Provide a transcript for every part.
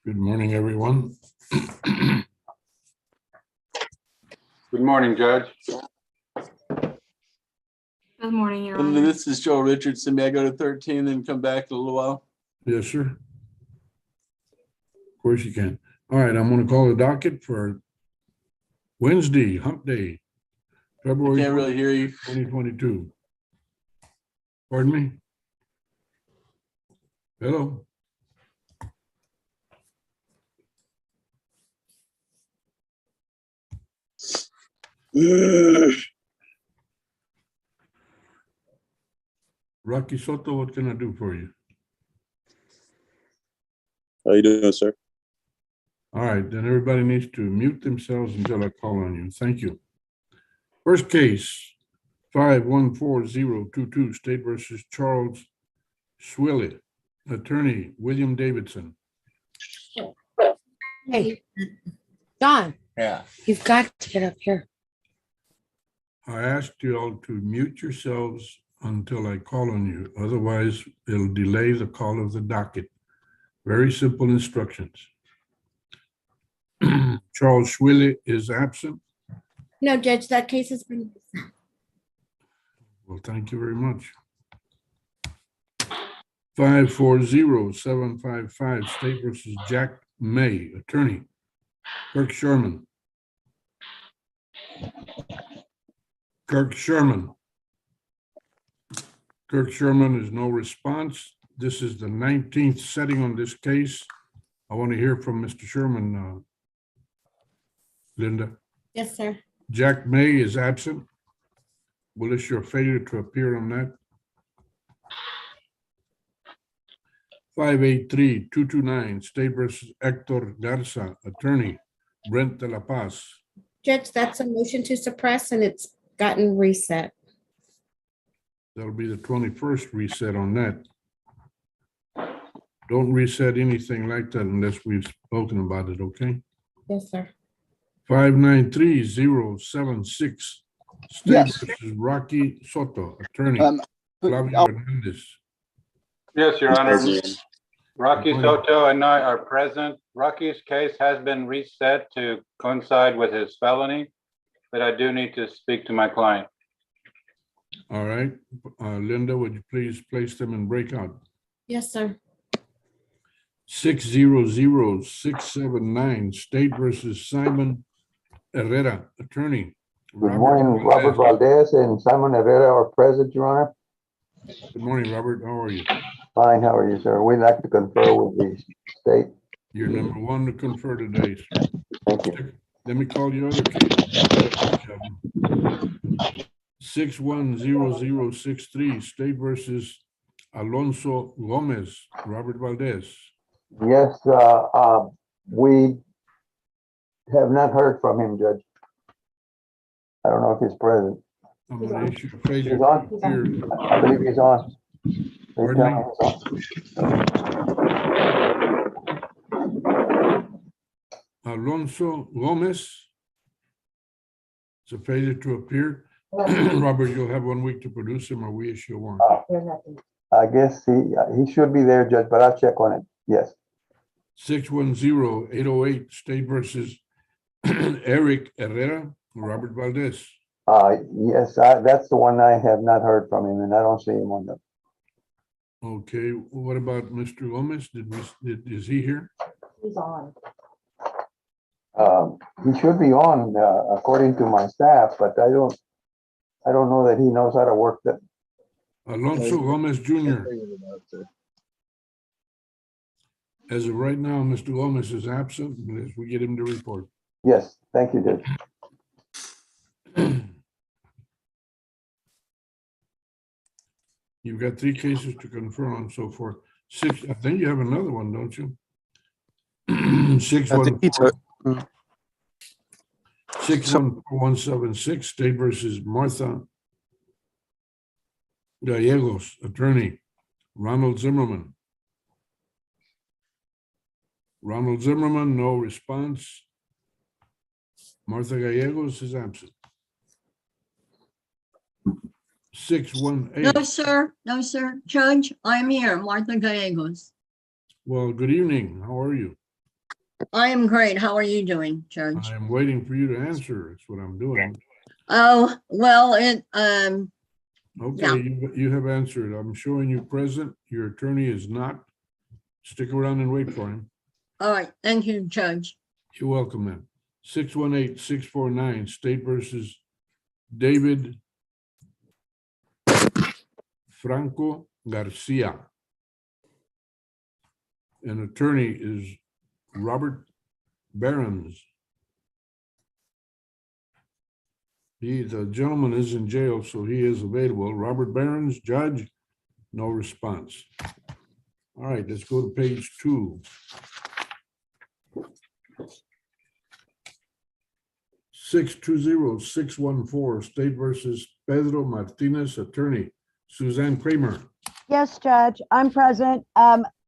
Good morning, everyone. Good morning, Judge. Good morning, Your And Honor. this is Joe Richardson. May I go to 13 and come back in a little while? Yes, sir. Of course you can. All right, I'm going to call the docket for Wednesday, hump day, I February can't really hear you. 2022. Pardon me? Hello? Rocky Soto, what can I do for you? How you doing, sir? All right, then everybody needs to mute themselves until I call on you. Thank you. First case, 514022, State versus Charles Swilly. Attorney, William Davidson. Hey, John, Yeah. you've got to get up here. I asked you all to mute yourselves until I call on you. Otherwise, it'll delay the call of the docket. Very simple instructions. Charles Swilly is absent. No, Judge, that case has been. Well, thank you very much. 540755, State versus Jack May. Attorney, Kirk Sherman. Kirk Sherman. Kirk Sherman is no response. This is the 19th setting on this case. I want to hear from Mr. Sherman, Linda. Yes, sir. Jack May is absent. Will this your failure to appear on that? 583229, State versus Hector Garza. Attorney, Brent de la Paz. Judge, that's a motion to suppress and it's gotten reset. That'll be the 21st reset on that. Don't reset anything like that unless we've spoken about it, okay? Yes, sir. 593076, State Yes. versus Rocky Soto. Attorney, Flavio I'll- Hernandez. Yes, Your Honor. President. Rocky Good morning. Soto and I are present. Rocky's case has been reset to coincide with his felony, but I do need to speak to my client. All right, Linda, would you please place them in breakout? Yes, sir. 600679, State versus Simon Herrera. Attorney. Good morning, Robert Valdez and Simon Herrera are present, Your Honor. Good morning, Robert. How are you? Fine, how are you, sir? We'd like to confer with the state. You're number one to confer today, sir. Thank you. Let me call your other case. 610063, State versus Alonso Gomez. Robert Valdez. Yes, we have not heard from him, Judge. I don't know if he's present. I'm gonna issue a failure. He's on? to appear. I believe he's on. They Pardon tell me? me he's on. Alonso Gomez. It's a failure to appear. Robert, you'll have 1 week to produce him or we issue a warrant. I guess he should be there, Judge, but I'll check on it. Yes. 610808, State versus Eric Herrera. Robert Valdez. Yes, that's the one I have not heard from him and I don't see him on the, Okay, what about Mr. Gomez? Is he here? He's on. he should be on, according to my staff, but I don't know that he knows how to work that. Alonso Gomez Jr. As of right now, Mr. Gomez is absent unless we get him to report. Yes, thank you, Judge. You've got 3 cases to confer on so forth. 6, I think you have another one, don't you? 614176, State versus Martha Gallegos. Attorney, Ronald Zimmerman. Ronald Zimmerman, no response. Martha Gallegos is absent. 618. No, sir. No, sir. Judge, I'm here, Martha Gallegos. Well, good evening. How are you? I am great. How are you doing, Judge? I'm waiting for you to answer. That's what I'm doing. Oh, well, Okay, you have answered. I'm showing you present. Your attorney is not. Stick around and wait for him. all right. Thank you, Judge. You're welcome, ma'am. 618-649, State versus David Franco Garcia. An attorney is Robert Behrens. The gentleman is in jail, so he is available. Robert Behrens, judge, no response. All right, let's go to page 2. 620-614, State versus Pedro Martinez, attorney. Suzanne Kramer. Yes, Judge, I'm present.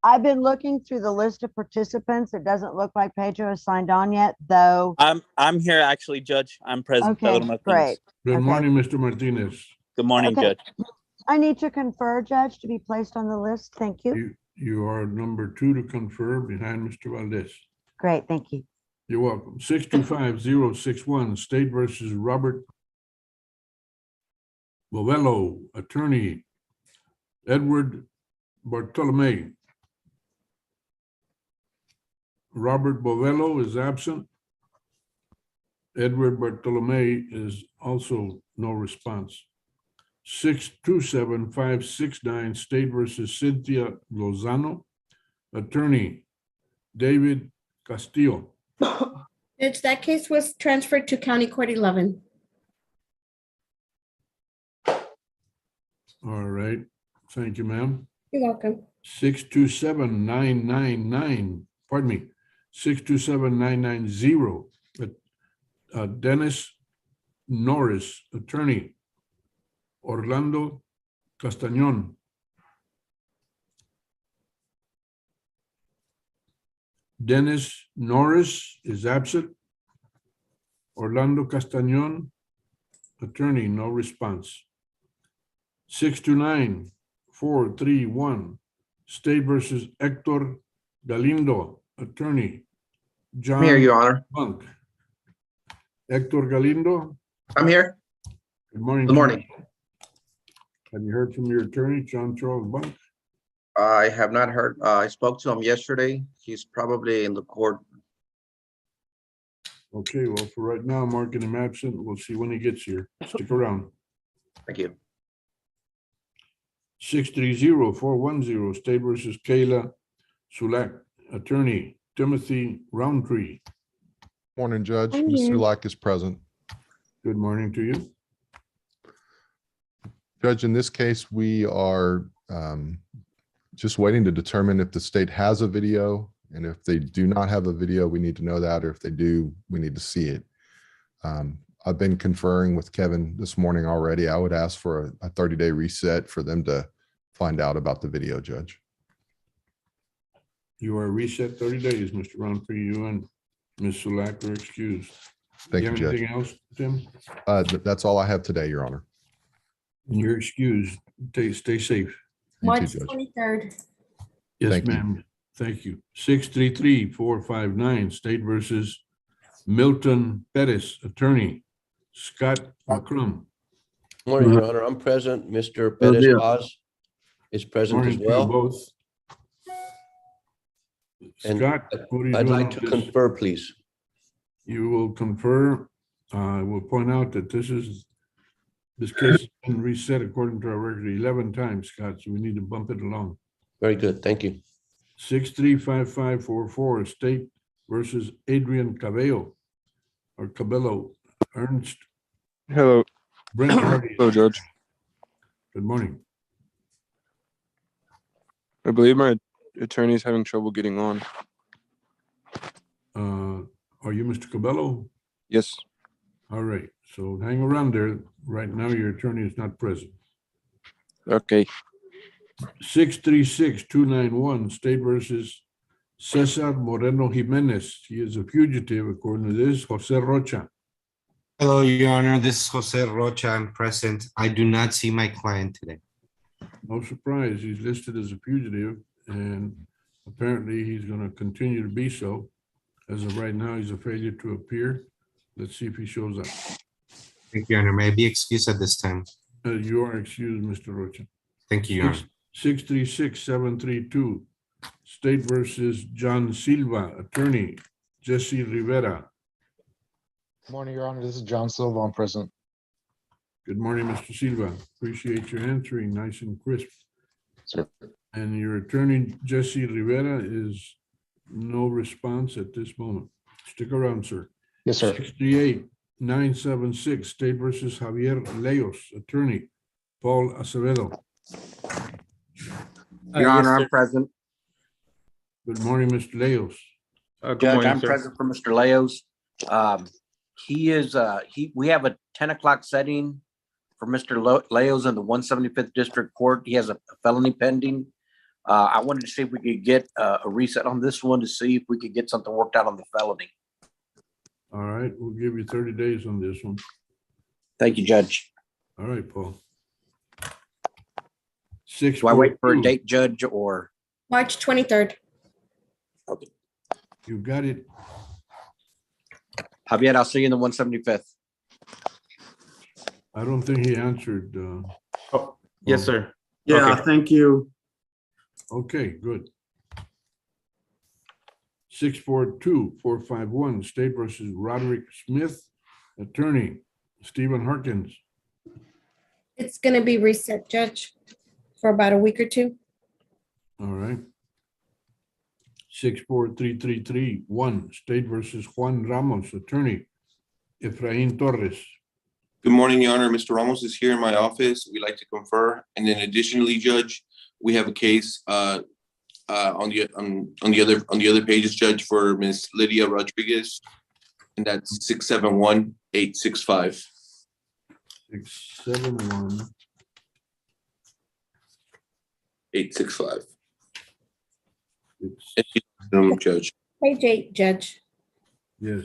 I've been looking through the list of participants. It doesn't look like Pedro has signed on yet, though. I'm here actually, Judge. I'm present. Okay, Pedro Martinez. great. Good Okay. morning, Mr. Martinez. Good morning, Okay. Judge. I need to confer, Judge, to be placed on the list. Thank you. You are number 2 to confer behind Mr. Valdez. Great, thank you. You're welcome. 625-061, State versus Robert Bovello, attorney. Edward Bartolome. Robert Bovello is absent. Edward Bartolome is also no response. 627-569, State versus Cynthia Lozano, attorney. David Castillo. Judge, that case was transferred to County Court 11. All right, thank you, ma'am. You're welcome. 627-999, pardon me, 627-990. Dennis Norris, attorney. Orlando Castañón. Dennis Norris is absent. Orlando Castañón, attorney, no response. 629-431, State versus Hector Galindo, attorney. John. I'm here, Your Honor. Bunk. Hector Galindo. I'm here. Good morning. Good morning. Have you heard from your attorney, John Charles Bunk? I have not heard. I spoke to him yesterday. He's probably in the court. Okay, well, for right now, marking him absent. We'll see when he gets here. Stick around. Thank you. 630-410, State versus Kayla Sulak, attorney. Timothy Roundtree. Morning, Judge. I'm Ms. here. Sulak is present. Good morning to you. Judge, in this case, we are just waiting to determine if the state has a video. And if they do not have a video, we need to know that. Or if they do, we need to see it. I've been conferring with Kevin this morning already. I would ask for a 30-day reset for them to find out about the video, Judge. You are reset 30 days, Mr. Roundtree. You and Ms. Sulak are excused. Thank You you, have Judge. anything else, Tim? That's all I have today, Your Honor. You're excused. Stay safe. You too, March Judge. 23rd. Yes, Thank you. ma'am. Thank you. 633-459, State versus Milton Pettis, attorney. Scott McCrum. Morning, Your Honor. I'm present. Mr. Perez Paz is present Morning as to you well. both. And Scott, what are you I'd doing like on to this? confer, please. You will confer. I will point out that this case has been reset according to our record 11 times, Scott, so we need to bump it along. Very good. Thank you. 635-544, State versus Adrian Cabello, or Cabello, Ernst Hello. Brent Hardy. Hello, Judge. Good morning. I believe my attorney is having trouble getting on. Are you Mr. Cabello? Yes. All right, so hang around there. Right now, your attorney is not present. Okay. 636-291, State versus Cesar Moreno Jimenez. He is a fugitive, according to this. Jose Rocha. Hello, Your Honor. This is Jose Rocha. I'm present. I do not see my client today. No surprise, he's listed as a fugitive, and apparently he's going to continue to be so As of right now, he's a failure to appear. Let's see if he shows up. Thank you, Your Honor. May I be excused at this time? You are excused, Mr. Rocha. Thank you, Your Honor. 636-732, State versus John Silva, attorney, Jesse Rivera. Morning, Your Honor. This is John Silva. I'm present. Good morning, Mr. Silva. Appreciate your answering, nice and crisp. Sir. And your attorney, Jesse Rivera, is no response at this moment. Stick around, sir. Yes, sir. 68-976, State versus Javier Leos, attorney, Paul Acevedo. Your Honor, I'm present. Good morning, Mr. Leos. Judge, I'm present for Mr. Leos. We have a 10 o'clock setting for Mr. Leos in the 175th District Court. He has a felony pending. I wanted to see if we could get a reset on this one to see if we could get something worked out on the felony. All right, we'll give you 30 days on this one. Thank you, Judge. All right, Paul. Do I wait for a date, Judge, or? March 23rd. Okay. You got it. Javier, I'll see you in the 175th. I don't think he answered. Yes, sir. Yeah, Okay. thank you. Okay, good. 642-451, State versus Roderick Smith, attorney, Stephen Harkins. It's going to be reset, Judge, for about a week or two. All right. 64333-1, State versus Juan Ramos, attorney, Efrain Torres. Good morning, Your Honor. Mr. Ramos is here in my office. We'd like to confer. And then additionally, Judge, we have a case on the other pages, Judge, for Ms. Lydia Rodriguez, and that's 671-865. 671-865. Judge. Page 8, Judge. Yes,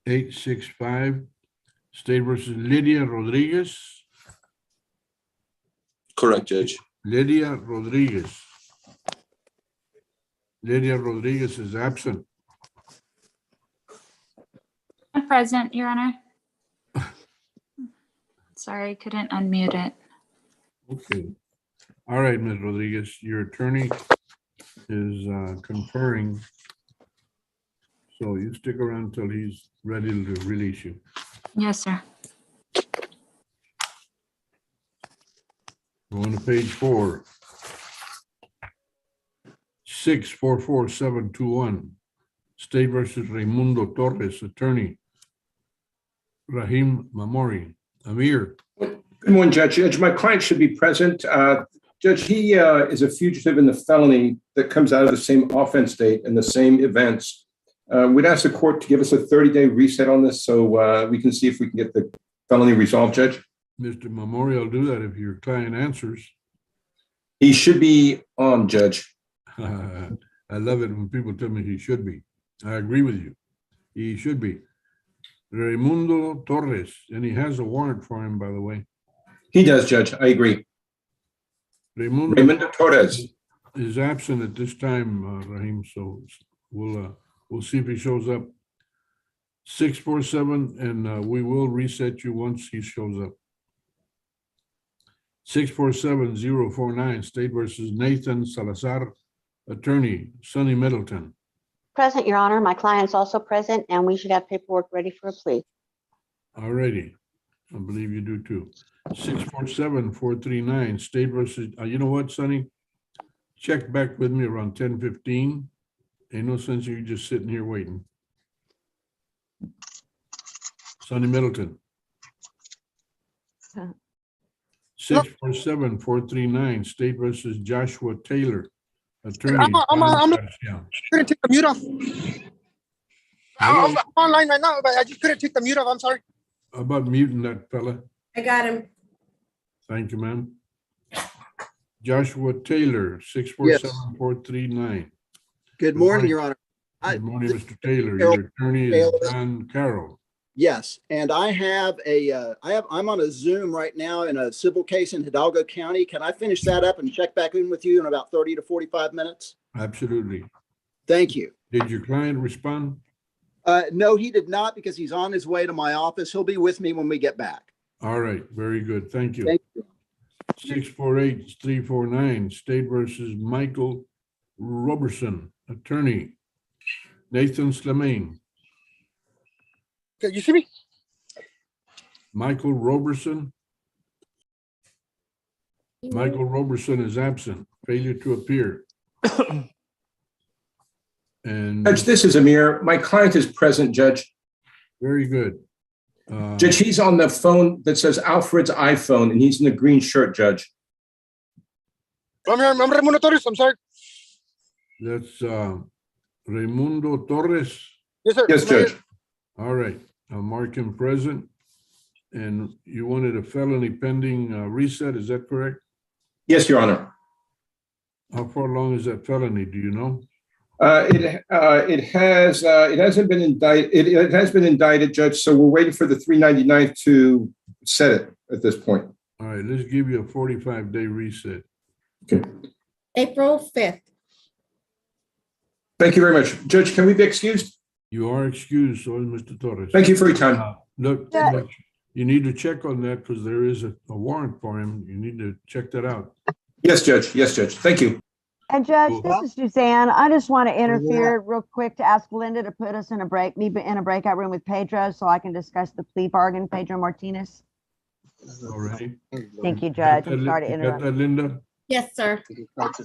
671-865, State versus Lydia Rodriguez. Correct, Judge. Lydia Rodriguez. Lydia Rodriguez is absent. I'm present, Your Honor. Sorry, couldn't unmute it. Okay. All right, Ms. Rodriguez, your attorney is conferring. So you stick around till he's ready to release you. Yes, sir. Going to page 4. 644-721, State versus Raimundo Torres, attorney, Rahim Mamori. Amir. Good morning, Judge. Judge, my client should be present. Judge, he is a fugitive in the felony that comes out of the same offense date and the same events. We'd ask the court to give us a 30-day reset on this so we can see if we can get the felony resolved, Judge. Mr. Mamori, I'll do that if your client answers. He should be on, Judge. I love it when people tell me he should be. I agree with you. He should be. Raimundo Torres, and he has a warrant for him, by the way. He does, Judge. I agree. Raimundo Torres is absent at this time, Rahim, so we'll see if he shows up. 647, and we will reset you once he shows up. 647-049, State versus Nathan Salazar, attorney, Sonny Middleton. Present, Your Honor. My client's also present, and we should have paperwork ready for a plea. All righty. I believe you do too. 647-439, State versus, you know what, Sonny? Check back with me around 10:15. Ain't no sense in you just sitting here waiting. Sonny Middleton. 647-439, State versus Joshua Taylor, attorney. I'm couldn't take the mute off. I'm online right now, but I just couldn't take the mute off. I'm sorry. How about muting that fella? I got him. Thank you, ma'am. Joshua Taylor, 647-439. Good morning, Your Honor. Good morning, Mr. Taylor. Your attorney is John Carroll. Yes, and I'm on a Zoom right now in a civil case in Hidalgo County. Can I finish that up and check back in with you in about 30 to 45 minutes? Absolutely. Thank you. Did your client respond? No, he did not because he's on his way to my office. He'll be with me when we get back. All right, very good. Thank you. Thank you. 648-349, State versus Michael Roberson, attorney. Nathan Slemane. Can you see me? Michael Roberson. Michael Roberson is absent, failure to appear. And Judge, this is Amir. My client is present, Judge. very good. Judge, he's on the phone that says Alfred's iPhone, and he's in the green shirt, Judge. I'm Raimundo Torres. I'm sorry. That's Raimundo Torres. Yes, sir. Yes, Judge. All right, I'll mark him present. And you wanted a felony pending reset, is that correct? Yes, Your Honor. How far along is that felony? Do you know? It hasn't been indicted. It has been indicted, Judge. So we're waiting for the 399 to set it at this point. All right, let's give you a 45-day reset. Okay. April 5th. Thank you very much, Judge. Can we be excused? You are excused, so is Mr. Torres. Thank you for your time. Look, Yeah. look, you need to check on that because there is a warrant for him. You need to check that out. Yes, Judge. Yes, Judge. Thank you. And Judge, Cool. this is Suzanne. I just want to interfere real quick to ask Linda to put us in a breakout room with Pedro so I can discuss the plea bargain, Pedro Martinez. Already. Thank you, Judge. I'm sorry to You got interrupt. that, Linda? Yes, sir.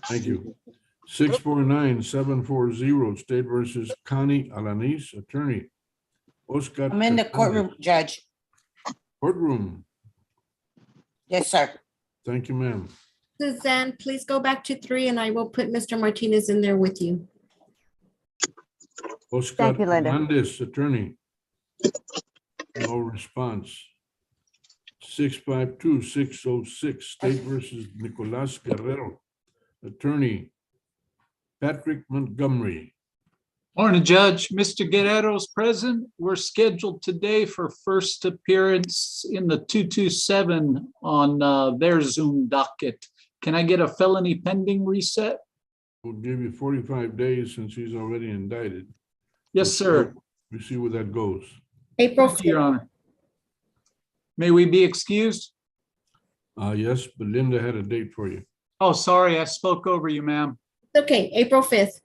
Thank you. 649-740, State versus Connie Alanis, attorney. Oscar. I'm in the Hernandez. courtroom, Judge. Courtroom. Yes, sir. Thank you, ma'am. Suzanne, please go back to 3 and I will put Mr. Martinez in there with you. Oscar Thank you, Linda. Hernandez, attorney. No response. 652-606, State versus Nicolas Guerrero, attorney. Patrick Montgomery. Morning, Judge. Mr. Guerrero's present. We're scheduled today for first appearance in the 227 on their Zoom docket. Can I get a felony pending reset? We'll give you 45 days since he's already indicted. Yes, sir. We see where that goes. April Thank you, Your 5th. Honor. May we be excused? Yes, but Linda had a date for you. Oh, sorry, I spoke over you, ma'am. Okay, April 5th.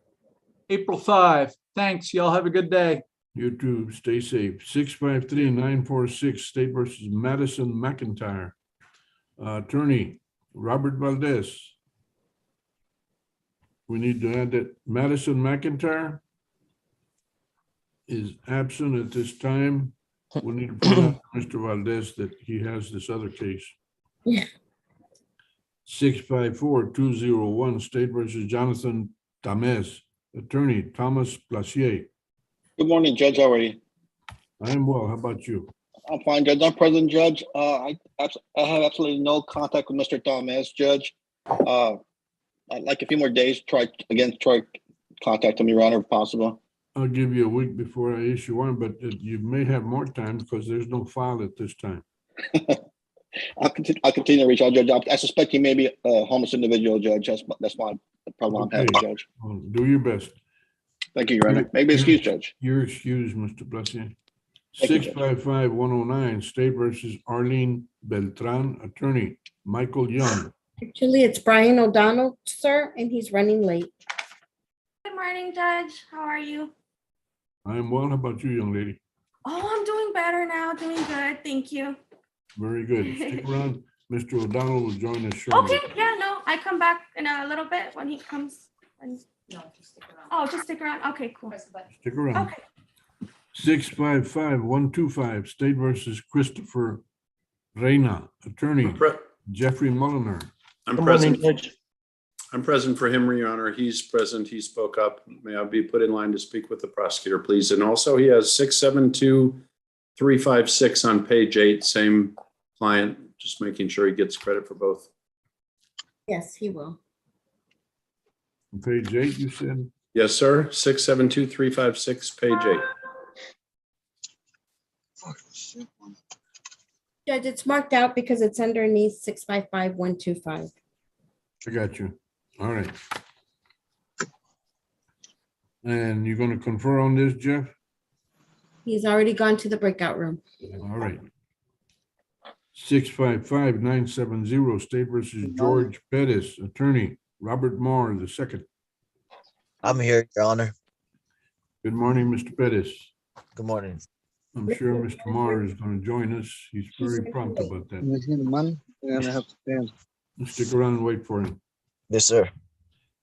April 5. Thanks. Y'all have a good day. You too, stay safe. 653-946, State versus Madison McIntyre. Attorney, Robert Valdez. We need to add that Madison McIntyre is absent at this time. We need to point out to Mr. Valdez that he has this other case. Yeah. 654-201, State versus Jonathan Tamez. Attorney, Thomas Placier. Good morning, Judge. How are you? I am well. How about you? I'm fine, Judge. I'm present, Judge. I have absolutely no contact with Mr. Thomas, Judge. I'd like a few more days. Try contacting me, Your Honor, if possible. I'll give you a week before I issue one, but you may have more time because there's no file at this time. I'll continue to reach out, Judge. I suspect he may be a homeless individual, Judge. That's my problem I'm having, Okay. Judge. Well, do your best. Thank you, Your Honor. Maybe excuse, Judge. You're excused, Mr. Placier. Thank you, Judge. 655-109, State versus Arlene Beltran, attorney, Michael Young. Actually, it's Brian O'Donnell, sir, and he's running late. Good morning, Judge. How are you? I am well. How about you, young lady? Oh, I'm doing better now. Doing good. Thank you. Very good. Stick around. Mr. O'Donnell will join us shortly. Okay. Yeah, no, I come back in a little bit when he comes. No, just stick around. Oh, just stick around. Okay, cool. Stick around. Okay. 655-125, State versus Christopher Reyna, attorney, Jeffrey Mulliner. I'm present. I'm present for him, Your Honor. He's present. He spoke up. May I be put in line to speak with the prosecutor, please? And also he has 672-356 on page 8, same client, just making sure he gets credit for both. Yes, he will. On page 8, you said? Yes, sir. 672-356, page 8. Judge, it's marked out because it's underneath 655-125. I got you. All right. And you're gonna confer on this, Jeff? He's already gone to the breakout room. All right. 655-970 State versus George Pettis, attorney, Robert Marr II. I'm here, Your Honor. Good morning, Mr. Pettis. Good morning. I'm sure Mr. Marr is going to join us. He's very prompt about that. Let's stick around and wait for him. Yes, sir.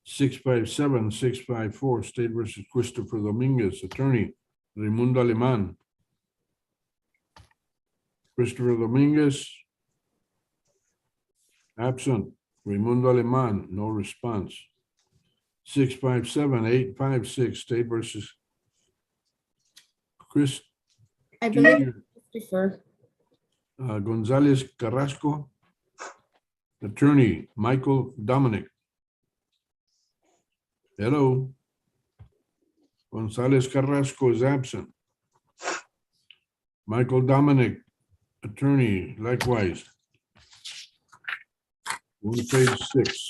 657-654 State versus Christopher Dominguez, attorney, Raimundo Aleman. Christopher Dominguez. Absent. Raimundo Aleman, no response. 657-856 State versus Chris. I believe Christopher. Gonzalez Carrasco. Attorney, Michael Dominic. Hello. Gonzalez Carrasco is absent. Michael Dominic, attorney, likewise. On page 6.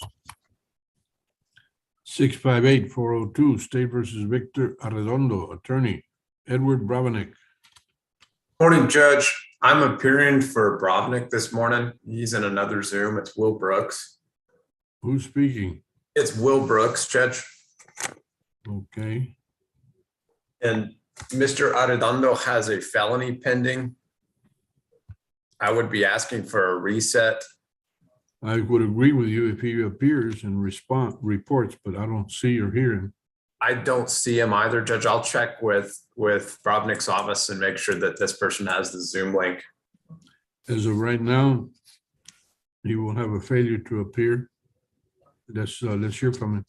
658-402 State versus Victor Arredondo, attorney, Edward Bravenik. Morning, Judge. I'm appearing for Brovnik this morning. He's in another Zoom. It's Will Brooks. Who's speaking? It's Will Brooks, Judge. Okay. And Mr. Arredondo has a felony pending. I would be asking for a reset. I would agree with you if he appears and reports, but I don't see or hear him. I don't see him either, Judge. I'll check with Brovnik's office and make sure that this person has the Zoom link. As of right now, he will have a failure to appear. Let's hear from him.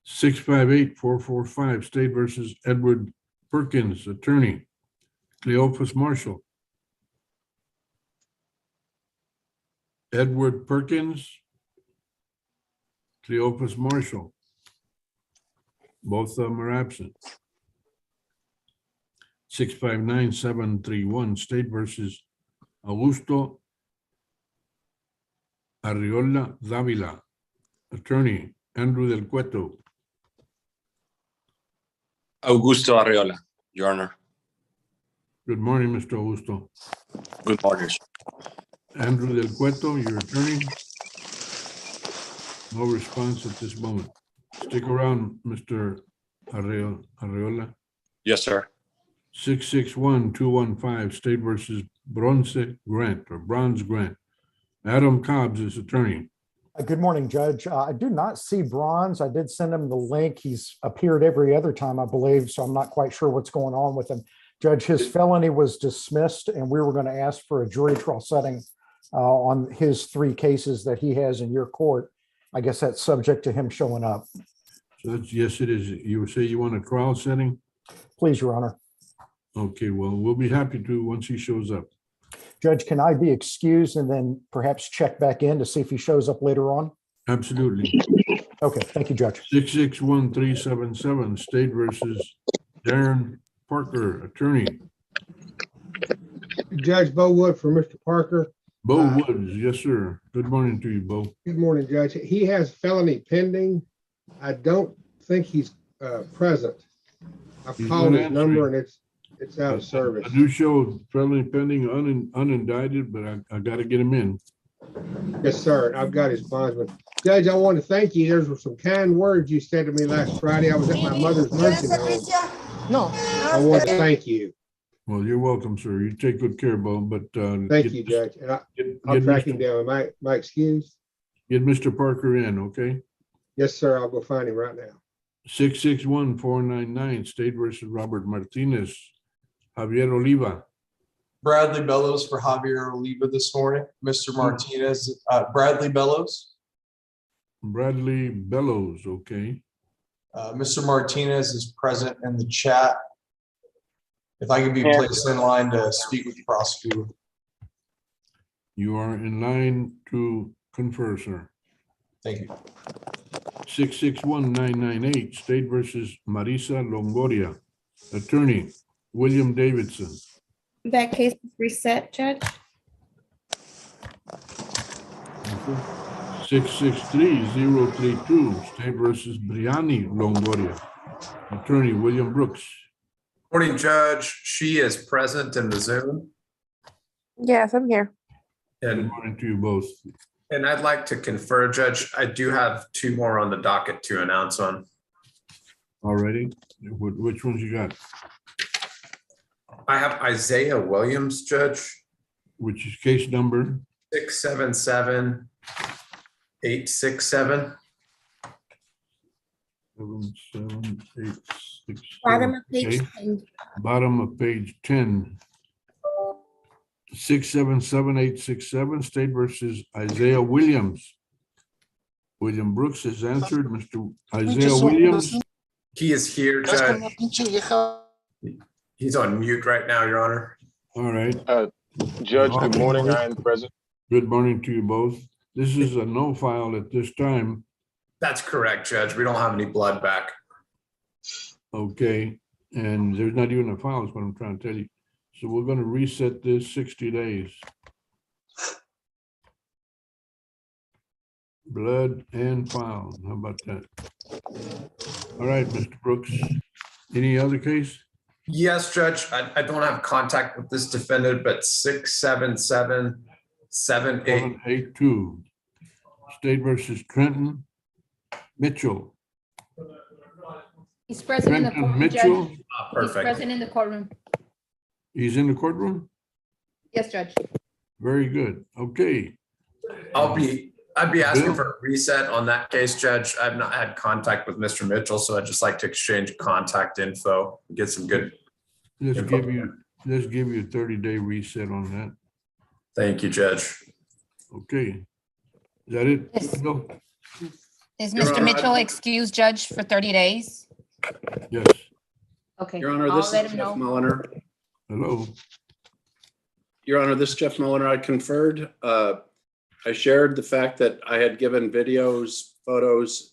658-445 State versus Edward Perkins, attorney, Cleophas Marshall. Edward Perkins, Cleophas Marshall. Both of them are absent. 659-731 State versus Augusto Arriola Davila, attorney, Andrew Del Cueto. Augusto Arriola, Your Honor. Good morning, Mr. Augusto. Good morning. Andrew Del Cueto, your attorney. No response at this moment. Stick around, Mr. Arriola. Yes, sir. 661-215 State versus Bronze Grant or Bronze Grant. Adam Cobbs is attorney. Good morning, Judge. I do not see Bronze. I did send him the link. He's appeared every other time, I believe, so I'm not quite sure what's going on with him. Judge, his felony was dismissed, and we were going to ask for a jury trial setting on his 3 cases that he has in your court. I guess that's subject to him showing up. So that's, yes, it is. You say you want a trial setting? Please, Your Honor. Okay, well, we'll be happy to once he shows up. Judge, can I be excused and then perhaps check back in to see if he shows up later on? Absolutely. Okay, thank you, Judge. 661-377 State versus Darren Parker, attorney. Judge Bo Wood for Mr. Parker. Bo Woods, yes, sir. Good morning to you, Bo. Good morning, Judge. He has felony pending. I don't think he's present. I've He's called not his number answering. and it's out of service. I do show felony pending unindicted, but I got to get him in. Yes, sir. I've got his bondsman. Judge, I want to thank you. There were some kind words you said to me last Friday. I was at my mother's nursing home. No. I want to thank you. Well, you're welcome, sir. You take good care, Bo, but. Thank you, Judge. And I'll track him down. Am I excused? Get Mr. Parker in, okay? Yes, sir. I'll go find him right now. 661-499 State versus Robert Martinez, Javier Oliva. Bradley Bellows for Javier Oliva this morning. Mr. Martinez, Bradley Bellows. Bradley Bellows, okay. Mr. Martinez is present in the chat. If I could be placed in line to speak with the prosecutor. You are in line to confer, sir. Thank you. 661-998 State versus Marisa Longoria, attorney, William Davidson. That case is reset, Judge. 663-032 State versus Briani Longoria. Attorney William Brooks. Morning, Judge. She is present in the Zoom. Yes, I'm here. Good And, morning to you both. and I'd like to confer, Judge, I do have 2 more on the docket to announce on. Already? Which ones you got? I have Isaiah Williams, Judge, Which is case number? 677-867. 7, 7, 8, 6. Bottom of page Okay. 10. Bottom of page 10. 677-867, State versus Isaiah Williams. William Brooks has answered. Mr. Isaiah Williams. He is here, Judge. He's on mute right now, Your Honor. All right. Judge, good morning. I am present. Good morning to you both. This is a no file at this time. That's correct, Judge. We don't have any blood back. Okay, and there's not even a file is what I'm trying to tell you. So we're going to reset this 60 days. Blood and file. How about that? All right, Mr. Brooks. Any other case? Yes, Judge. I don't have contact with this defendant, but 677-78. 782. State versus Trenton Mitchell. He's present in the Trenton courtroom, Judge. Mitchell. He's Perfect. present in the courtroom. He's in the courtroom? Yes, Judge. Very good. Okay. I'd be asking Bill? for a reset on that case, Judge. I've not had contact with Mr. Mitchell, so I'd just like to exchange contact info, get some good. Let's info. give you a 30-day reset on that. Thank you, Judge. Okay. Is that it? Yes. No? Is Your Mr. Honor, Mitchell excused, Judge, for 30 days? Yes. Okay. Your Honor, I'll this let is him Jeff know. Mulliner. Hello. Your Honor, this is Jeff Mulliner. I conferred. I shared the fact that I had given videos, photos,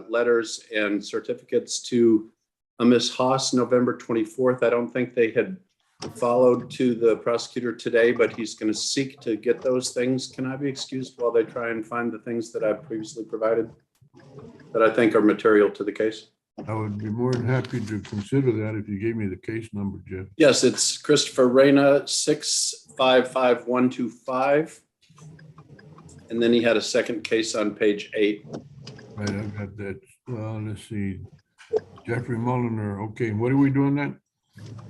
letters, and certificates to Ms. Haas November 24th. I don't think they had followed to the prosecutor today, but he's going to seek to get those things. Can I be excused while they try and find the things that I've previously provided that I think are material to the case? I would be more than happy to consider that if you gave me the case number, Jeff. Yes, it's Christopher Reyna, 655125. And then he had a second case on page 8. Right, I got that. Well, let's see. Jeffrey Mulliner. Okay, what are we doing then?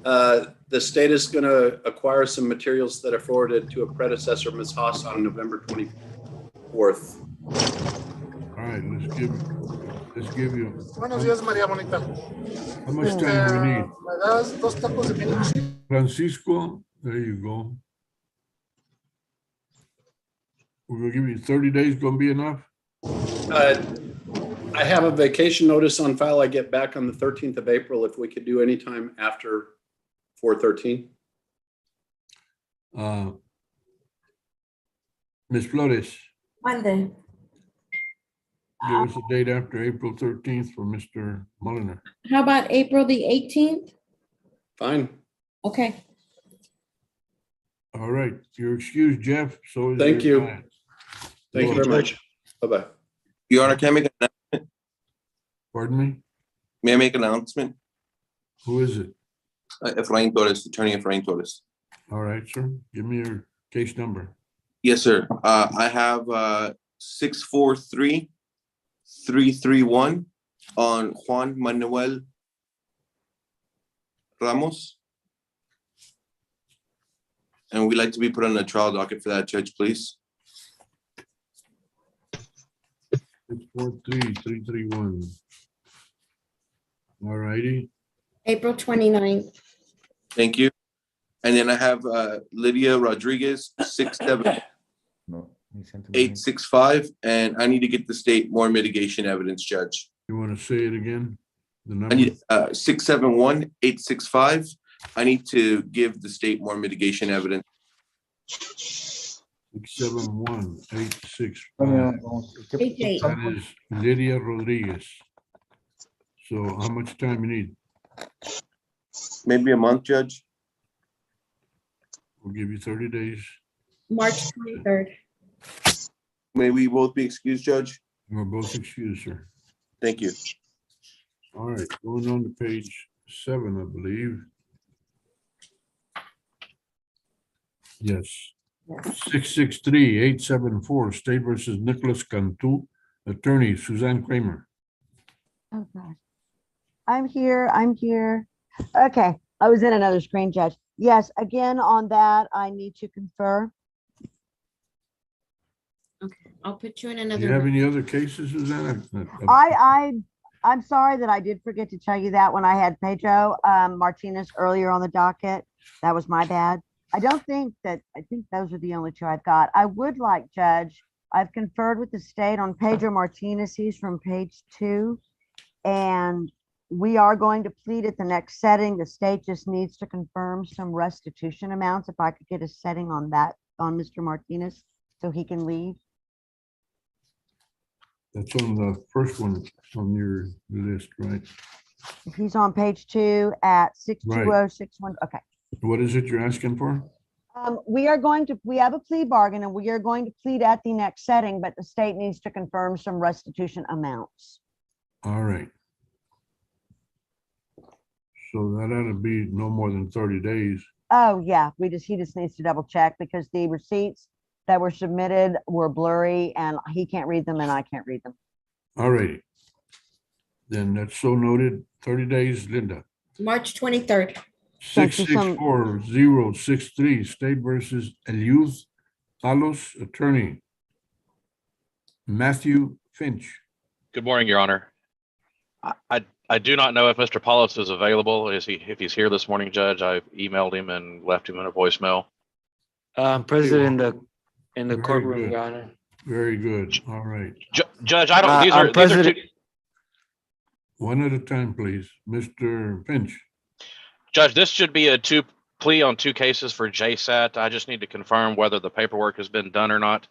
The state is going to acquire some materials that are forwarded to a predecessor, Ms. Haas, on November 24th. All right, let's give you. Buenos días, María Bonita. How much time do we need? ¿Me das 2 tacos de pinche? Francisco, there you go. We're gonna give you 30 days, gonna be enough? I have a vacation notice on file. I get back on the 13th of April. If we could do any time after 4/13. Ms. Flores, Monday. give us a date after April 13th for Mr. Mulliner. How about April the 18th? Fine. Okay. All right, you're excused, Jeff, so is Thank your you. client. Thank you very much. Bye-bye. Your Honor, can I make an announcement? Pardon me? May I make an announcement? Who is it? Efrain Torres, Attorney Efrain Torres. All right, sir, give me your case number. Yes, sir. I have 643-331 on Juan Manuel Ramos. And we'd like to be put on the trial docket for that, Judge, please. 643-331. All righty. April 29th. Thank you. And then I have Lydia Rodriguez, 67865, and I need to get the state more mitigation evidence, Judge. You want to say it again? The I number? need 671-865. I need to give the state more mitigation evidence. 671-865. That is Lydia Rodriguez. So how much time you need? Maybe a month, Judge. We'll give you 30 days. March 23rd. May we both be excused, Judge? We're both excused, sir. Thank you. All right, going on to page 7, I believe. Yes. 663-874, State versus Nicholas Cantu, attorney Suzanne Kramer. Oh, God. I'm here. Okay, I was in another screen, Judge. Yes, again, on that, I need to confer. Okay, I'll put you in Do another. you have room. any other cases, Suzanne? I'm sorry that I did forget to tell you that when I had Pedro Martinez earlier on the docket. That was my bad. I think those are the only two I've got. I would like, Judge, I've conferred with the state on Pedro Martinez. He's from page 2. And we are going to plead at the next setting. The state just needs to confirm some restitution amounts. If I could get a setting on that, on Mr. Martinez, so he can leave. That's on the first one on your list, right? He's on page 2 at 62061. Okay. What is it you're asking for? We have a plea bargain and we are going to plead at the next setting, but the state needs to confirm some restitution amounts. All right. So that ought to be no more than 30 days. Oh, yeah, he just needs to double check because the receipts that were submitted were blurry and he can't read them and I can't read them. All righty. Then that's so noted. 30 days, Linda. March 23rd. 664-063, State versus Eliud Talos, attorney Matthew Finch. Good morning, Your Honor. I do not know if Mr. Paulus is available. If he's here this morning, Judge? I've emailed him and left him in a voicemail. Present in the Very courtroom, good. Your Honor. Very good. All right. Judge, I don't. These I'm are President. One at a time, please. Mr. Finch. Judge, this should be a plea on 2 cases for JSAT. I just need to confirm whether the paperwork has been done or not.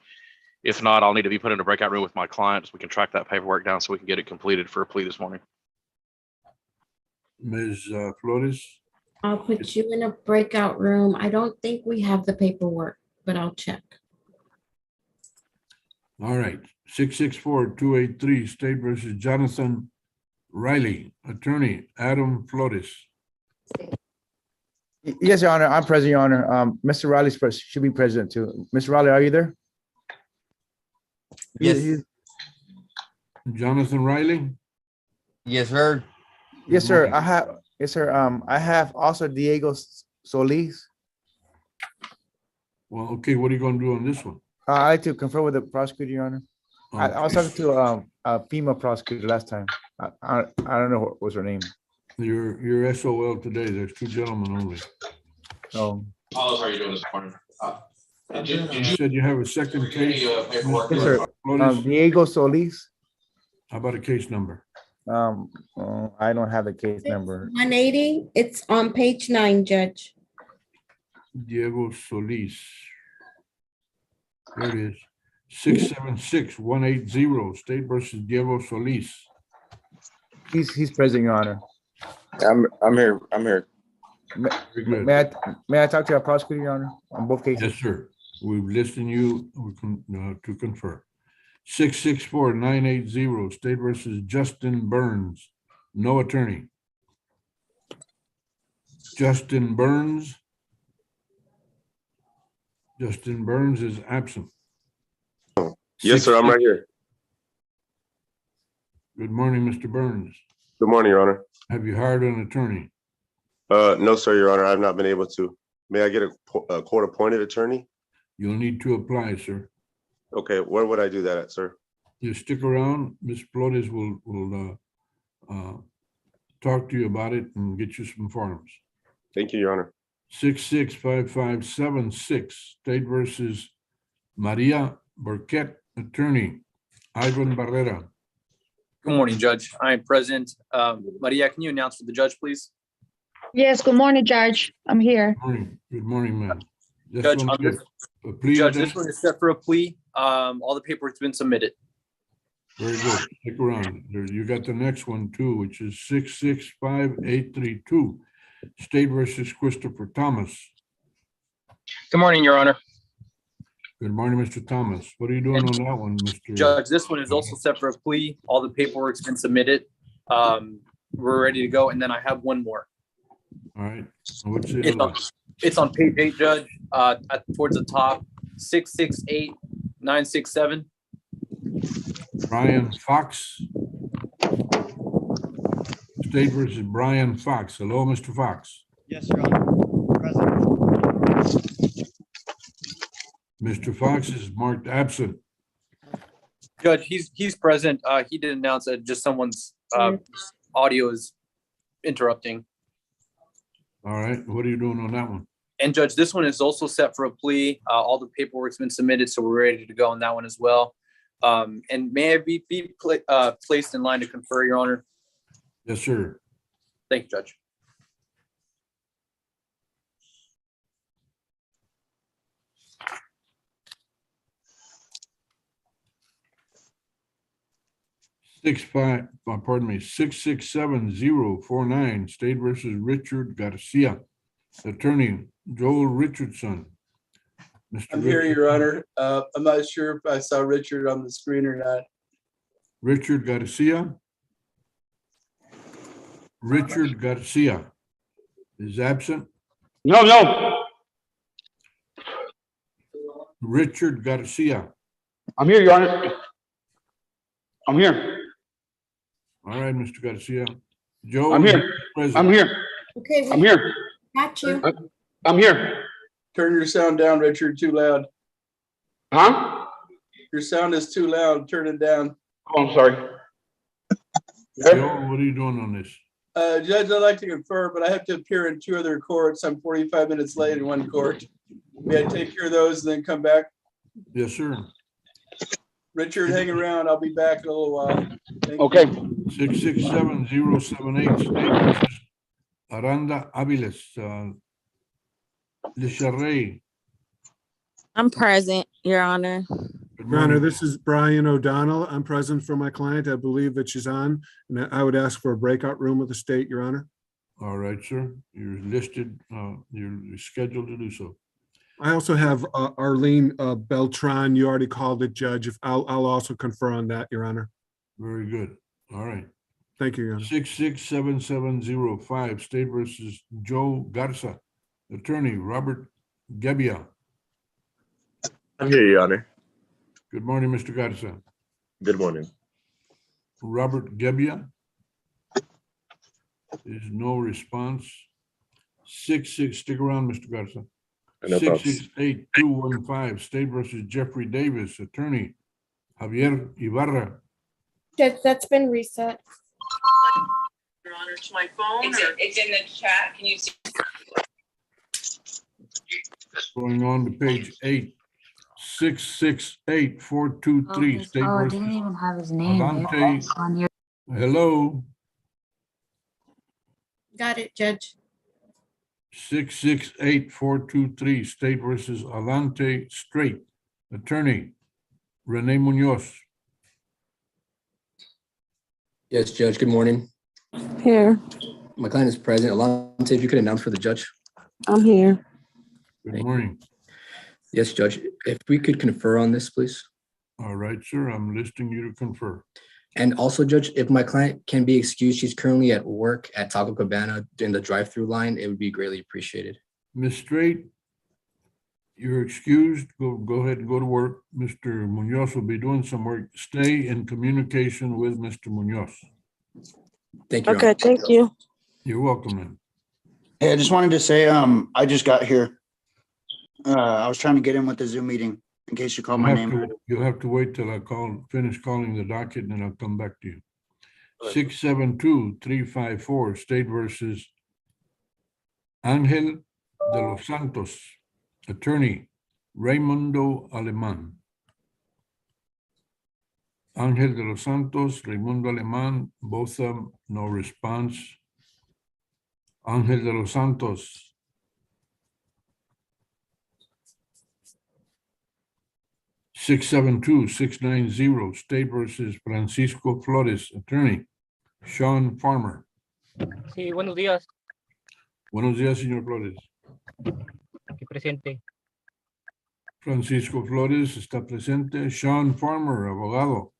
If not, I'll need to be put in a breakout room with my client so we can track that paperwork down so we can get it completed for a plea this morning. Ms. Flores. I'll put you in a breakout room. I don't think we have the paperwork, but I'll check. All right. 664-283, State versus Jonathan Riley, attorney Adam Flores. Yes, Your Honor. I'm present, Your Honor. Mr. Riley should be present too. Mr. Riley, are you there? Yes. Jonathan Riley? Yes, sir. Yes, sir. I have also Diego Solis. Well, okay, what are you going to do on this one? I like to confer with the prosecutor, Your Honor. I was talking to a female prosecutor last time. I don't know what was her name. Your SOL today. There's 2 gentlemen only. Oh. Paulus, how are you doing this morning? You said you have a second case? Yes, sir. Diego Solis. How about a case number? I don't have the case number. 180, it's on page 9, Judge. Diego Solis. There it is. 676-180, State versus Diego Solis. He's present, Your Honor. I'm here. Very good. May I talk to our prosecutor, Your Honor, on both cases? Yes, sir. We've listed you to confer. 664-980, State versus Justin Burns, no attorney. Justin Burns. Justin Burns is absent. Yes, sir. I'm right here. Good morning, Mr. Burns. Good morning, Your Honor. Have you hired an attorney? No, sir, Your Honor. I've not been able to. May I get a court-appointed attorney? You'll need to apply, sir. Okay, where would I do that at, sir? You stick around. Ms. Flores will talk to you about it and get you some forms. Thank you, Your Honor. 665576, State versus Maria Burkett, attorney Ivan Barrera. Good morning, Judge. I am present. Maria, can you announce for the judge, please? Yes, good morning, Judge. I'm here. Good morning, ma'am. Judge, Judge, this one is set for a plea. All the paperwork's been submitted. Very good. Stick around. You got the next one too, which is 665832, State versus Christopher Thomas. Good morning, Your Honor. Good morning, Mr. Thomas. What are you doing on that one, Mr. Judge, this one is also set for a plea. All the paperwork's been submitted. we're ready to go. And then I have one more. All right. What's the It's other on, one? it's on page 8, Judge, towards the top, 668967. Brian Fox. State versus Brian Fox. Hello, Mr. Fox. Yes, Your Honor. Present. Mr. Fox is marked absent. Judge, he's present. He did announce that just someone's audio is interrupting. All right. What are you doing on that one? And Judge, this one is also set for a plea. All the paperwork's been submitted, so we're ready to go on that one as well. And may I be placed in line to confer, Your Honor? Yes, sir. Thank you, Judge. Pardon me, 667-049, State versus Richard Garcia. Attorney Joel Richardson. Mr. I'm here, Richard- Your Honor. I'm not sure if I saw Richard on the screen or not. Richard Garcia. Richard Garcia is absent. No. Richard Garcia. I'm here, Your Honor. I'm here. All right, Mr. Garcia. Joe. I'm here. Present. I'm here. Okay, I'm here. got you. I'm here. Turn your sound down, Richard, too loud. Huh? Your sound is too loud. Turn it down. Oh, I'm sorry. Joe, what are you doing on this? Judge, I'd like to confer, but I have to appear in 2 other courts. I'm 45 minutes late in one court. May I take care of those and then come back? Yes, sir. Richard, hang around. I'll be back in a little while. Thank Okay. you. 667-078, State versus Aranda Aviles. Lisharray. I'm present, Your Honor. Your Honor, this is Brian O'Donnell. I'm present for my client. I believe that she's on, and I would ask for a breakout room with the state, Your Honor. All right, sir. You're listed, you're scheduled to do so. I also have Arlene Beltran. You already called it, Judge. I'll also confer on that, Your Honor. Very good. All right. Thank you, Your Honor. 667705, State versus Joe Garza. Attorney Robert Gebbia. I'm here, Your Honor. Good morning, Mr. Garza. Good morning. Robert Gebbia. There's no response. 66, stick around, Mr. Garza. No problem. 668215, State versus Jeffrey Davis. Attorney Javier Ibarra. Judge, that's been reset. Your Honor, to my phone. It's in the chat. Can you see? Going on to page 8. 668423, State Oh, it versus didn't even have his name Avante. on your. Hello. Got it, Judge. 668423, State versus Alante Straight. Attorney Rene Munoz. Yes, Judge, good morning. Here. My client is present. Alante, if you could announce for the judge. I'm here. Good morning. Yes, Judge, if we could confer on this, please. All right, sir, I'm listing you to confer. And also, Judge, if my client can be excused, she's currently at work at Taco Cabana in the drive-through line, it would be greatly appreciated. Ms. Straight, you're excused. Go ahead and go to work. Mr. Munoz will be doing some work. Stay in communication with Mr. Munoz. Thank you. Your Okay, Honor. thank you. You're welcome, man. Hey, I just wanted to say, I just got here. I was trying to get in with the Zoom meeting in case you called my name. You'll have to wait till I finish calling the docket, and then I'll come back to you. 672354, State versus Angel de los Santos. Attorney Raimundo Aleman. Angel de los Santos, Raimundo Aleman, both of them, no response. Angel de los Santos. 672690, State versus Francisco Flores. Attorney Sean Farmer. Sí, buenos días. Buenos días, señor Flores. Aquí presente. Francisco Flores está presente. Sean Farmer, abogado.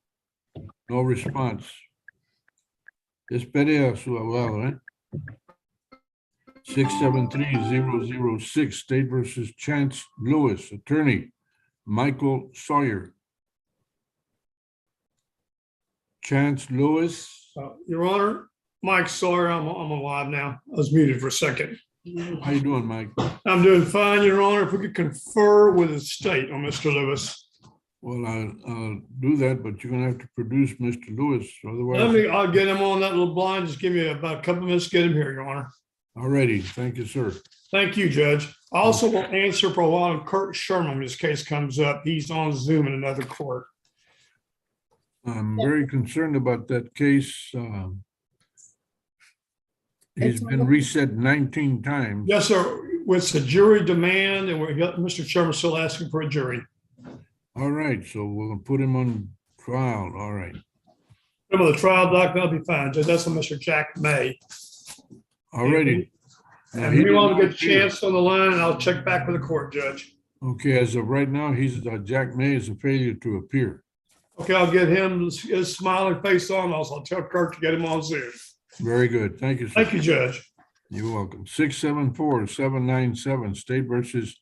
No response. Espere a su abogado, ¿eh? 673-006, State versus Chance Lewis, attorney, Michael Sawyer. Chance Lewis, Your Honor, Mike Sawyer, I'm alive now. I was muted for a second. how you doing, Mike? I'm doing fine, Your Honor. If we could confer with the state on Mr. Lewis. Well, I'll do that, but you're gonna have to produce Mr. Lewis, otherwise. I'll get him on that little blind. Just give me about a couple minutes to get him here, Your Honor. All righty, thank you, sir. Thank you, Judge. I also will answer for a while Kurt Sherman when this case comes up. He's on Zoom in another court. I'm very concerned about that case. He's been reset 19 times. Yes, sir. With the jury demand, and we got Mr. Sherman still asking for a jury. All right, so we'll put him on trial. All right. Remember the trial doc, that'll be fine. Judge, that's from Mr. Jack May. All righty. Now, And he we want to didn't get a chance on the line, and I'll check back with the court, Judge. Okay, as of right now, he's, Jack May is a failure to appear. Okay, I'll get him his smiling face on. Also, I'll tell Kurt to get him on Zoom. Very good. Thank you, sir. Thank you, Judge. You're welcome. 674-797, State versus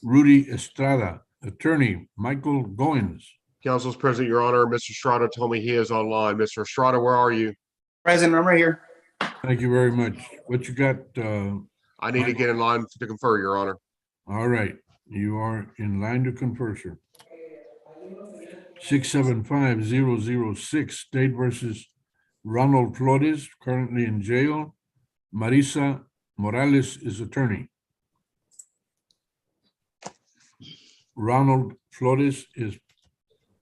Rudy Estrada, attorney, Michael Goins. Council's present, Your Honor. Mr. Estrada told me he is online. Mr. Estrada, where are you? President, I'm right here. Thank you very much. What you got? I need to get in line to confer, Your Honor. All right, you are in line to confer, sir. 675-006, State versus Ronald Flores, currently in jail. Marisa Morales is attorney. Ronald Flores is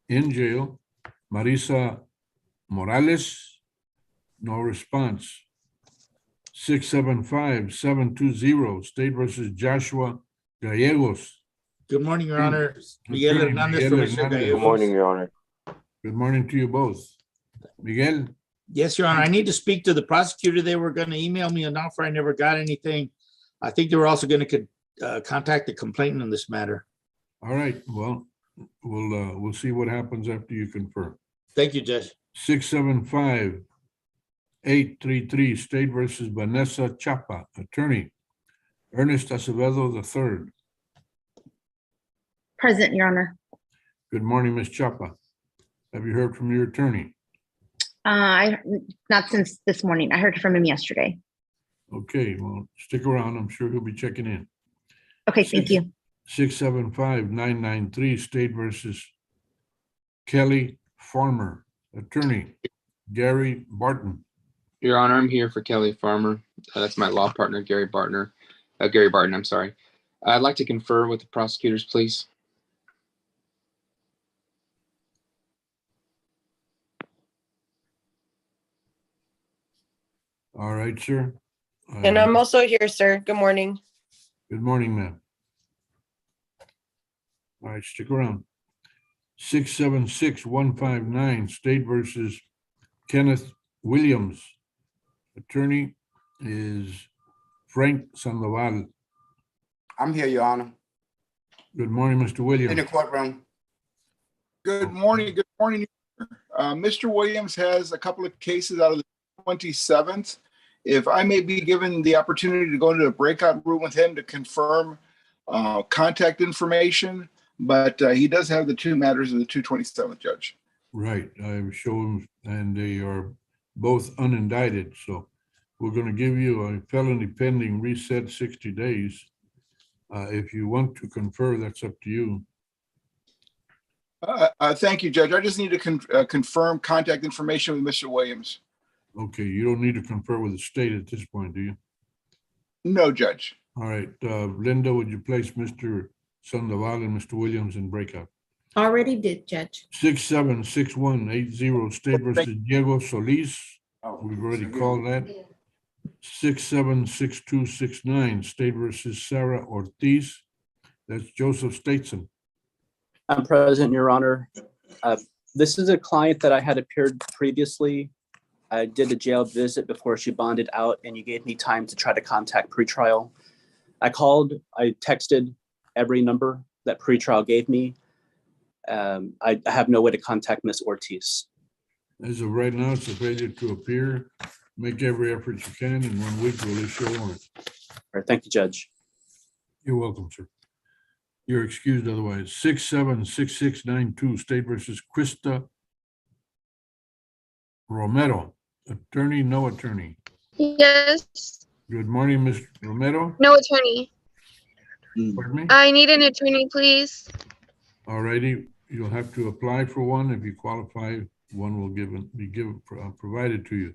in jail. Marisa Morales, no response. 675-720, State versus Joshua Gallegos. Good morning, Your Honor. Miguel Attorney Hernandez Miguel from Mr. Hernandez. Gallegos. Good morning, Your Honor. Good morning to you both. Miguel? Yes, Your Honor. I need to speak to the prosecutor. They were going to email me an offer. I never got anything. I think they were also going to contact the complainant on this matter. All right, well, we'll see what happens after you confirm. Thank you, Judge. 675-833, State versus Vanessa Chapa, attorney, Ernest Acevedo III. Present, Your Honor. Good morning, Ms. Chapa. Have you heard from your attorney? Not since this morning. I heard from him yesterday. Okay, well, stick around. I'm sure he'll be checking in. Okay, thank you. 675-993, State versus Kelly Farmer, attorney, Gary Barton. Your Honor, I'm here for Kelly Farmer. That's my law partner, Gary Barton, I'm sorry. I'd like to confer with the prosecutors, please. All right, sir. And I'm also here, sir. Good morning. Good morning, ma'am. All right, stick around. 676-159, State versus Kenneth Williams. Attorney is Frank Sandoval. I'm here, Your Honor. Good morning, Mr. Williams. In the courtroom. Good morning. Good morning. Mr. Williams has a couple of cases out of the 27th. If I may be given the opportunity to go into a breakout room with him to confirm contact information, but he does have the two matters of the 227th, Judge. Right, I've shown, and they are both unindicted, so we're going to give you a felony pending reset 60 days. If you want to confer, that's up to you. Thank you, Judge. I just need to confirm contact information with Mr. Williams. Okay, you don't need to confer with the state at this point, do you? No, Judge. All right, Linda, would you place Mr. Sandoval and Mr. Williams in breakout? Already did, Judge. 676180, State versus Diego Solis. We've already called that. 676269, State versus Sarah Ortiz. That's Joseph Stateson. I'm present, Your Honor. This is a client that I had appeared previously. I did a jail visit before she bonded out, and you gave me time to try to contact pretrial. I called, I texted every number that pretrial gave me. I have no way to contact Ms. Ortiz. As of right now, it's a failure to appear. Make every effort you can. In 1 week, we'll issue a warrant. All right, thank you, Judge. You're welcome, sir. You're excused otherwise. 676692, State versus Krista Romero. Attorney, no attorney. Yes, Good morning, Ms. Romero. no attorney. Pardon me? I need an attorney, please. All righty, you'll have to apply for one. If you qualify, one will be provided to you.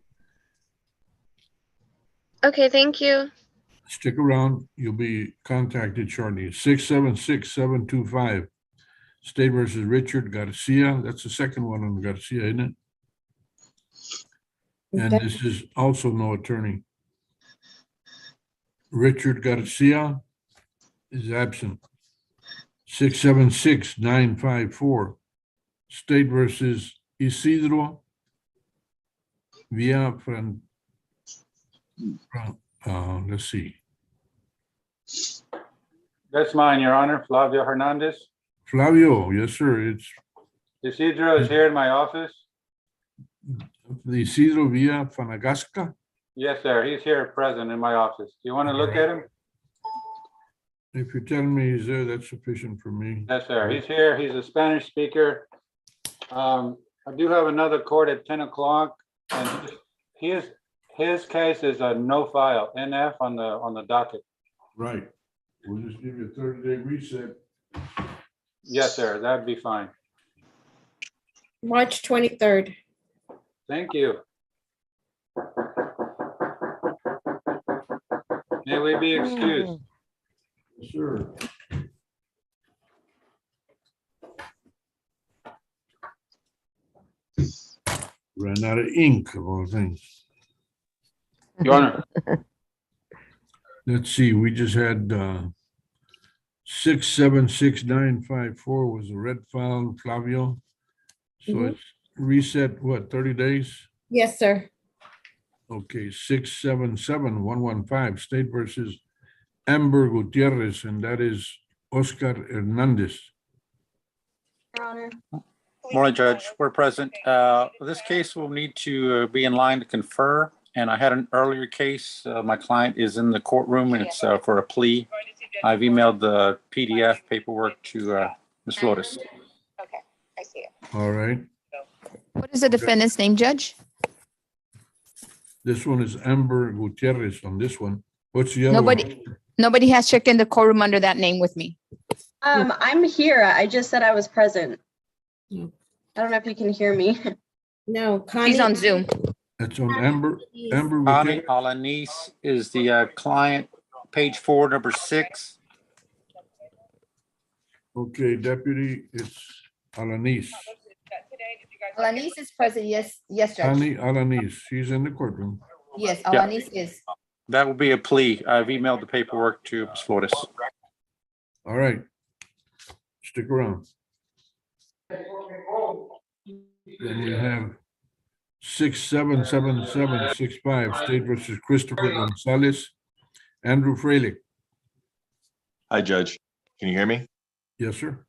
Okay, thank you. Stick around, you'll be contacted shortly. 676725, State versus Richard Garcia. That's the second one on Garcia, isn't it? And Okay. this is also no attorney. Richard Garcia is absent. 676954, State versus Isidro Villa let's see. That's mine, Your Honor. Flavio Hernandez. Flavio, yes, sir. It's Isidro is here in my office. the Isidro Villa Fanagasca. Yes, sir. He's here present in my office. Do you want to look at him? If you're telling me he's there, that's sufficient for me. Yes, sir. He's here. He's a Spanish speaker. I do have another court at 10 o'clock, and his case is a no file, NF on the docket. Right. We'll just give you a 30-day reset. Yes, sir. That'd be fine. March 23rd. Thank you. May we be excused? Sure. Ran out of ink of all things. Your Honor. Let's see, we just had 676954 was a red file, Flavio. So it's reset, what, 30 days? Yes, sir. Okay, 677115, State versus Amber Gutierrez, and that is Oscar Hernandez. Your Honor. Morning, Judge. We're present. This case will need to be in line to confer. And I had an earlier case. My client is in the courtroom and it's for a plea. I've emailed the PDF paperwork to Ms. Flores. Okay, I see it. All right. What is the defendant's name, Judge? This one is Amber Gutierrez on this one. What's the other one? Nobody has checked in the courtroom under that name with me. I'm here. I just said I was present. I don't know if you can hear me. No, Connie. She's on Zoom. That's on Amber. Amber Connie Gutierrez. Alanis is the client, page 4, number 6. Okay, Deputy, it's Alanis. Alanis is present. Yes, Judge. Connie Alanis, she's in the courtroom. Yes, Yeah. Alanis is. That will be a plea. I've emailed the paperwork to Ms. Flores. All right. Stick around. Then we have 677765, State versus Christopher Gonzalez, Andrew Freilich. Hi, Judge. Can you hear me? Yes, sir.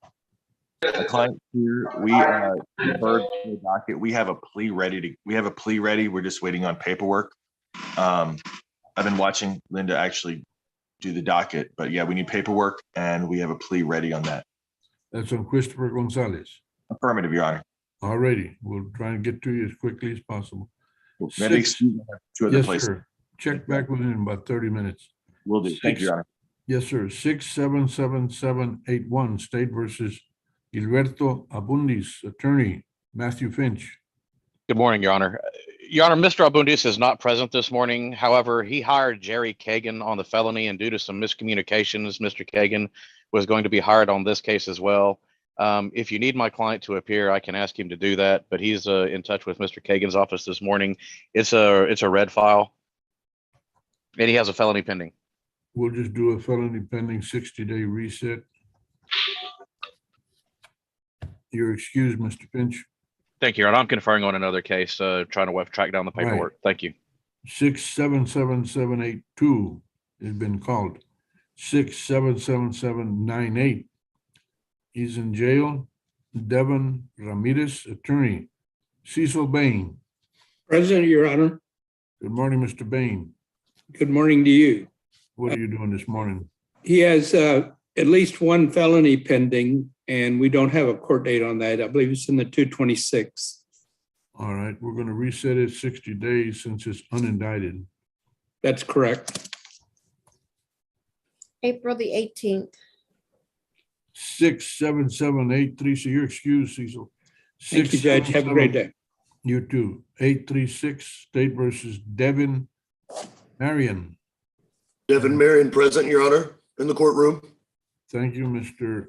The client here, we heard the docket. We have a plea ready. We're just waiting on paperwork. I've been watching Linda actually do the docket, but yeah, we need paperwork and we have a plea ready on that. That's on Christopher Gonzalez. Affirmative, Your Honor. All righty. We'll try and get to you as quickly as possible. Maybe excuse me, I have 2 other Yes, places. sir. Check back within about 30 minutes. Will do. Thank you, Your Honor. Yes, sir. 677781, State versus Gilberto Abundis, attorney, Matthew Finch. Good morning, Your Honor. Your Honor, Mr. Abundis is not present this morning. However, he hired Jerry Kagan on the felony, and due to some miscommunications, Mr. Kagan was going to be hired on this case as well. If you need my client to appear, I can ask him to do that, but he's in touch with Mr. Kagan's office this morning. It's a red file, and he has a felony pending. We'll just do a felony pending 60-day reset. You're excused, Mr. Finch. Thank you, Your Honor. I'm conferring on another case, trying to track down the paperwork. Thank you. 677782 has been called. 677798. He's in jail. Devin Ramirez, attorney. Cecil Bain. Present, Your Honor. Good morning, Mr. Bain. Good morning to you. What are you doing this morning? He has at least one felony pending, and we don't have a court date on that. I believe it's in the 226. All right, we're going to reset it 60 days since it's unindicted. That's correct. April the 18th. 67783. So you're excused, Cecil. Thank you, Judge. Have a great day. You too. 836 State versus Devin Marion. Devin Marion present, Your Honor, in the courtroom. Thank you, Mr.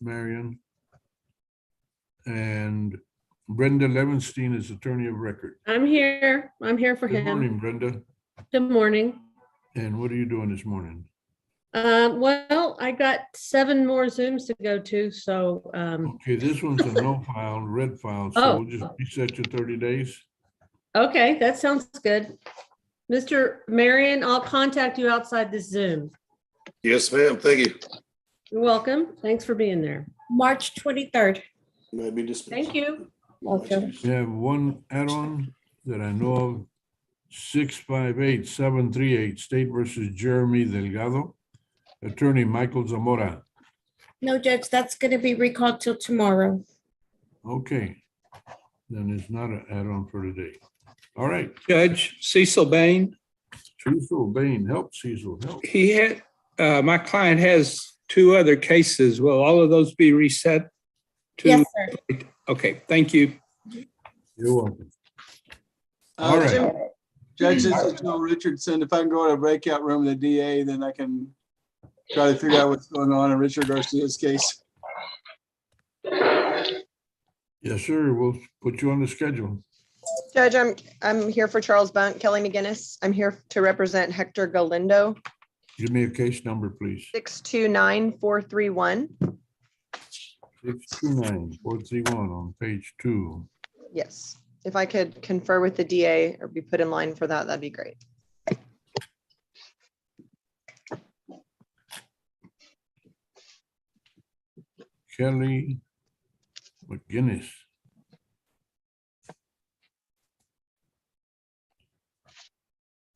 Marion. And Brenda Levenstein is attorney of record. I'm here. I'm here for Good him. morning, Brenda. Good morning. And what are you doing this morning? Well, I got 7 more Zooms to go to, so Okay, this one's a no file, red file, so Oh. we'll just reset you 30 days. okay, that sounds good. Mr. Marion, I'll contact you outside this Zoom. Yes, ma'am. Thank you. You're welcome. Thanks for being there. March 23rd. You may be dismissed. Thank you. Welcome. We have one add-on that I know of, 658-738 State versus Jeremy Delgado. Attorney Michael Zamora. No, Judge, that's going to be recalled till tomorrow. Okay, then it's not an add-on for today. All right, Judge Cecil Bain. Cecil Bain, help Cecil, help. He had, my client has 2 other cases. Will all of those be reset? Yes, sir. Okay, thank you. You're welcome. All right. Judge, this is Joe Richardson. If I can go to a breakout room with the DA, then I can try to figure out what's going on in Richard Garcia's case. Yes, sir, we'll put you on the schedule. Judge, I'm here for Charles Bunt, Kelly McGinnis. I'm here to represent Hector Galindo, Give me a case number, please. 629431. 629-431 on page 2. Yes, if I could confer with the DA or be put in line for that, that'd be great. Kelly McGinnis.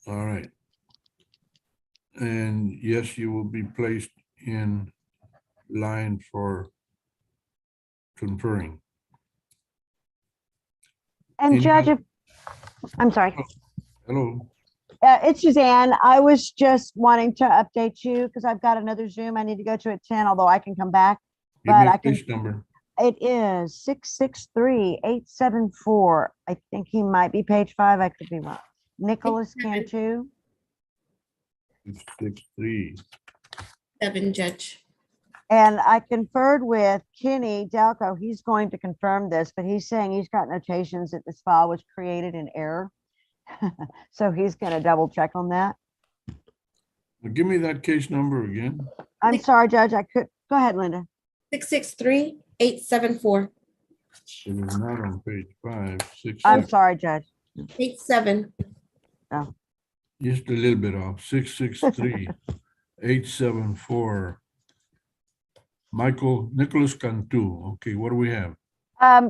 All right. And yes, you will be placed in line for conferring. And Any Judge, other- I'm sorry. Hello. It's Suzanne. I was just wanting to update you because I've got another Zoom I need to go to at 10, although I can come back. Give me But a I can, case number. it is 663-874. I think he might be page 5. I could be wrong. Nicholas Cantu. 663. 7, Judge. And I conferred with Kenny Dalco. He's going to confirm this, but he's saying he's got notations that this file was created in error. So he's going to double check on that. Now, give me that case number again. I'm sorry, Judge. I could, go ahead, Linda. 663-874. It is not on page 5. I'm sorry, Judge. 87. Oh. Just a little bit off. 663-874. Nicholas Cantu. Okay, what do we have?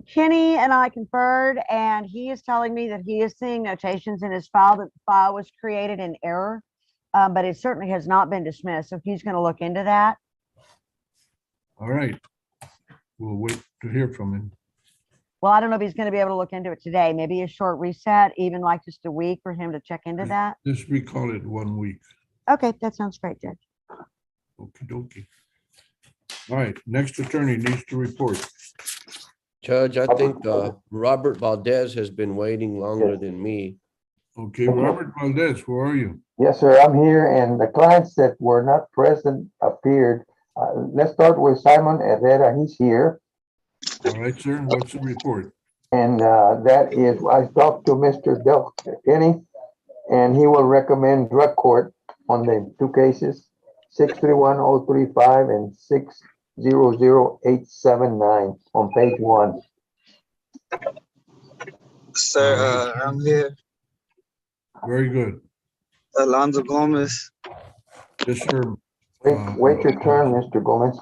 Kenny and I conferred, and he is telling me that he is seeing notations in his file that the file was created in error, but it certainly has not been dismissed. So he's going to look into that. All right. We'll wait to hear from him. Well, I don't know if he's going to be able to look into it today. Maybe a short reset, even like just a week for him to check into that. Just recall it 1 week. Okay, that sounds great, Judge. Okie dokie. All right, next attorney needs to report. Judge, I think Robert Valdez has been waiting longer than me. Okay, Robert Valdez, where are you? Yes, sir, I'm here, and the clients that were not present appeared. Let's start with Simon Herrera. He's here. All right, sir, what's the report? And that is, I talked to Mr. Del Kenny, and he will recommend drug court on the 2 cases, 631035 and 600879 on page 1. Sir, I'm here. Very good. Alonzo Gomez. Yes, sir. Wait your turn, Mr. Gomez.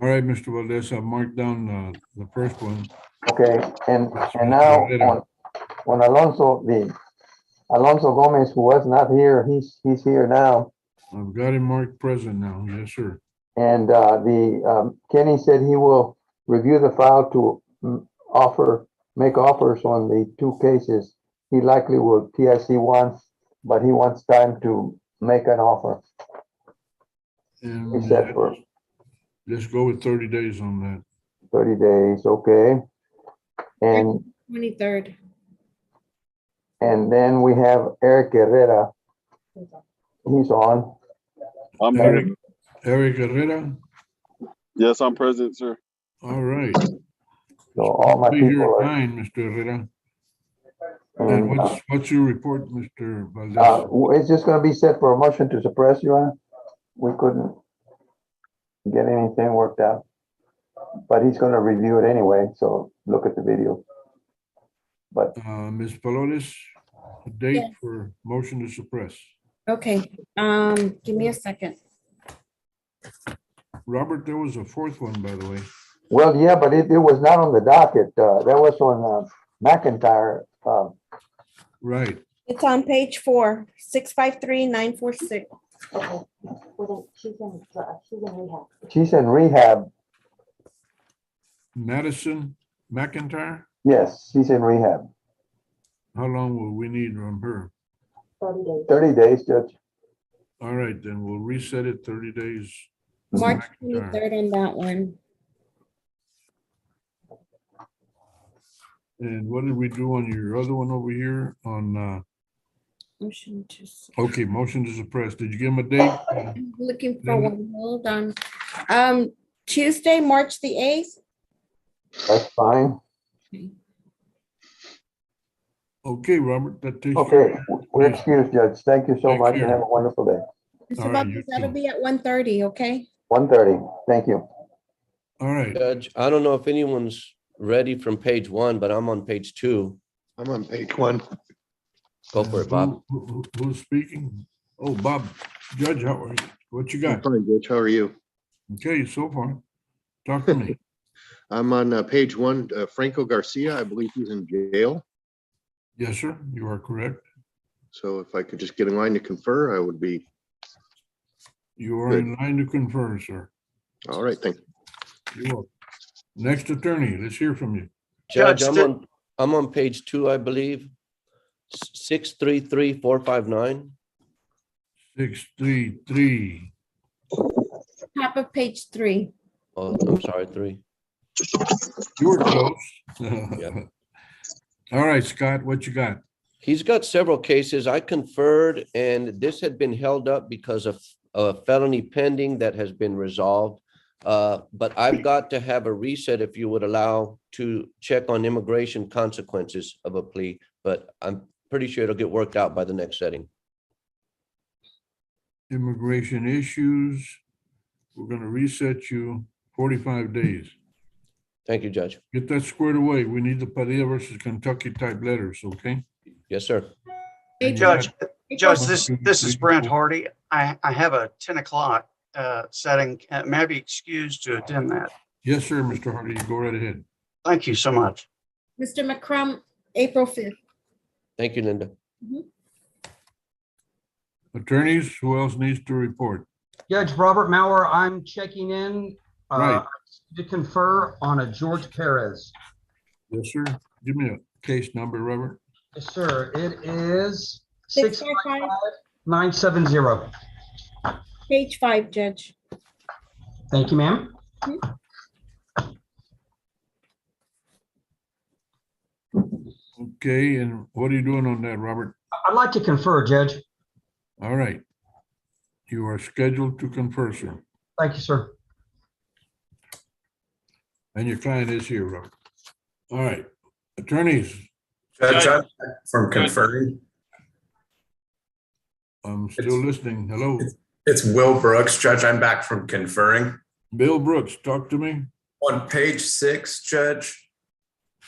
All right, Mr. Valdez, I've marked down the first one. Okay, and now on Alonso Gomez, who was not here, he's here now. I've got him marked present now. Yes, sir. And Kenny said he will review the file to make offers on the two cases. He likely will TIC one, but he wants time to make an offer. And He said for let's go with 30 days on that. 30 days, okay. And 23rd. then we have Eric Herrera. He's on. I'm Eric, here. Eric Herrera. Yes, I'm present, sir. All right. So all my Please people your are. time, Mr. Herrera. And And, what's your report, Mr. Valdez? it's just gonna be set for a motion to suppress, Your Honor. We couldn't get anything worked out. But he's gonna review it anyway, so look at the video. But Ms. Flores, a date Yes. for motion to suppress. Okay, give me a second. Robert, there was a fourth one, by the way. well, yeah, but it was not on the docket. That was on McIntyre. Right. It's on page 4, 653-946. Okay. Well, then she's in rehab. She's in rehab. Madison McIntyre, Yes, she's in rehab. how long will we need from her? 30 days. 30 days, Judge. All right, then we'll reset it 30 days. March McIntyre. 23rd on that one. And what did we do on your other one over here on, Motion to, okay, motion to suppress. Did you give him a date? I'm looking for Linda? one, hold on. Tuesday, March the 8th. That's fine. Okay, Robert, that takes. Okay, we're excused, Judge. Thank you so Thank much you. and have a wonderful day. Mr. All right, Valdez, you that'll too. be at 1:30, okay? 1:30. Thank you. All right, Judge, I don't know if anyone's ready from page 1, but I'm on page 2. I'm on page 1. Go for it, Bob. Who's speaking? Oh, Bob, Judge, how are you? What you got? Fine, Judge. How are you? Okay, so far. Talk to me. I'm on page 1. Franco Garcia, I believe he's in jail. Yes, sir, you are correct. So if I could just get in line to confer, I would be. You are Good. in line to confer, sir. All right, thank you. You're welcome. Next attorney, let's hear from you. Judge, I'm on page 2, I believe. 633459. 633. Top of page 3. Oh, I'm sorry, 3. You were close. Yeah. All right, Scott, what you got? He's got several cases. I conferred, and this had been held up because of a felony pending that has been resolved. But I've got to have a reset, if you would allow, to check on immigration consequences of a plea, but I'm pretty sure it'll get worked out by the next setting. Immigration issues. We're gonna reset you 45 days. Thank you, Judge. Get that squared away. We need the Padilla versus Kentucky type letters, okay? Yes, sir. And you Judge, got- this is Brent Hardy. I have a 10 o'clock setting. May I be excused to attend that? Yes, sir, Mr. Hardy, you go right ahead. Thank you so much. Mr. McCrum, April 5th. Thank you, Linda. Attorneys, who else needs to report? Judge Robert Maurer, I'm checking in Right. to confer on a George Perez. Yes, sir. Give me a case number, Robert. Yes, sir. It is 655. 65970. Page 5, Judge. Thank you, ma'am. Okay, and what are you doing on that, Robert? I'd like to confer, Judge. All right. You are scheduled to confer, sir. Thank you, sir. And your client is here, Robert. All right, attorneys. Judge, I'm from conferring. I'm still listening. Hello. It's Will Brooks. Judge, I'm back from conferring. Bill Brooks, talk to me. On page 6, Judge,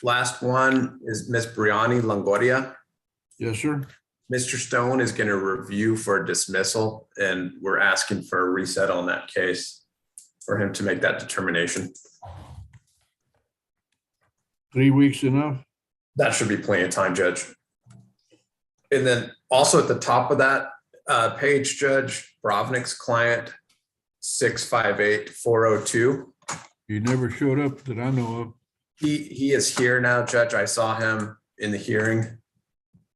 last one is Miss Brianni Longoria. Yes, sir. Mr. Stone is going to review for dismissal, and we're asking for a reset on that case. for him to make that determination. 3 weeks enough? That should be plenty of time, Judge. And then also at the top of that page, Judge, Brovnick's client, 658402. He never showed up that I know of. He is here now, Judge. I saw him in the hearing.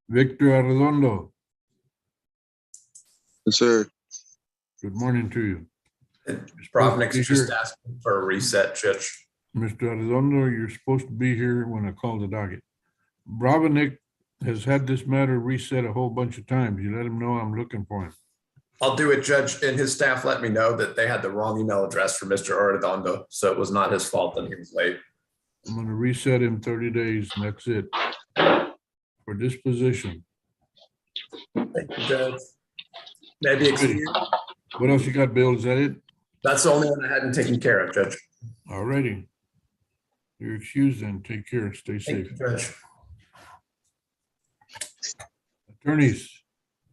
Victor Arredondo, Yes, sir. good morning to you. Brovnick's just asking for a reset, Judge. Mr. Arredondo, you're supposed to be here when I call the docket. Brovnick has had this matter reset a whole bunch of times. You let him know I'm looking for him. I'll do it, Judge. And his staff let me know that they had the wrong email address for Mr. Arredondo, so it was not his fault that he was late. I'm gonna reset him 30 days and that's it. For disposition. Thank you, Judge. Maybe excuse. What else you got, Bill? Is that it? That's the only one I hadn't taken care of, Judge. All righty. You're excused then. Take care. Stay Thank safe. you, Judge. Attorneys,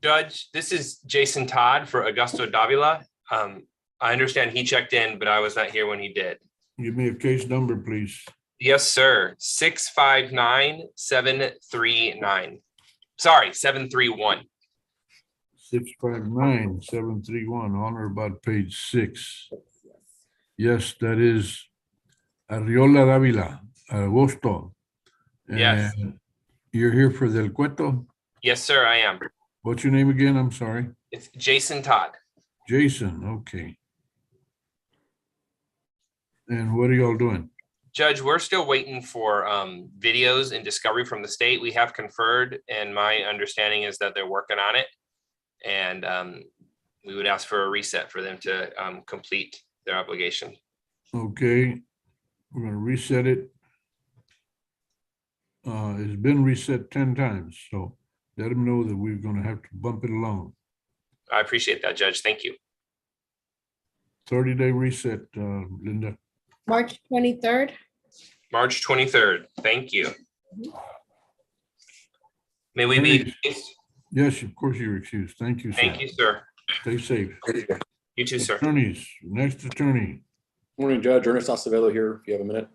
Judge, this is Jason Todd for Augusto Davila. I understand he checked in, but I was not here when he did. give me a case number, please. Yes, sir. 659739. Sorry, 731. 659-731, on or about page 6. Yes, that is Arriola Davila, Agosto. Yes. And you're here for Del Cueto? Yes, sir, I am. What's your name again? I'm sorry. It's Jason Todd. Jason, okay. And what are y'all doing? Judge, we're still waiting for videos and discovery from the state. We have conferred, and my understanding is that they're working on it. And we would ask for a reset for them to complete their obligation. Okay, we're gonna reset it. It's been reset 10 times, so let them know that we're gonna have to bump it along. I appreciate that, Judge. Thank you. 30-day reset, Linda. March 23rd. March 23rd. Thank you. May we be? Yes, of course you're excused. Thank you, sir. Thank you, sir. Stay safe. You too, sir. Attorneys, next attorney. Morning, Judge. Ernest Acevedo here, if you have a minute.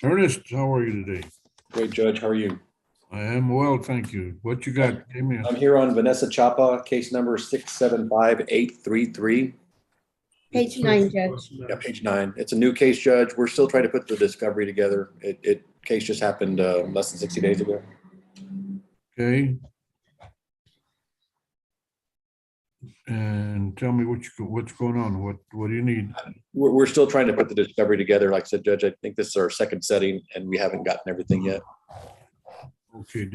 Ernest, how are you today? Great, Judge. How are you? I am well, thank you. What you got? Give me I'm here on Vanessa Chapa, case number 675833. Page 9, Judge. Yeah, page 9. It's a new case, Judge. We're still trying to put the discovery together. Case just happened less than 60 days ago. Okay. And tell me what's going on. What do you need? We're still trying to put the discovery together. Like I said, Judge, I think this is our second setting and we haven't gotten everything yet. Okay,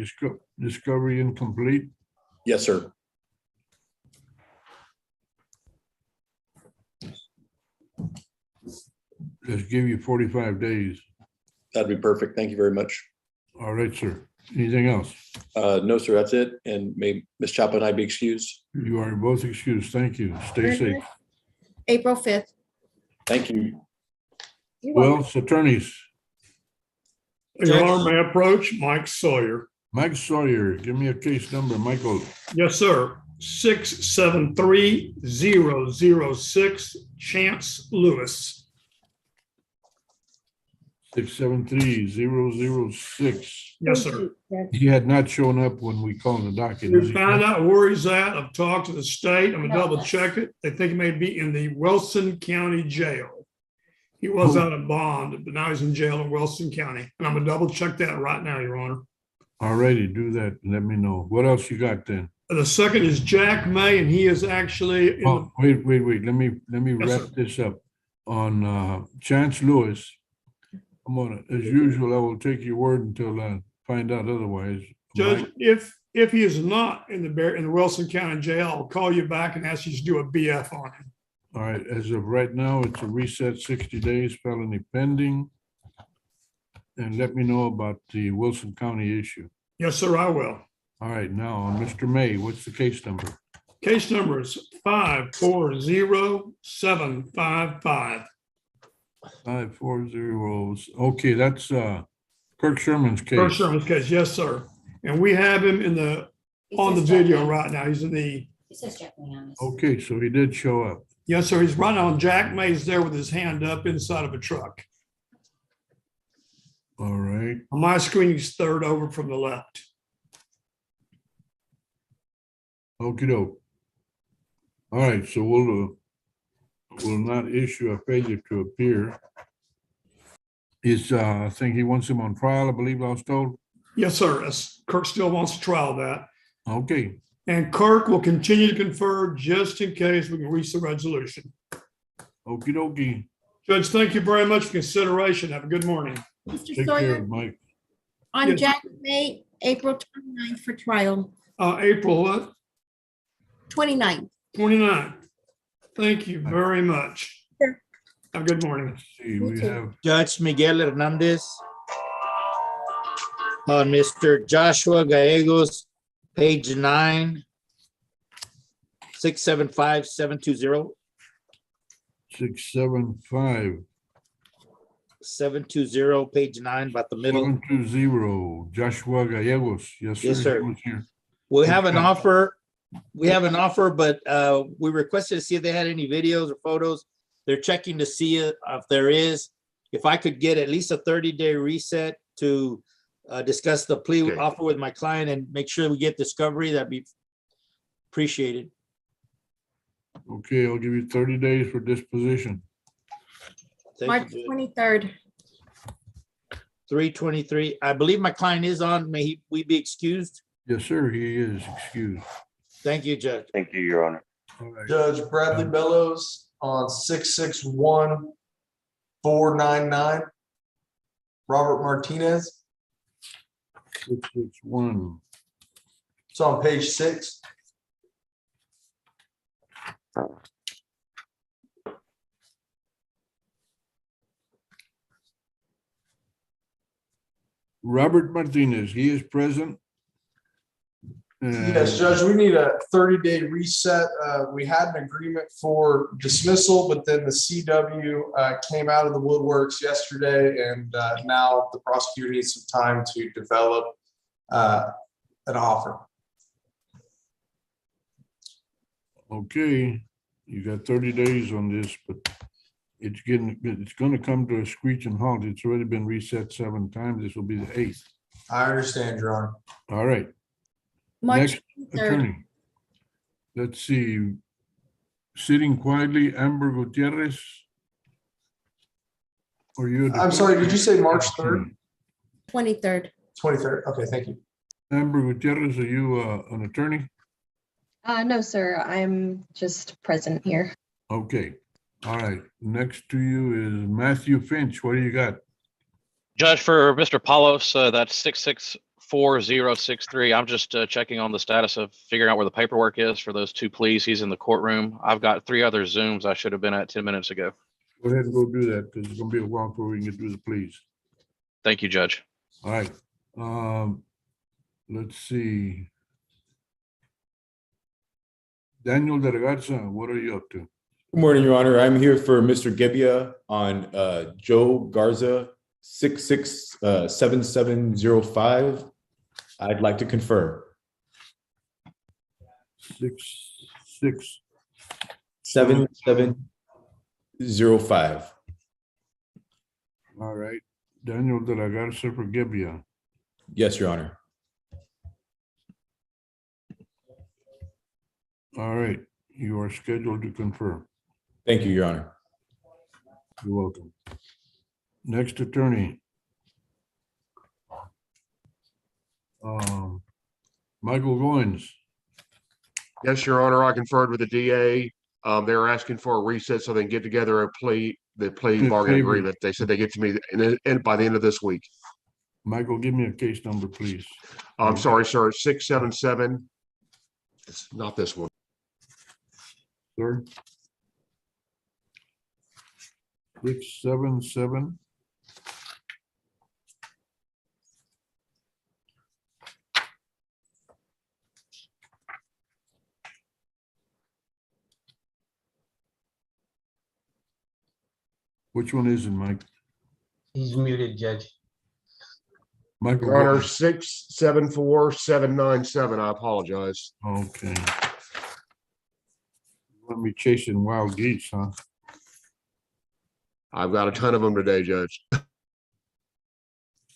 discovery incomplete? Yes, sir. Let's give you 45 days. That'd be perfect. Thank you very much. All right, sir. Anything else? No, sir, that's it. And may Ms. Chapa and I be excused? You are both excused. Thank you. Stay safe. April 5th. Thank you. Well, attorneys. Your Honor, may I approach? Mike Sawyer. Mike Sawyer, give me a case number, Michael. Yes, sir. 673006, Chance Lewis. 673006. Yes, sir. He had not shown up when we called the docket. We found out where he's at. I've talked to the state. I'm gonna double check it. They think he may be in the Wilson County Jail. He was out of bond, but now he's in jail in Wilson County. And I'm gonna double check that right now, Your Honor. All righty, do that. Let me know. What else you got then? The second is Jack May, and he is actually in Oh, wait. Let me Yes, wrap sir. this up. On Chance Lewis, I'm gonna, as usual, I will take your word until I find out otherwise. Judge, if he is not in the Wilson County Jail, I'll call you back and ask you to do a BF on him. All right, as of right now, it's a reset 60 days felony pending. And let me know about the Wilson County issue. Yes, sir, I will. All right, now on Mr. May, what's the case number? Case number is 540755. 540. Okay, that's Kirk Sherman's case. First Sherman's case, yes, sir. And we have him on the video right now. He's in the. It says Jack May on this. Okay, so he did show up. Yes, sir. He's running on Jack Mays there with his hand up inside of a truck. All right. On my screen, he's third over from the left. Okey doke. All right, so we'll not issue a failure to appear. I think he wants him on trial, I believe I was told. Yes, sir. Kirk still wants to trial that. Okay, And Kirk will continue to confer just in case we can reach the resolution. okey dokey. Judge, thank you very much for consideration. Have a good morning. Mr. Take care, Sawyer, Mike. on Yes. Jack May, April 29th for trial, April what? 29th. 29. Thank you very much. Sure. Have a good morning. Let's see, we have, Judge Miguel Hernandez on Mr. Joshua Gallegos, page 9, 675-720. 675. 720, page 9, about the middle. 720, Joshua Gallegos. Yes, sir. Yes, sir. He was here. We have an Okay. offer. We have an offer, but we requested to see if they had any videos or photos. They're checking to see if there is. If I could get at least a 30-day reset to discuss the plea Okay. offer with my client and make sure we get discovery, that'd be appreciated. Okay, I'll give you 30 days for disposition. Thank March you, Judge. 23rd. 323. I believe my client is on. May we be excused? Yes, sir, he is excused. Thank you, Judge. Thank you, Your Honor. All right. Judge Bradley Bellows on 661-499. Robert Martinez. 661. It's on page 6. Robert Martinez, he is present. Yes, Judge, we need a 30-day reset. We had an agreement for dismissal, but then the CW came out of the woodworks yesterday, and now the prosecutor needs some time to develop an offer. Okay, you got 30 days on this, but it's gonna come to a screeching halt. It's already been reset 7 times. This will be the 8th. I understand, Your Honor. All right. March Next 23rd. attorney. Let's see. Sitting quietly, Amber Gutierrez. Or you? I'm sorry, did you say March 3rd? 23rd. 23rd. Okay, thank you. Amber Gutierrez, are you an attorney? No, sir. I'm just present here. Okay. All right. Next to you is Matthew Finch. What do you got? Judge, for Mr. Palos, that's 664063. I'm just checking on the status of figuring out where the paperwork is for those 2 pleas. He's in the courtroom. I've got 3 other Zooms I should have been at 10 minutes ago. Go ahead and go do that because it's gonna be a while before we can get through the pleas. Thank you, Judge. All right. Let's see. Daniel De La Garza, what are you up to? Good morning, Your Honor. I'm here for Mr. Gebbia on Joe Garza, 667705. I'd like to confer. 7705. All right. Daniel De La Garza for Gebbia. Yes, Your Honor. All right. You are scheduled to confer. Thank you, Your Honor. You're welcome. Next attorney. Michael Goins. Yes, Your Honor, I conferred with the DA. They're asking for a reset so they can get together the plea bargain agreement. They said they get to me by the end of this week. Michael, give me a case number, please. I'm sorry, sir. 677. It's not this one. Sir. 677. Which one is it, Mike? He's muted, Judge. Michael. Your Honor, 674797. I apologize. Okay. Want me chasing wild geese, huh? I've got a ton of them today, Judge.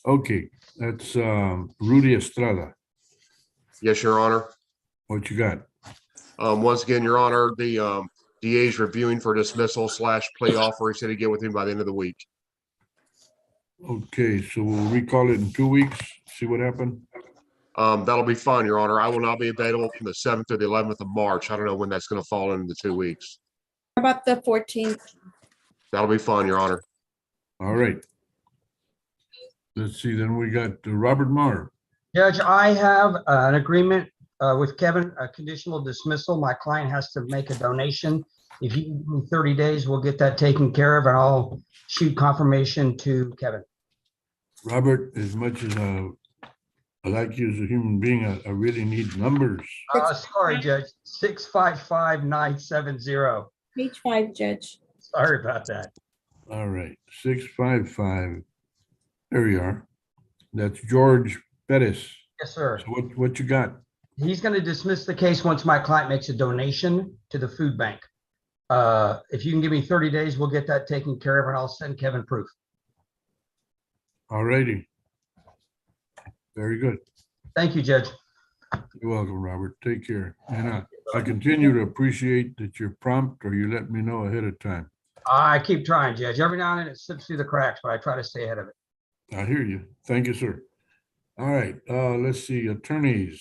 Okay, that's Rudy Estrada. Yes, Your Honor. What you got? Once again, Your Honor, the DA is reviewing for dismissal / plea offer. He said he'd get with him by the end of the week. Okay, so we'll recall it in 2 weeks, see what happened. That'll be fine, Your Honor. I will not be available from the 7th to the 11th of March. I don't know when that's going to fall into the 2 weeks. How about the 14th? That'll be fine, Your Honor. All right. Let's see, then we got Robert Marr. Judge, I have an agreement with Kevin, a conditional dismissal. My client has to make a donation. If you give me 30 days, we'll get that taken care of, and I'll shoot confirmation to Kevin. Robert, as much as I like you as a human being, I really need numbers. Sorry, Judge, 655-970. Page 5, Judge. Sorry about that. All right, 655. There you are. That's George Pettis. Yes, sir. So what you got? He's going to dismiss the case once my client makes a donation to the food bank. If you can give me 30 days, we'll get that taken care of, and I'll send Kevin proof. All righty. Very good. Thank you, Judge. You're welcome, Robert. Take care. And I continue to appreciate that you're prompt or you let me know ahead of time. I keep trying, Judge. Every now and then it slips through the cracks, but I try to stay ahead of it. I hear you. Thank you, sir. All right, let's see, attorneys.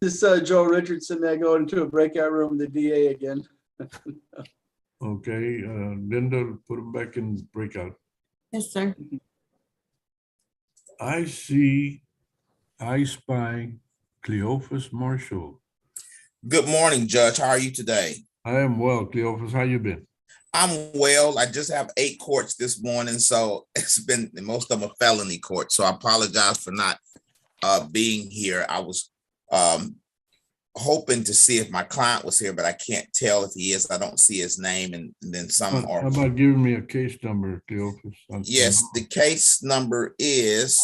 This is Joe Richardson. I go into a breakout room with the DA again. Okay, Linda, put them back in breakout. Yes, sir. I spy Cleophas Marshall. Good morning, Judge. How are you today? I am well, Cleophas. How you been? I'm well. I just have 8 courts this morning, so it's been most of them are felony courts. So I apologize for not being here. I was hoping to see if my client was here, but I can't tell if he is. I don't see his name, and then some are. How about giving me a case number, Cleophas? Yes, the case number is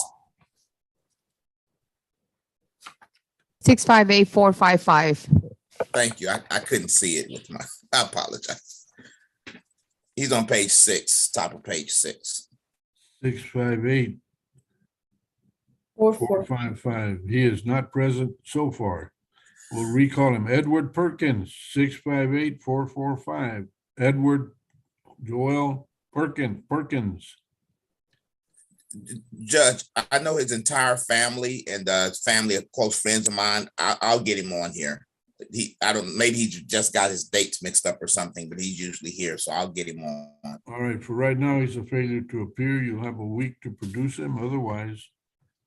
658-455. Thank you. I couldn't see it with my. I apologize. He's on page 6, top of page 6. 658 455. He is not present so far. We'll recall him. Edward Perkins, 658-445. Edward Joel Perkins. Judge, I know his entire family and family of close friends of mine. I'll get him on here. Maybe he just got his dates mixed up or something, but he's usually here, so I'll get him on. All right, for right now, he's a failure to appear. You'll have a week to produce him. Otherwise,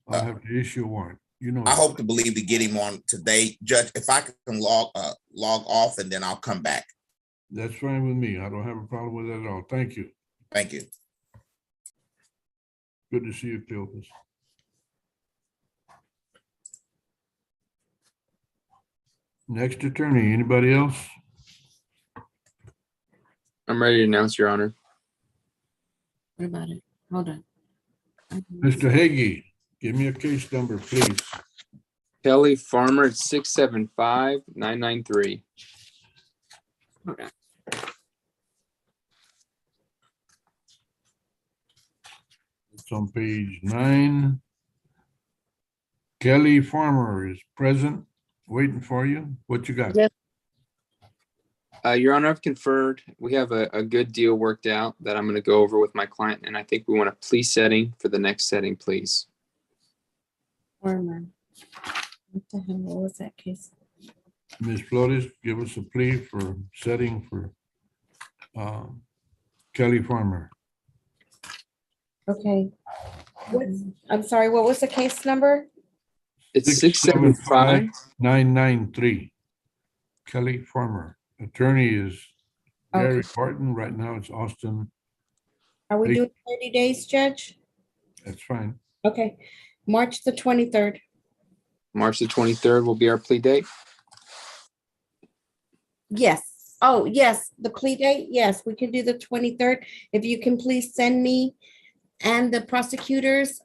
I'll have to issue a warrant. You know, I hope to believe to get him on today, Judge. If I can log off, and then I'll come back. That's fine with me. I don't have a problem with that at all. Thank you. Thank you. Good to see you, Cleophas. Next attorney, anybody else? I'm ready to announce, Your Honor. What about it? Hold on. Mr. Hagee, give me a case number, please. Kelly Farmer, 675-993. Hold on. It's on page 9. Kelly Farmer is present, waiting for you. What you got? Yes. Your Honor, I've conferred. We have a good deal worked out that I'm going to go over with my client, and I think we want a plea setting for the next setting, please. Farmer. What the hell? What was that case? Ms. Flores, give us a plea for setting for Kelly Farmer. Okay. I'm sorry, what was the case number? It's 675-993. Kelly Farmer. Attorney is Gary Okay. Barton. Right now it's Austin. Are we Hey. doing 30 days, Judge? That's fine. Okay, March the 23rd. March the 23rd will be our plea date. Yes. Oh, yes, the plea date. Yes, we can do the 23rd. If you can please send me and the prosecutor's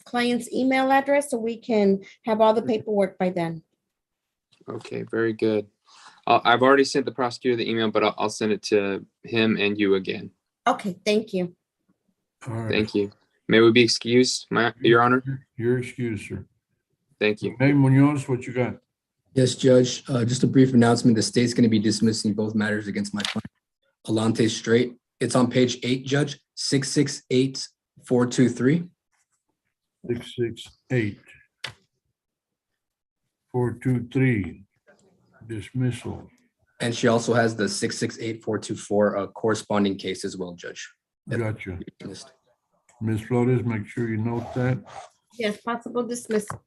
client's email address so we can have all the paperwork by then. Okay, very good. I've already sent the prosecutor the email, but I'll send it to him and you again. Okay, thank you. All right. Thank you. May we be excused, Your Honor? You're excused, sir. Thank you. Name Munoz, what you got? Yes, Judge. Just a brief announcement. The state's going to be dismissing both matters against my client, Alante Straight. It's on page 8, Judge, 668423. 668-423, dismissal. And she also has the 668424 corresponding case as well, Judge. Gotcha. Ms. Flores, make sure you note that. Yes, possible dismissal.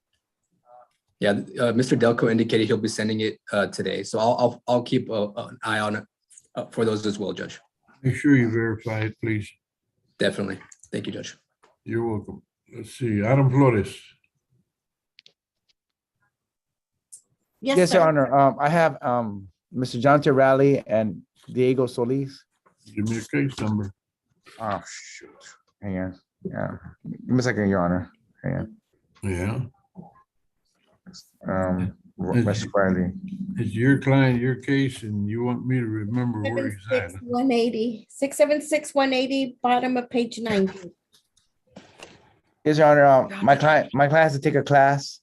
Yeah, Mr. Delco indicated he'll be sending it today, so I'll keep an eye on it for those as well, Judge. Make sure you verify it, please. Definitely. Thank you, Judge. You're welcome. Let's see, Adam Flores. Yes, Your sir. Honor. I have Mr. Jonte Raleigh and Diego Solis. Give me a case number. Oh, shoot. Hang on. Yeah. Give me a second, Your Honor. Hang on. Yeah. Mr. Riley. It's your client, your case, and you want me to remember where he's at. 180, 676-180, bottom of page 90. Yes, Your Honor. My client has to take a class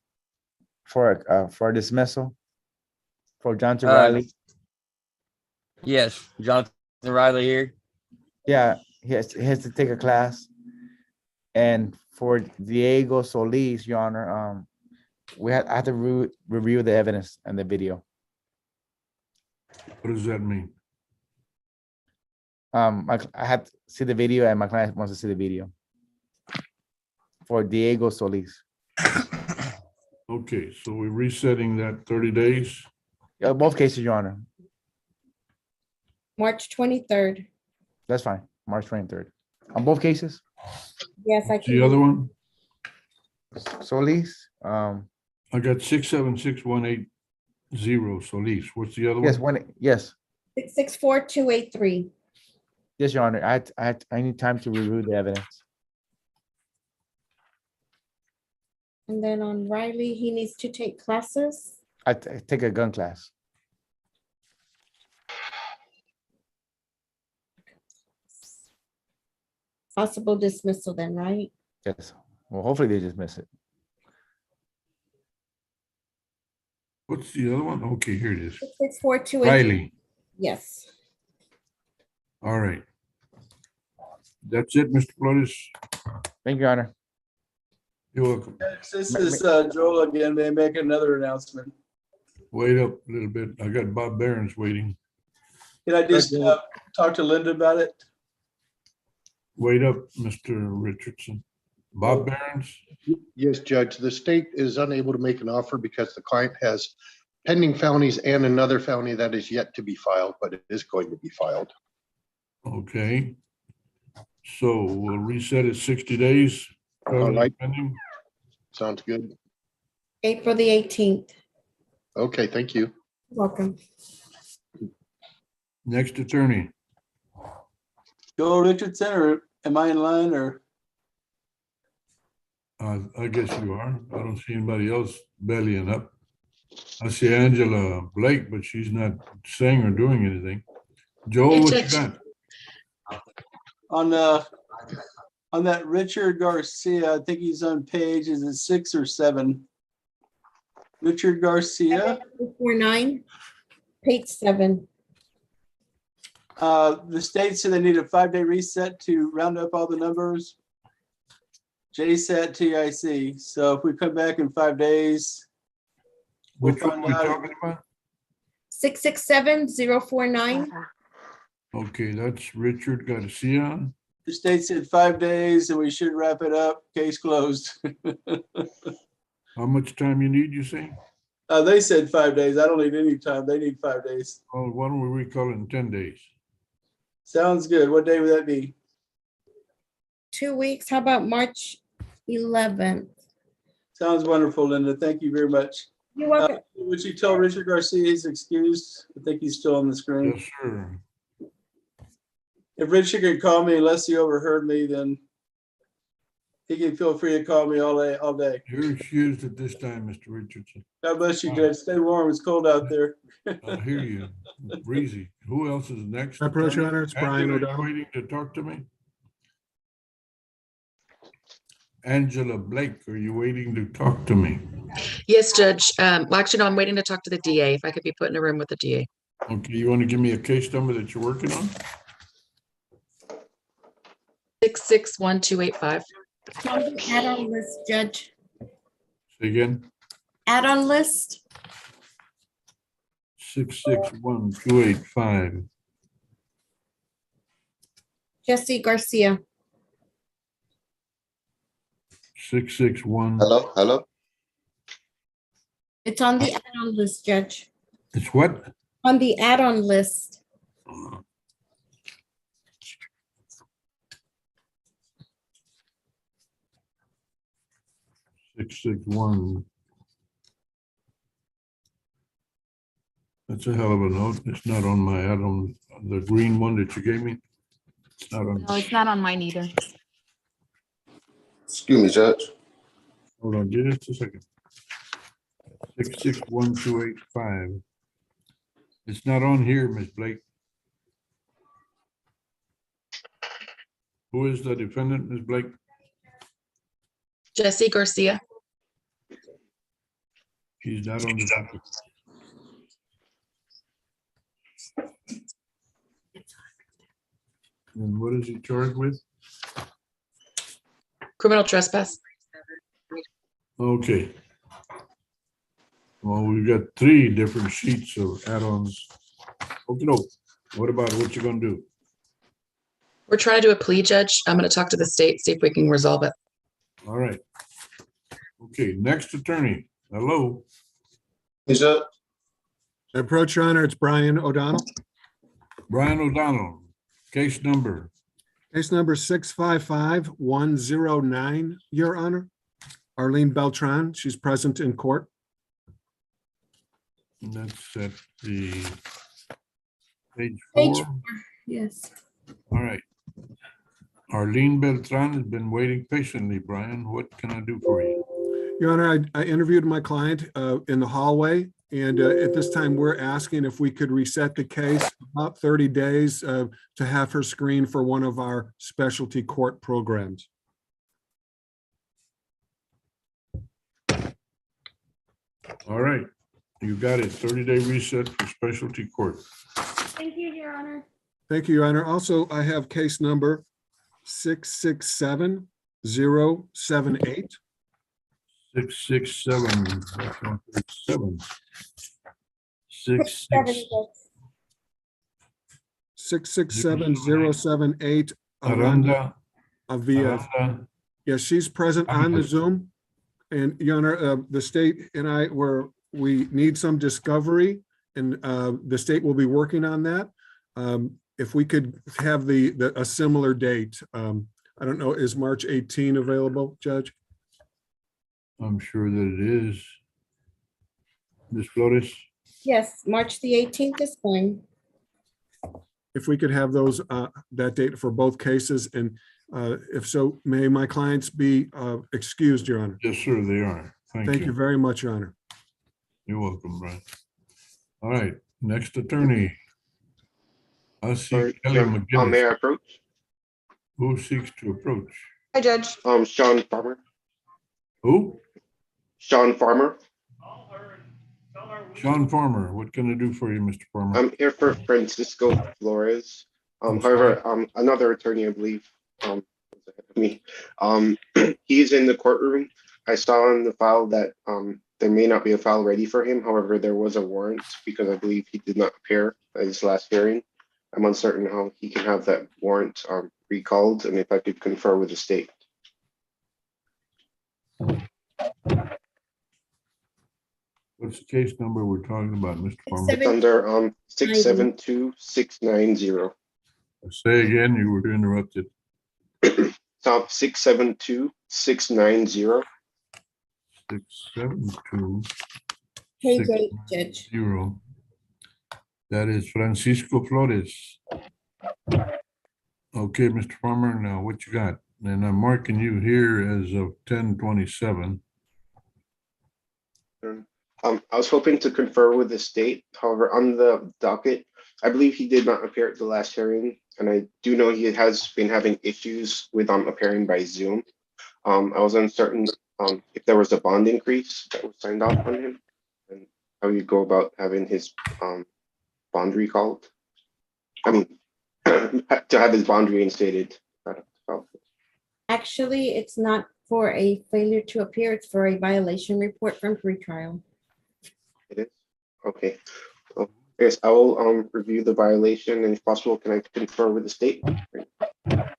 for a dismissal for Jonte Riley. Yes, Jonathan Riley here. Yeah, he has to take a class. And for Diego Solis, Your Honor, I have to review the evidence and the video. What does that mean? I have to see the video, and my client wants to see the video for Diego Solis. Okay, so we're resetting that 30 days. Yeah, both cases, Your Honor. March 23rd. That's fine. March 23rd. On both cases? Yes, I can. The other one? Solis? I got 676-180 Solis. What's the other one? Yes, yes. 664-283. Yes, Your Honor. I need time to review the evidence. And then on Riley, he needs to take classes. I take a gun class. Possible dismissal then, right? Yes. Well, hopefully they dismiss it. What's the other one? Okay, here it is. 664-283. Riley. Yes. All right. That's it, Mr. Flores. Thank you, Your Honor. You're welcome. This is Joel again. May I make another announcement? Wait up a little bit. I got Bob Barron's waiting. Can I just talk to Linda about it? Wait up, Mr. Richardson. Bob Barron's? Yes, Judge. The state is unable to make an offer because the client has pending felonies and another felony that is yet to be filed, but it is going to be filed. Okay. So we'll reset it 60 days. All right. Sounds good. April the 18th. Okay, thank you. Welcome. Next attorney. Joel Richardson, or am I in line, or? I guess you are. I don't see anybody else bellying up. I see Angela Blake, but she's not saying or doing anything. Joel, what you got? On that Richard Garcia, I think he's on page, is it 6 or 7? Richard Garcia? 49, page 7. The state said they need a 5-day reset to round up all the numbers. JSAT TIC. So if we come back in 5 days, we'll Which one find are we out. talking about? 667-049. Okay, that's Richard Garcia. The state said 5 days and we should wrap it up. Case closed. How much time you need, you say? They said 5 days. I don't need any time. They need 5 days. Oh, why don't we recall it in 10 days? Sounds good. What day would that be? 2 weeks. How about March 11th? Sounds wonderful, Linda. Thank you very much. You're welcome. Would you tell Richard Garcia he's excused? I think he's still on the screen. Yes, sir. If Richard could call me, unless he overheard me, then he can feel free to call me all day. You're excused at this time, Mr. Richardson. God bless you, Judge. Stay warm. It's cold out there. I hear you. Breezy. Who else is next? I approach, Your Attorney Honor, it's Brian Angela, you O'Donnell. waiting to talk to me? Angela Blake, are you waiting to talk to me? Yes, Judge. Well, actually, no, I'm waiting to talk to the DA, if I could be put in a room with the DA. Okay, you want to give me a case number that you're working on? 661285. Add-on list, Judge. Say again, Add-on list. 661285. Jesse Garcia. 661. Hello. It's on the add-on list, Judge. It's what? On the add-on list. Six, 661. That's a hell of a note. It's not on my add-on, the green one that you gave me. It's not on. No, it's not on mine either. Excuse me, Judge. Hold on, just a second. 661285. It's not on here, Miss Blake. Who is the defendant, Miss Blake? Jesse Garcia. He's not on the docket. And what is he charged with? Criminal trespass. Okay. Well, we've got 3 different sheets of add-ons. Okay, no. What about what you're gonna do? We're trying to do a plea, Judge. I'm going to talk to the state, see if we can resolve it. All right. Okay, next attorney. Hello. Is that? I approach, Your Honor, it's Brian O'Donnell. Brian O'Donnell, case number. Case number 655109, Your Honor. Arlene Beltran, she's present in court. And that's at the page Page 4. 4, yes. All right. Arlene Beltran has been waiting patiently. Brian, what can I do for you? Your Honor, I interviewed my client in the hallway, and at this time, we're asking if we could reset the case about 30 days to have her screened for one of our specialty court programs. All right. You got it. 30-day reset for specialty court. Thank you, Your Honor. Thank you, Your Honor. Also, I have case number 667078. 667. 667078. Aranda. Avia. Aranda. Yes, she's present on the Zoom. And Your Honor, the state and I we need some discovery, and the state will be working on that. If we could have a similar date, I don't know, is March 18 available, Judge? I'm sure that it is. Ms. Flores? Yes, March the 18th is fine. If we could have those, that date for both cases, and if so, may my clients be excused, Your Honor? Yes, sir, they are. Thank you very much, Your Honor. You're welcome, Brian. All right, next attorney. I see Kelly May I McGinnis. approach? Who seeks to approach? Hi, Judge. Sean Farmer. Who? Sean Farmer. Sean Farmer, what can I do for you, Mr. Farmer? I'm here for Francisco Flores. However, another attorney, I believe, me. He's in the courtroom. I saw in the file that there may not be a file ready for him. However, there was a warrant because I believe he did not appear at his last hearing. I'm uncertain how he can have that warrant recalled, and if I could confer with the state. What's the case number we're talking about, Mr. Farmer? It's under 672690. Say again, you were interrupted. Top 672690. 672. Hey, date, Judge. 0. That is Francisco Flores. Okay, Mr. Farmer, now what you got? And I'm marking you here as of 10/27. I was hoping to confer with the state. However, on the docket, I believe he did not appear at the last hearing, and I do know he has been having issues with appearing by Zoom. I was uncertain if there was a bond increase that was signed off on him, and how you go about having his bond recalled. I mean, to have his bond reinstated. Actually, it's not for a failure to appear, it's for a violation report from pretrial. It is? Okay. So, yes, I will review the violation, and if possible, can I confer with the state? All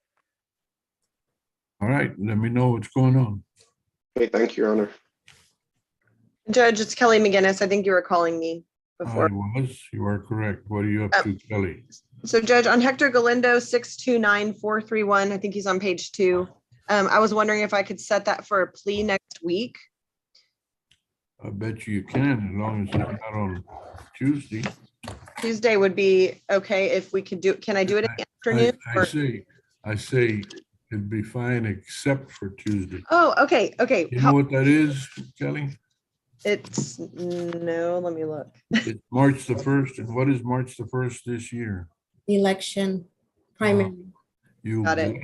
right, let me know what's going on. Okay, thank you, Your Honor. Judge, it's Kelly McGinnis. I think you were calling me before. You are correct. What are you up to, Kelly? So Judge, on Hector Galindo, 629431, I think he's on page 2. I was wondering if I could set that for a plea next week. I bet you can, as long as it's not on Tuesday. Tuesday would be okay if we could do, can I do it in the afternoon? I say it'd be fine except for Tuesday. Oh, okay, okay. You know what that is, Kelly? It's, no, let me look. It's March the 1st. And what is March the 1st this year? Election primary. You Got it.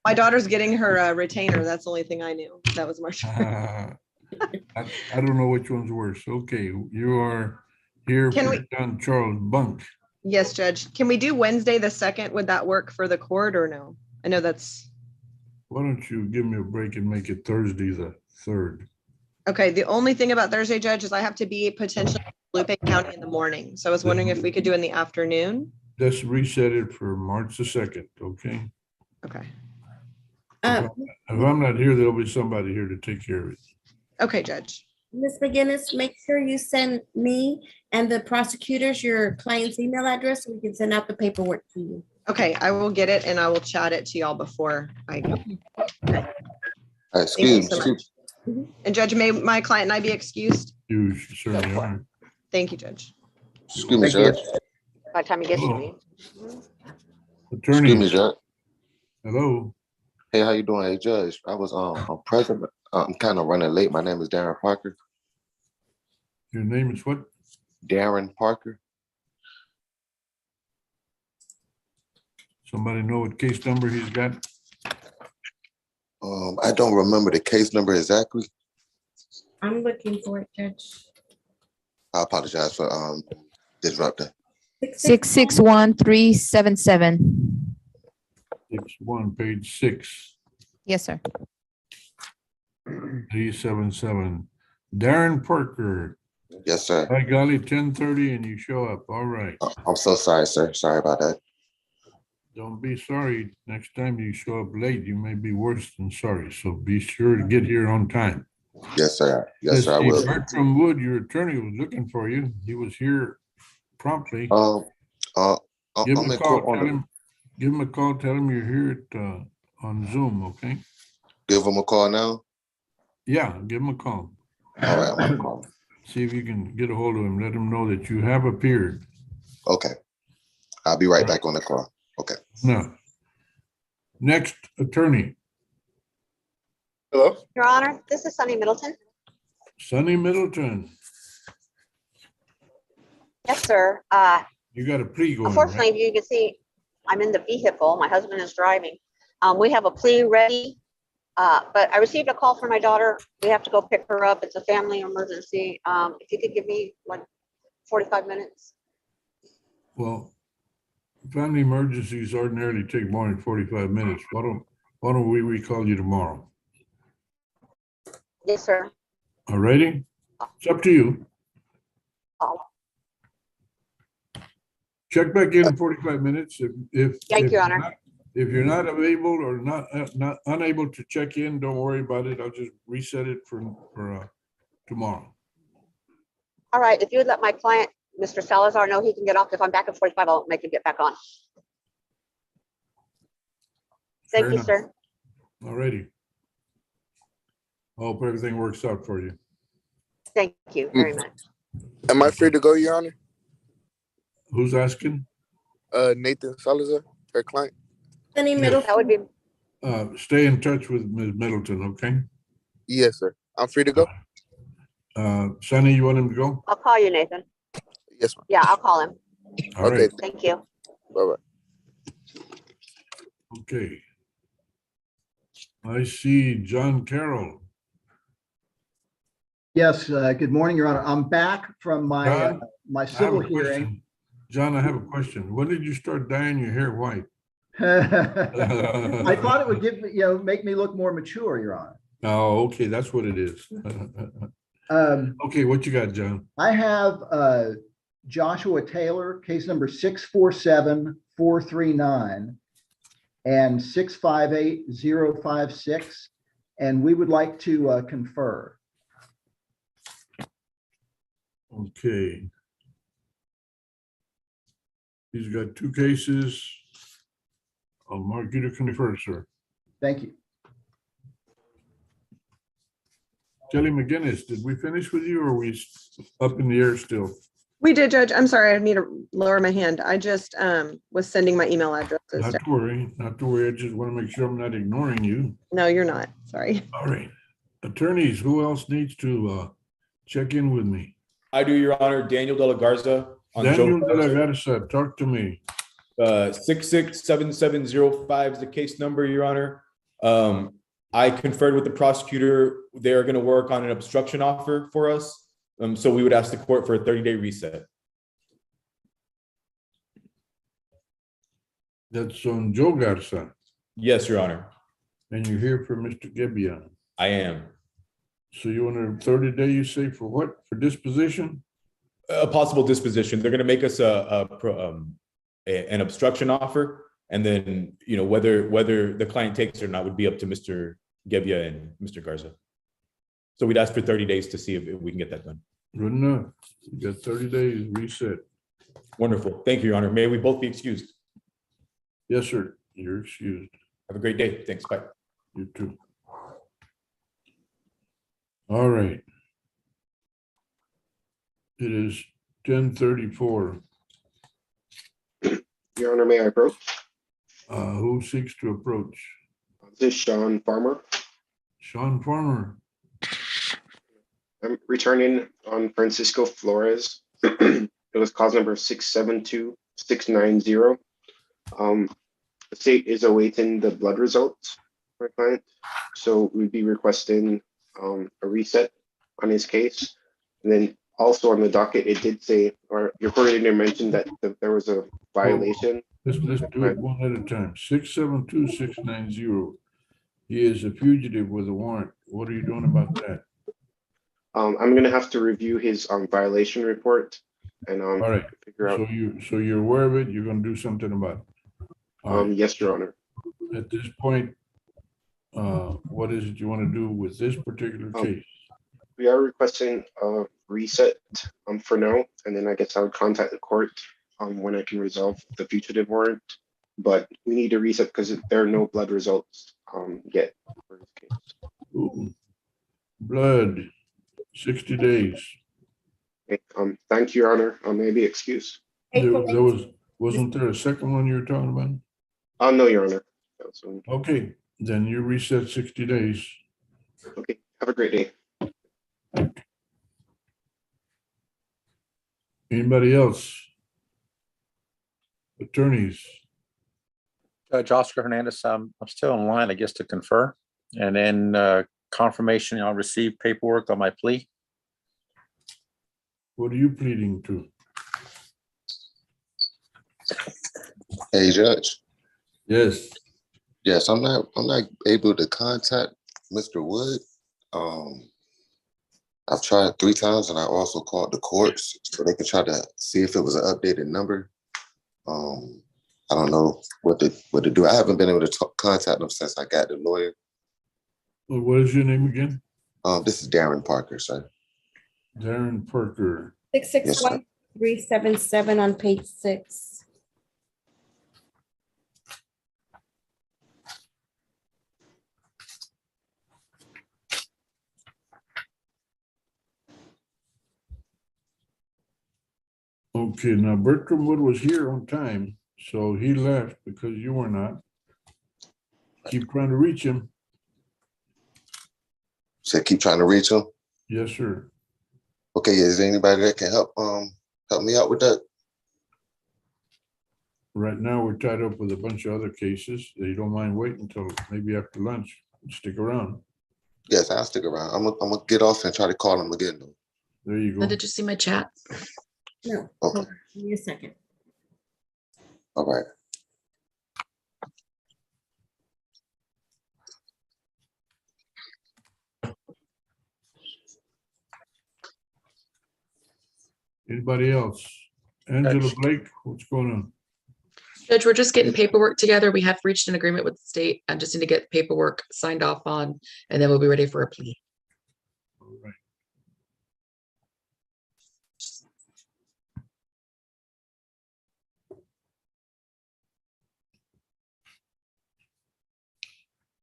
My daughter's getting her retainer. That's the only thing I knew. That was March. I don't know which one's worse. Okay, you are here Can for we- John Charles Bunk. Yes, Judge. Can we do Wednesday the 2nd? Would that work for the court or no? I know that's, Why don't you give me a break and make it Thursday the 3rd? okay. The only thing about Thursday, Judge, is I have to be potentially in Lupe County in the morning. So I was wondering if we could do in the afternoon. Let's reset it for March the 2nd, okay? Okay. If I'm not here, there'll be somebody here to take care of it. Okay, Judge. Ms. McGinnis, make sure you send me and the prosecutors your client's email address so we can send out the paperwork to you. Okay, I will get it and I will chat it to y'all before I go. Excuse so me. much. And Judge, may my client and I be excused? You certainly are. Thank you, Judge. Excuse me, Judge. By the time he gets to me. Attorney. Excuse me, Judge. Hello. Hey, how you doing? Hey, Judge. I was I'm present. I'm kind of running late. My name is Darren Parker. Your name is what? Darren Parker. Somebody know what case number he's got? I don't remember the case number exactly. I'm looking for it, Judge. I apologize for disrupting. 661377. 61, page 6. Yes, sir. 377. Darren Parker. Yes, sir. By golly, 10:30 and you show up. All right. I'm so sorry, sir. Sorry about that. Don't be sorry. Next time you show up late, you may be worse than sorry. So be sure to get here on time. Yes, sir. Yes, sir. I will. Bertram Wood, your attorney, was looking for you. He was here promptly. I'm Give him a in call. court on Give him a call. Tell him you're here at, on Zoom. Okay. Give him a call now. Yeah, give him a call. All right, I'm gonna call. See if you can get a hold of him. Let him know that you have appeared. Okay. I'll be right back on the call. Okay. No. Next attorney, Hello. Your Honor, this is Sunny Middleton. Sonny Middleton. Yes, sir. You got a plea going, Unfortunately, right? you can see I'm in the vehicle. My husband is driving. We have a plea ready, but I received a call from my daughter. We have to go pick her up. It's a family emergency. If you could give me like 45 minutes. Well, family emergencies ordinarily take more than 45 minutes. Why don't we recall you tomorrow? Yes, sir. All righty? It's up to you. Check back in 45 minutes. Thank you, Your Honor. If you're not available or not unable to check in, don't worry about it. I'll just reset it for tomorrow. All right. If you would let my client, Mr. Salazar, know he can get off. If I'm back at 45, I'll make him get back on. Thank Fair you, enough. sir. All righty. Hope everything works out for you. Thank you very much. Am I free to go, Your Honor? Who's asking? Nathan Salazar, her client. Sunny Yes. Middleton. That would be, Stay in touch with Ms. Middleton, okay? Yes, sir. I'm free to go. Sonny, you want him to go? I'll call you, Nathan. Yes, ma'am. Yeah, I'll call him. All Okay. right, Thank you. Bye-bye. okay. I see John Carroll. Yes, good morning, Your Honor. I'm back from my, John, my I have civil a hearing. question. John, I have a question. When did you start dyeing your hair white? I thought it would give me, make me look more mature, Your Honor. Oh, okay, that's what it is. Okay, what you got, John? I have Joshua Taylor, case number 647-439 and 658-056, and we would like to confer. Okay. He's got two cases. I'll mark you to confer, sir. Thank you. Kelly McGinnis, did we finish with you or are we up in the air still? We did, Judge. I'm sorry, I need to lower my hand. I just was sending my email addresses. Not to worry, not to worry. I just want to make sure I'm not ignoring you. No, you're not. Sorry. All right. Attorneys, who else needs to check in with me? I do, Your Honor. Daniel De La Garza. On Daniel Joe De La Garza, talk to me. 667705 is the case number, Your Honor. I conferred with the prosecutor. They're going to work on an obstruction offer for us. So we would ask the court for a 30-day reset. That's on Joe Garza. Yes, Your Honor. And you're here for Mr. Gebbia. I am. So you want a 30-day, you say, for what? For disposition? A possible disposition. They're going to make us an obstruction offer, and then whether the client takes it or not would be up to Mr. Gebbia and Mr. Garza. So we'd ask for 30 days to see if we can get that done. Good enough. You got 30 days reset. Wonderful. Thank you, Your Honor. May we both be excused. Yes, sir. You're excused. Have a great day. Thanks. Bye. You too. All right. It is 10:34. Your Honor, may I approach? Who seeks to approach? This is Sean Farmer. Sean Farmer. I'm returning on Francisco Flores. It was cause number 672690. The state is awaiting the blood results for my client, so we'd be requesting a reset on his case. And then also on the docket, it did say, or your coordinator mentioned that there was a violation. Let's do it one at a time. 672690. He is a fugitive with a warrant. What are you doing about that? I'm going to have to review his violation report and All right. figure out. So you're aware of it. You're going to do something about it. All right. Yes, Your Honor. At this point, what is it you want to do with this particular case? We are requesting a reset for now, and then I guess I would contact the court when I can resolve the fugitive warrant. But we need a reset because there are no blood results yet for this case. Ooh. Blood, 60 days. Okay, thank you, Your Honor. I may be excused. Wasn't there a second one you were talking about? No, Your Honor. Okay, then you reset 60 days. Okay, have a great day. Anybody else? Attorneys? Judge Oscar Hernandez, I'm still in line, I guess, to confer. And then confirmation, I'll receive paperwork on my plea. What are you pleading to? Hey, Judge. Yes. Yes, I'm not able to contact Mr. Wood. I've tried 3 times, and I also called the courts so they can try to see if it was an updated number. I don't know what to do. I haven't been able to contact them since I got the lawyer. Well, what is your name again? This is Darren Parker, sir. Darren Parker. 661377 on page 6. Okay, now Bertram Wood was here on time, so he left because you were not. Keep trying to reach him. So keep trying to reach him? Yes, sir. Okay, is there anybody that can help me out with that? Right now, we're tied up with a bunch of other cases. You don't mind waiting until maybe after lunch. Stick around. Yes, I'll stick around. I'm gonna get off and try to call him again though. There you go. Did you see my chat? No, Okay. hold on, give me a second. All right. Anybody else? Angela Blake, what's going on? Judge, we're just getting paperwork together. We have reached an agreement with the state. I just need to get paperwork signed off on, and then we'll be ready for a plea. All right.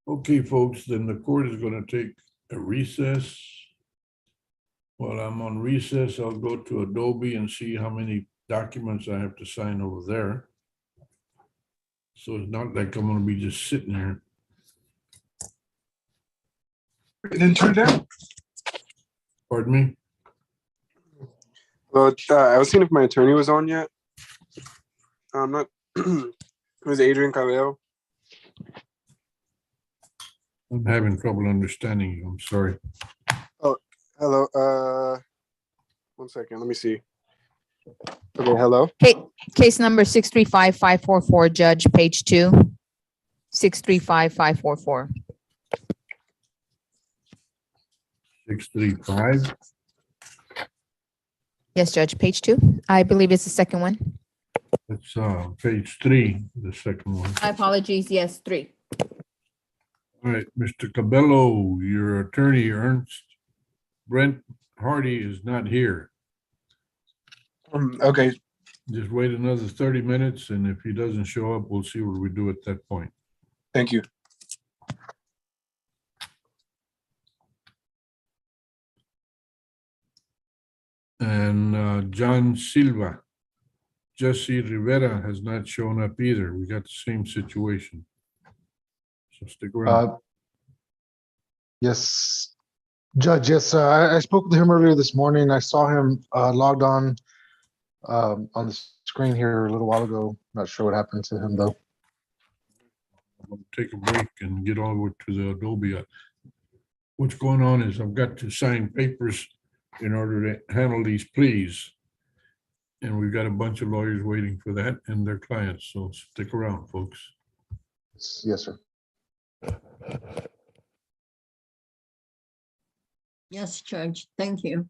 Okay, folks, then the court is going to take a recess. While I'm on recess, I'll go to Adobe and see how many documents I have to sign over there. So it's not like I'm going to be just sitting here. Then turn down. Pardon me? Well, I was seeing if my attorney was on yet. I'm not. It was Adrian Cabello. I'm having trouble understanding you. I'm sorry. Oh, hello. 1 second. Let me see. Okay, hello. Case number 635544, Judge, page 2. 635544. 635. Yes, Judge, page 2. I believe it's the second one. It's page 3, the second one. My apologies. Yes, 3. All right, Mr. Cabello, your attorney, Ernst Brent Hardy, is not here. Okay. Just wait another 30 minutes, and if he doesn't show up, we'll see what we do at that point. Thank you. And John Silva, Jesse Rivera has not shown up either. We got the same situation. So stick around. Yes, Judge, yes, I spoke with him earlier this morning. I saw him logged on the screen here a little while ago. Not sure what happened to him, though. I'm going to take a break and get over to the Adobe. What's going on is I've got to sign papers in order to handle these pleas. And we've got a bunch of lawyers waiting for that and their clients. So stick around, folks. Yes, sir. Yes, Judge. Thank you.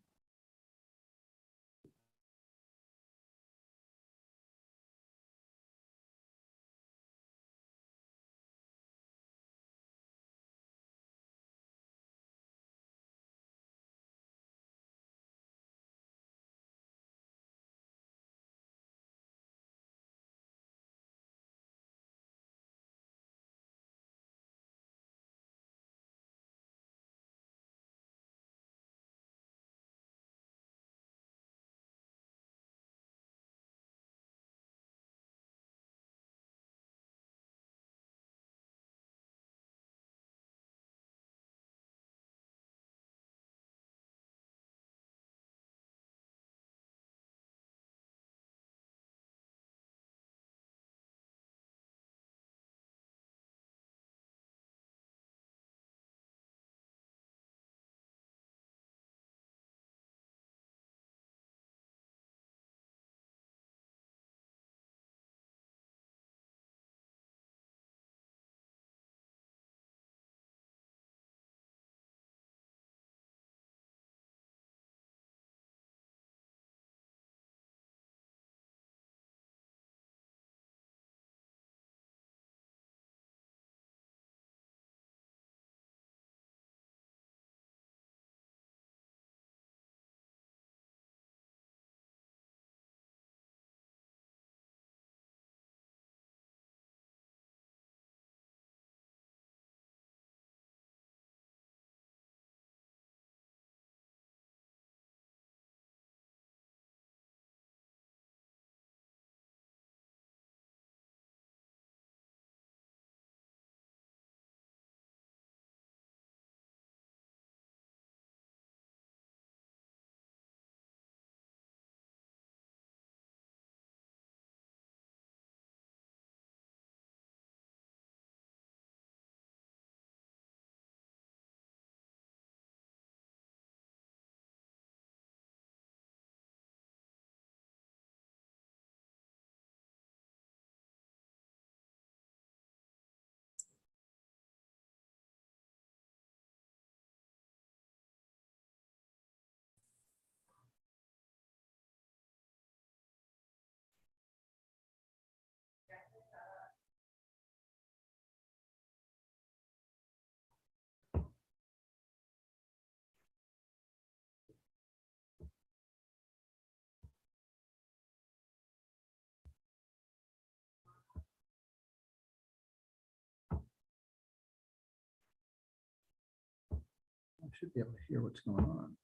should be able to hear what's going on.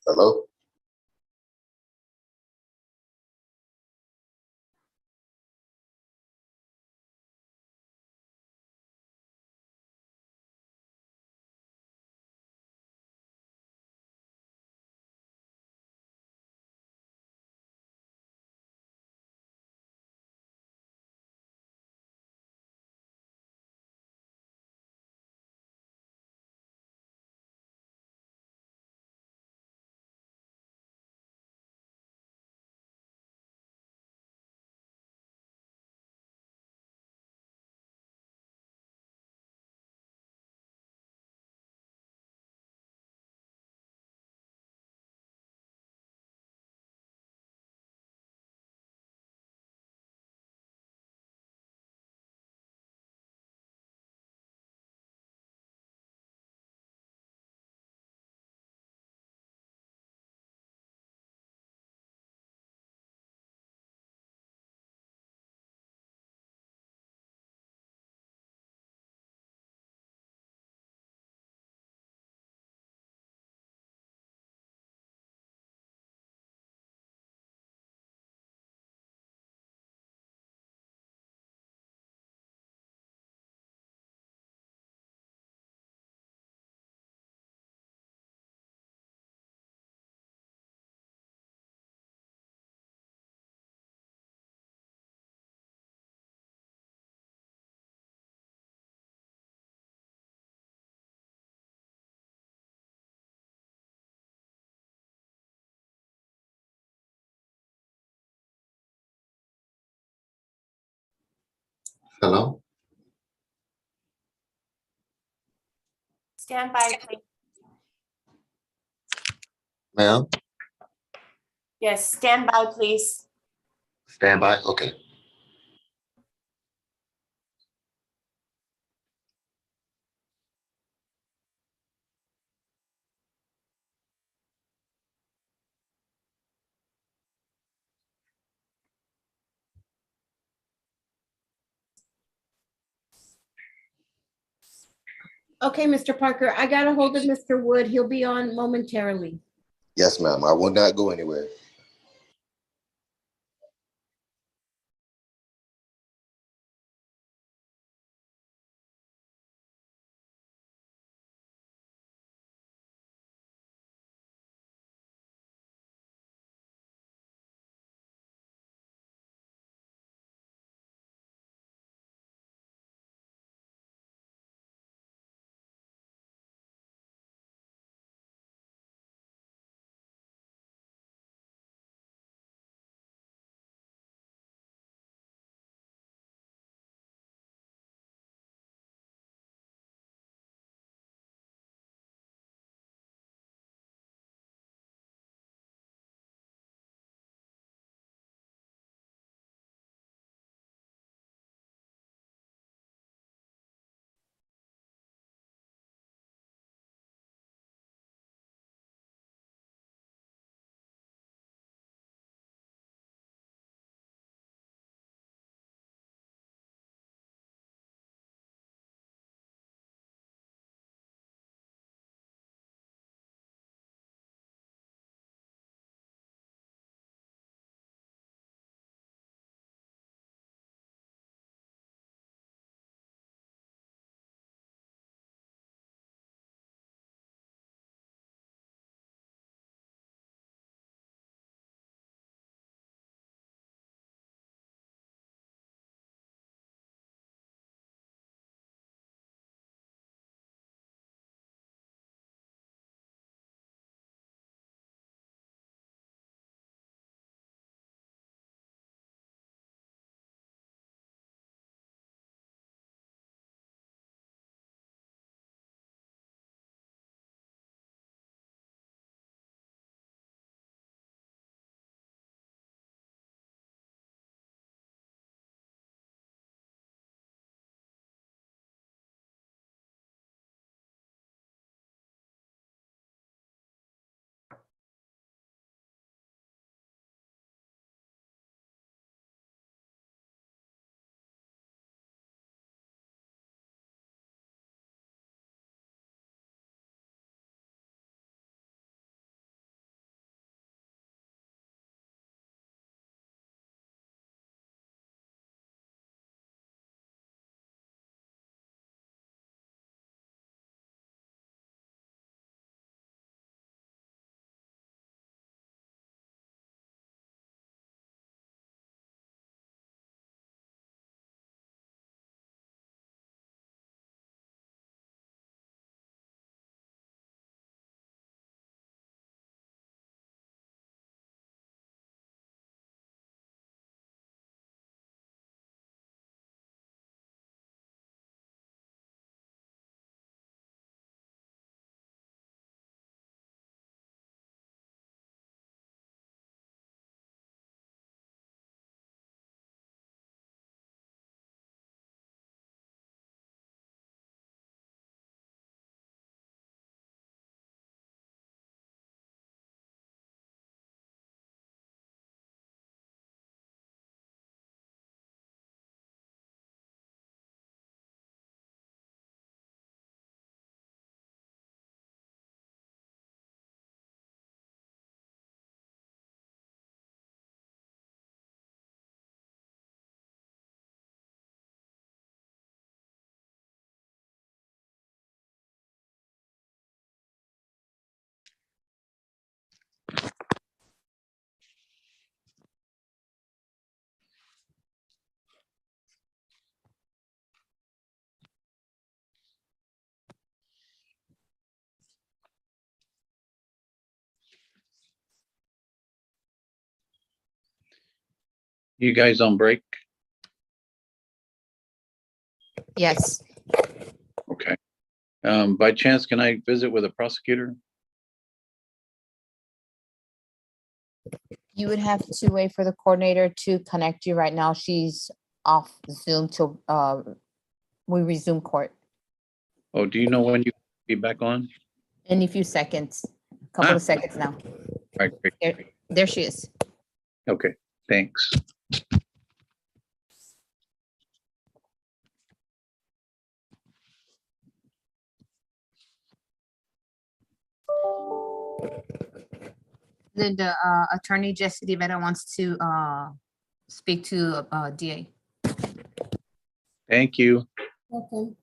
Hello? Hello? Stand by, please. Ma'am? Yes, stand by, please. Stand by? Okay. Okay, Mr. Parker, I got a hold of Mr. Wood. He'll be on momentarily. Yes, ma'am. I will not go anywhere. You guys on break? Yes. Okay. By chance, can I visit with a prosecutor? You would have to wait for the coordinator to connect you. Right now, she's off Zoom till we resume court Oh, do you know when you be back on? in a few seconds, couple of seconds now. All right, great. There she is. Okay, thanks. The attorney Jessica DeVetta wants to speak to DA. Thank you. Okay.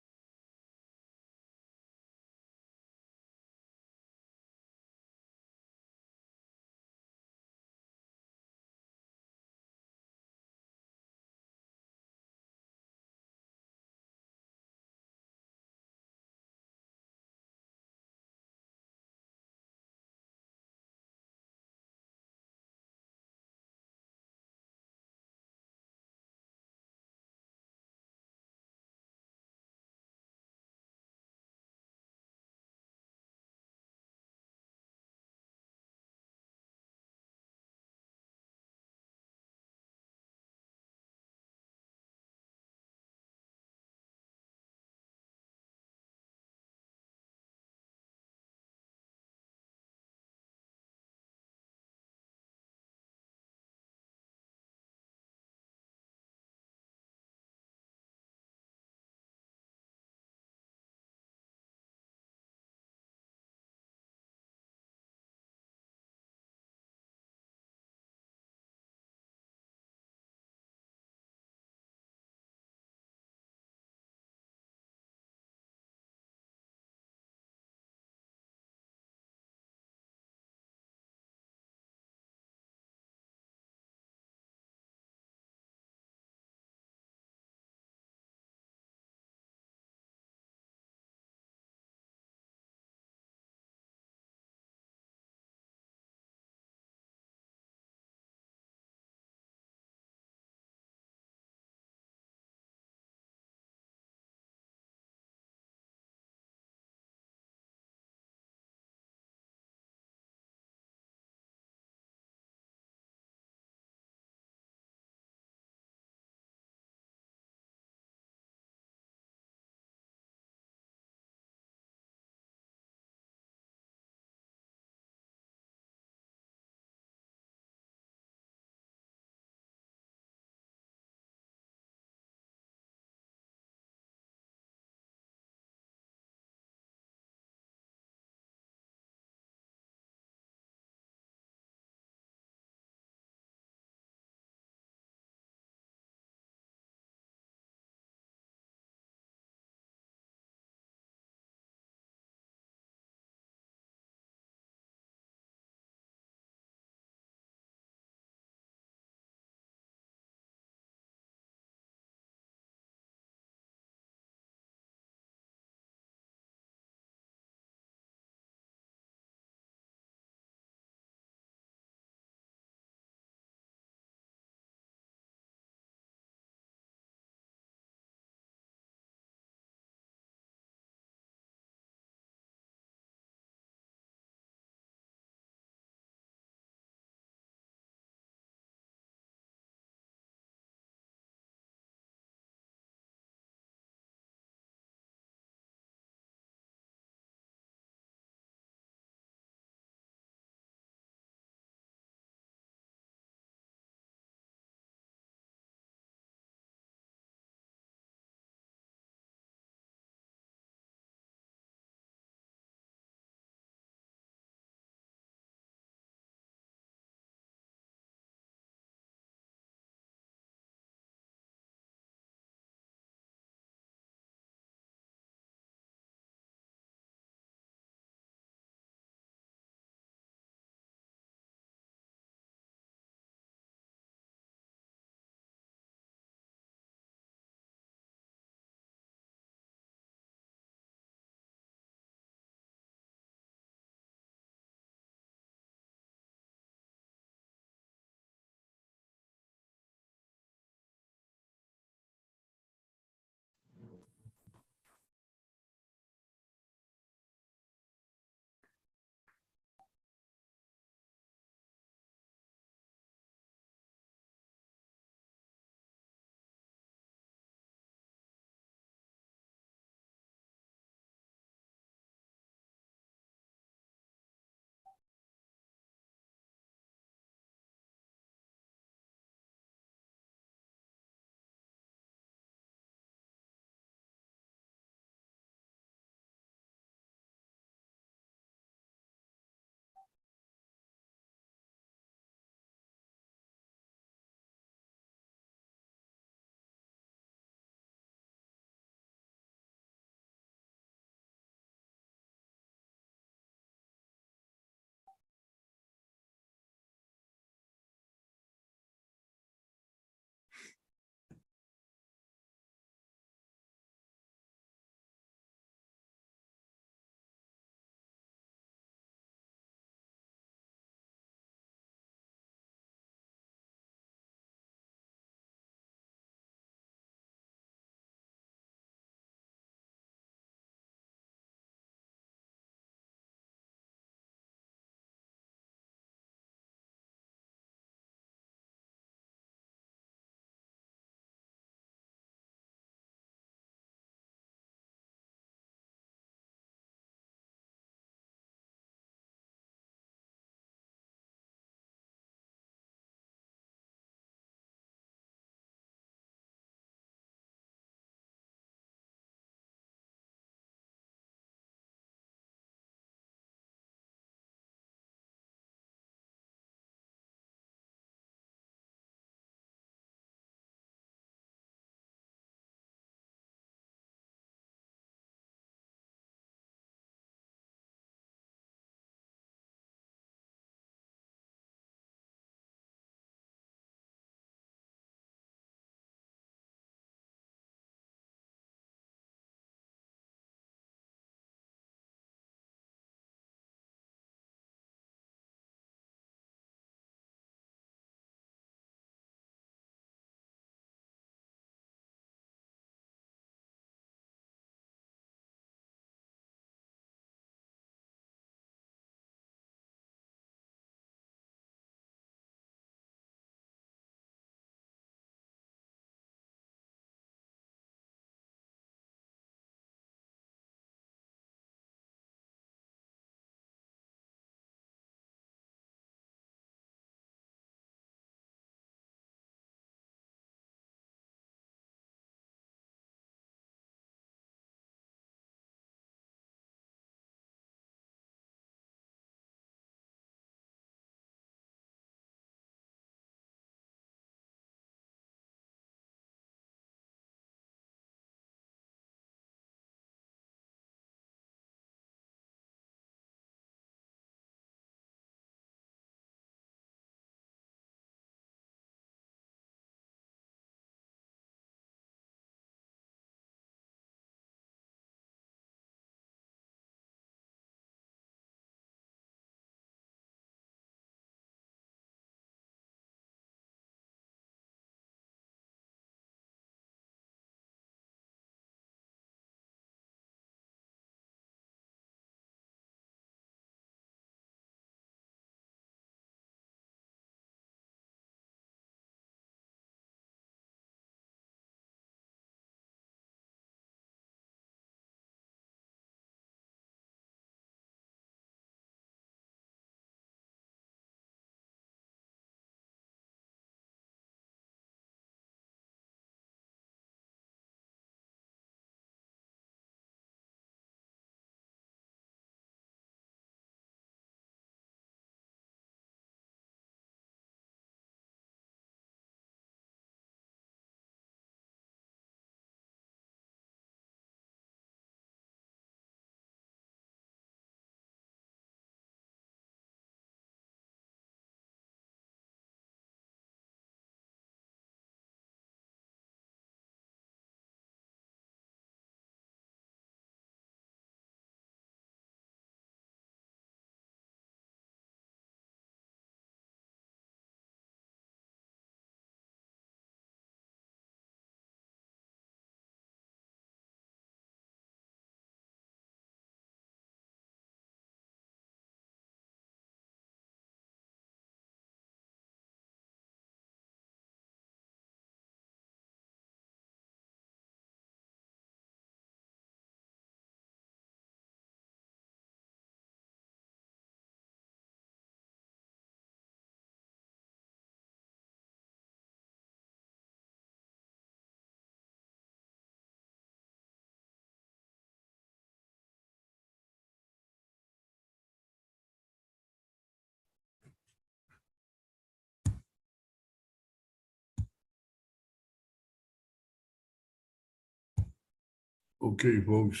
Okay, folks.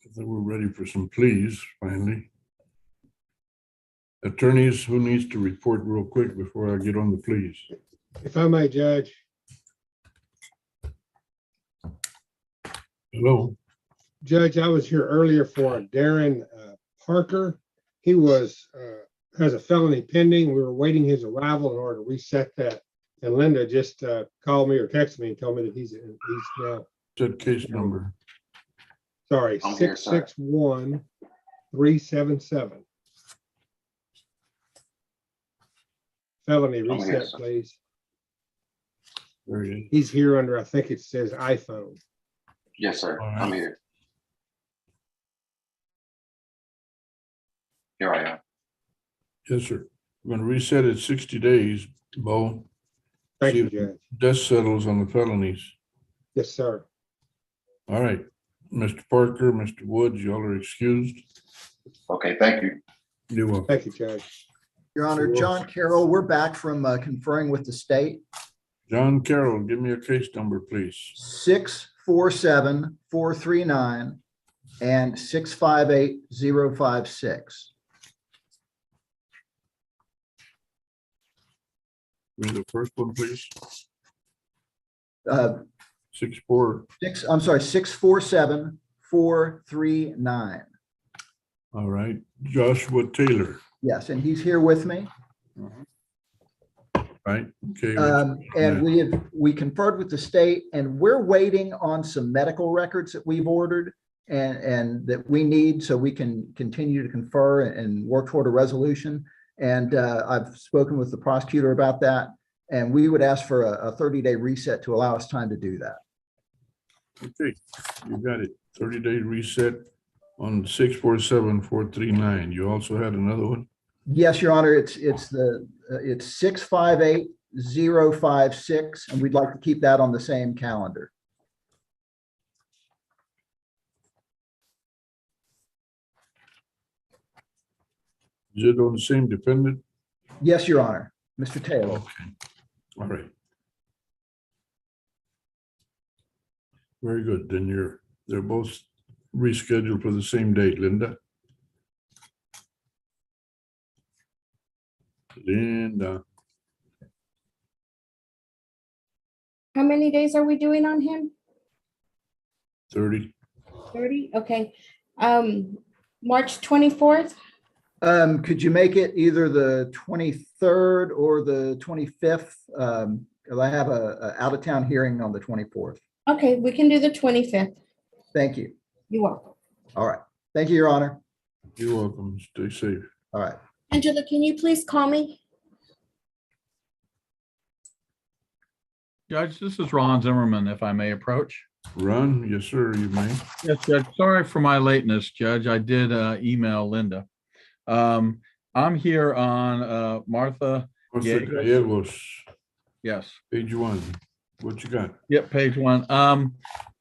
I think we're ready for some pleas finally. Attorneys, who needs to report real quick before I get on the pleas? If I may, Judge. Hello? Judge, I was here earlier for Darren Parker. He was, has a felony pending. We were waiting his arrival in order to reset that. And Linda just called me or texted me and told me that he's now. Set case number. Sorry, I'm here, sir. 661-377. Felony I'm here, reset, sir. please. There he is. He's here under, I think it says iPhone. Yes, sir. All right. I'm here. Here I am. Yes, sir. We're gonna reset it 60 days, Bo. Thank See you, if Judge. Dust settles on the felonies. Yes, sir. All right. Mr. Parker, Mr. Woods, y'all are excused. Okay, thank you. You're welcome. Thank you, Judge. Your Honor, John Carroll, we're back from conferring with the state. John Carroll, give me a case number, please. 647-439 and 658-056. Read the first one, please. Uh, 6-4. I'm sorry, 647-439. All right. Joshua Taylor, Yes, and he's here with me. right? Okay. And we conferred with the state, and we're waiting on some medical records that we've ordered and that we need so we can continue to confer and work toward a resolution. And I've spoken with the prosecutor about that, and we would ask for a 30-day reset to allow us time to do that. Okay, you got it. 30-day reset on 647-439. You also had another one? Yes, Your Honor, it's 658-056, and we'd like to keep that on the same calendar. Is it on the same defendant? Yes, Your Honor, Mr. Taylor. Okay, all right. Very good. Then they're both rescheduled for the same date, Linda. Linda, How many days are we doing on him? 30. 30? Okay. March 24th? Could you make it either the 23rd or the 25th? Because I have a out-of-town hearing on the 24th. Okay, we can do the 25th. Thank you. You're welcome. All right. Thank you, Your Honor. You're welcome. Stay safe. All right. Angela, can you please call me? Judge, this is Ron Zimmerman, if I may approach. Ron, yes, sir, you may. Yes, Judge. Sorry for my lateness, Judge. I did email Linda. I'm here on Martha. Gallegos. Yes. Page 1. What you got? Yep, page 1.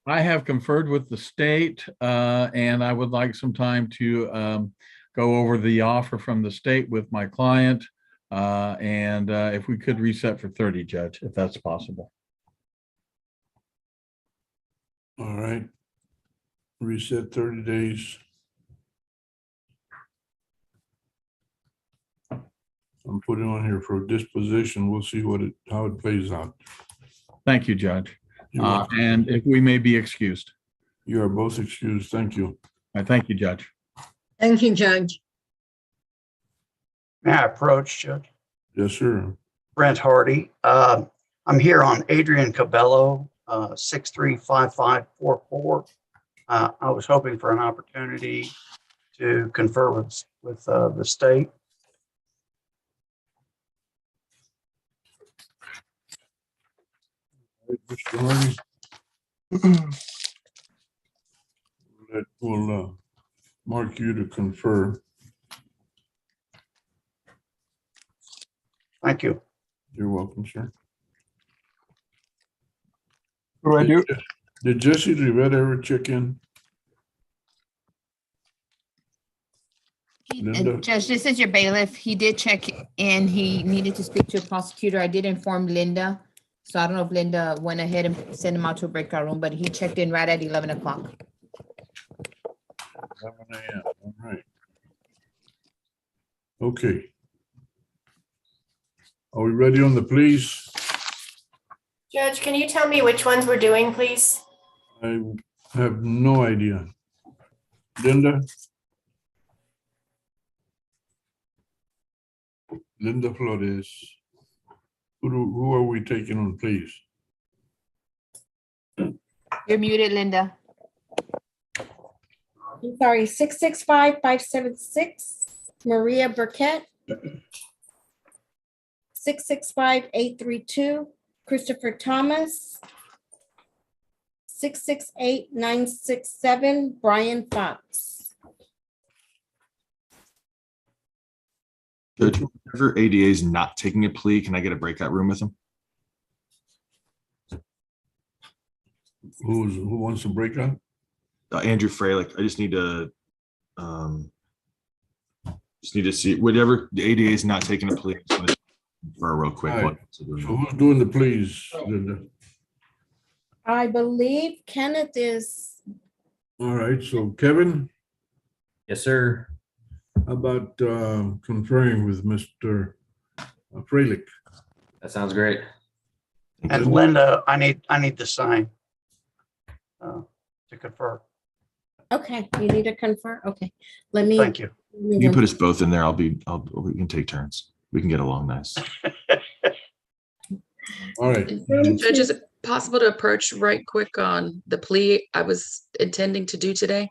I have conferred with the state, and I would like some time to go over the offer from the state with my client. And if we could reset for 30, Judge, if that's possible. All right. Reset 30 days. I'm putting on here for disposition. We'll see how it plays out. Thank you, Judge. You're welcome. And if we may be excused. You are both excused. Thank you. I thank you, Judge. Thank you, Judge. May I approach, Judge? Yes, sir. Brent Hardy. I'm here on Adrian Cabello, 635544. I was hoping for an opportunity to confer with the state. Mr. Hardy. We'll mark you to confer. Thank you. You're welcome, sir. What do I do? Did Jesse Rivera ever check in? Linda? Judge, this is your bailiff. He did check in. He needed to speak to a prosecutor. I did inform Linda. So I don't know if Linda went ahead and sent him out to a breakout room, but he checked in right at 11 o'clock. 11 a.m. All right. Okay. Are we ready on the pleas? Judge, can you tell me which ones we're doing, please? I have no idea. Linda? Linda Flores. Who are we taking on, please? You're muted, Linda. I'm sorry, 665-576, Maria Burkett. 665-832, Christopher Thomas. 668-967, Brian Fox. Judge, whenever ADA is not taking a plea, can I get a breakout room with him? Who wants to break out? Andrew Freilich. I just need to see whatever the ADA is not taking a plea. I just want to for a real quick All right. one. So who's doing the pleas, Linda? I believe Kenneth is, All right, so Kevin, Yes, sir. how about conferring with Mr. Freilich? That sounds great. And Linda, I need to sign to confer. okay, you need to confer, okay. Let me. Thank you. You can put us both in there. we can take turns. We can get along nice. All right. Judge, is it possible to approach right quick on the plea I was intending to do today?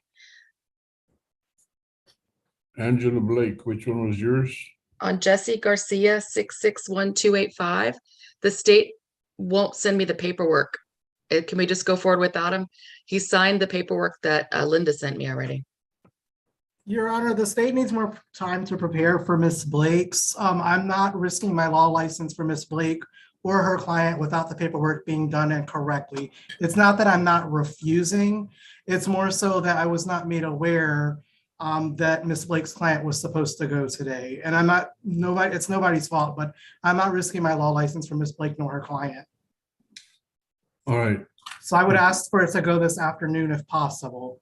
Angela Blake, which one was yours? On Jesse Garcia, 661-285, the state won't send me the paperwork. Can we just go forward without him? He signed the paperwork that Linda sent me already. Your Honor, the state needs more time to prepare for Ms. Blake's. I'm not risking my law license for Ms. Blake or her client without the paperwork being done incorrectly. It's not that I'm not refusing. It's more so that I was not made aware that Ms. Blake's client was supposed to go today. And it's nobody's fault, but I'm not risking my law license for Ms. Blake nor her client. All right. So I would ask for it to go this afternoon if possible.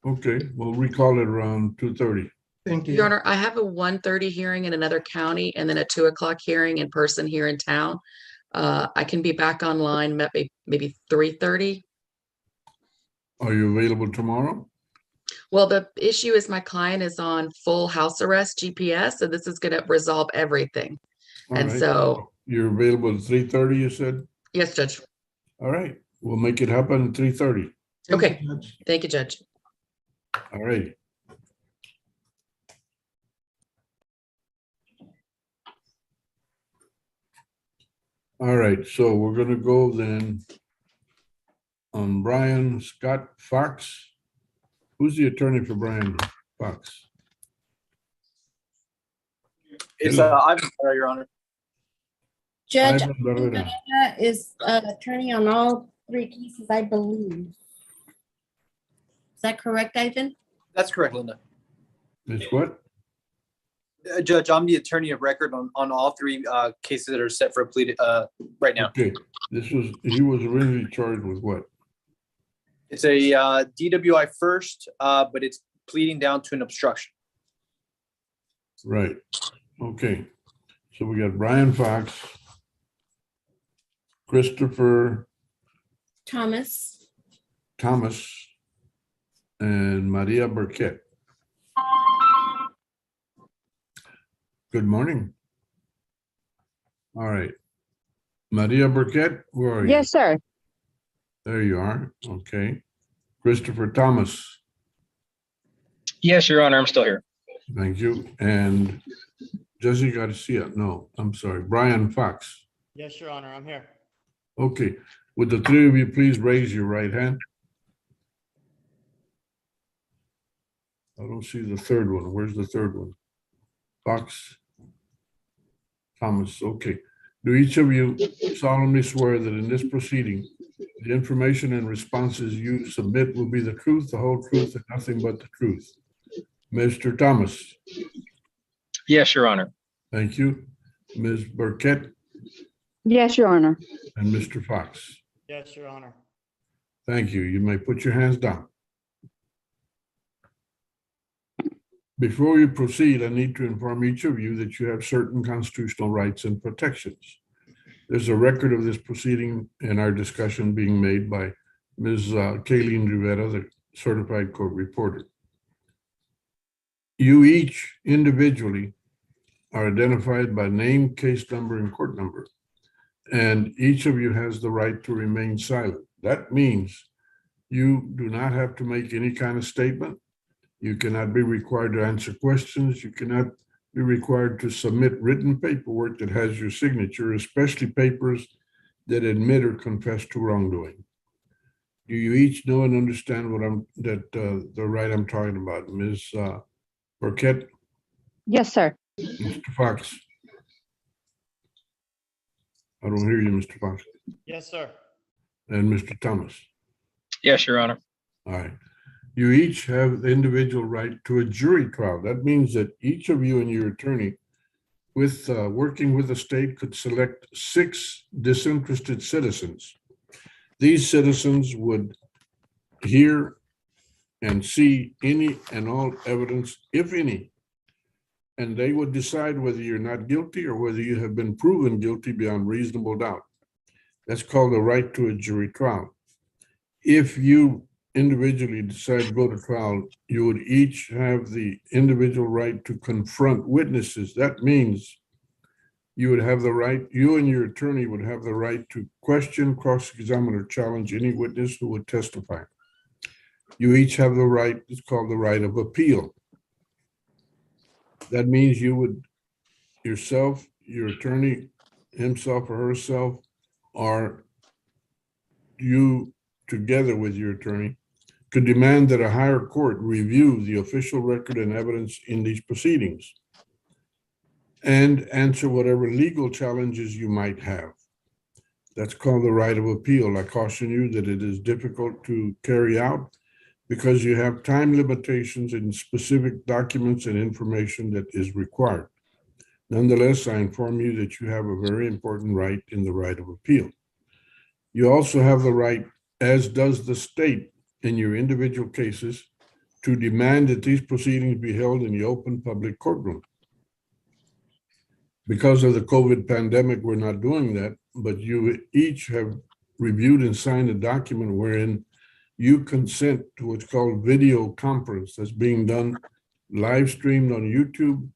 Okay, we'll recall it around 2:30. Thank you. Your Honor, I have a 1:30 hearing in another county and then a 2 o'clock hearing in person here in town. I can be back online maybe 3:30. Are you available tomorrow? Well, the issue is my client is on full house arrest GPS, so this is going to resolve everything. All And right. so, You're available at 3:30, you said? yes, Judge. All right, we'll make it happen at 3:30. Okay. Thank you, Judge. All right. All right, so we're gonna go then on Brian Scott Fox. Who's the attorney for Brian Fox? It's Ivan Barrera, Your Honor. Judge Ivan Barrera. is attorney on all 3 cases, I believe. Is that correct, Ivan? That's correct, Linda. Miss what? Judge, I'm the attorney of record on all 3 cases that are set for a plea right now. Okay, he was originally charged with what? It's a DWI first, but it's pleading down to an obstruction. Right, okay. So we got Brian Fox, Christopher Thomas. and Maria Burkett. Good morning. All right. Maria Burkett, where are you? Yes, sir. There you are. Okay. Christopher Thomas. Yes, Your Honor, I'm still here. Thank you. And Jesse Garcia. No, I'm sorry. Brian Fox. Yes, Your Honor, I'm here. Okay. Would the 3 of you please raise your right hand? I don't see the 3rd one. Where's the 3rd one? Fox. Thomas. Okay. Do each of you solemnly swear that in this proceeding, the information and responses you submit will be the truth, the whole truth, and nothing but the truth? Mr. Thomas. Yes, Your Honor. Thank you. Ms. Burkett. Yes, Your Honor. And Mr. Fox. Yes, Your Honor. Thank you. You may put your hands down. Before we proceed, I need to inform each of you that you have certain constitutional rights and protections. There's a record of this proceeding and our discussion being made by Ms. Kayleen Rivera, the certified court reporter. You each individually are identified by name, case number, and court number. And each of you has the right to remain silent. That means you do not have to make any kind of statement. You cannot be required to answer questions. You cannot be required to submit written paperwork that has your signature, especially papers that admit or confess to wrongdoing. Do you each know and understand what the right I'm talking about? Ms. Burkett? Yes, sir. Mr. Fox? I don't hear you, Mr. Fox. Yes, sir. And Mr. Thomas? Yes, Your Honor. All right. You each have the individual right to a jury trial. That means that each of you and your attorney, with working with the state, could select 6 disinterested citizens. These citizens would hear and see any and all evidence, if any, and they would decide whether you're not guilty or whether you have been proven guilty beyond reasonable doubt. That's called the right to a jury trial. If you individually decide to go to trial, you would each have the individual right to confront witnesses. That means you would have the right, you and your attorney would have the right to question, cross-examine, or challenge any witness who would testify. You each have the right, it's called the right of appeal. That means you would yourself, your attorney, himself or herself, or you together with your attorney, could demand that a higher court review the official record and evidence in these proceedings and answer whatever legal challenges you might have. That's called the right of appeal. I caution you that it is difficult to carry out because you have time limitations in specific documents and information that is required. Nonetheless, I inform you that you have a very important right in the right of appeal. You also have the right, as does the state in your individual cases, to demand that these proceedings be held in the open public courtroom. Because of the COVID pandemic, we're not doing that, but you each have reviewed and signed a document wherein you consent to what's called video conference that's being done live streamed on YouTube,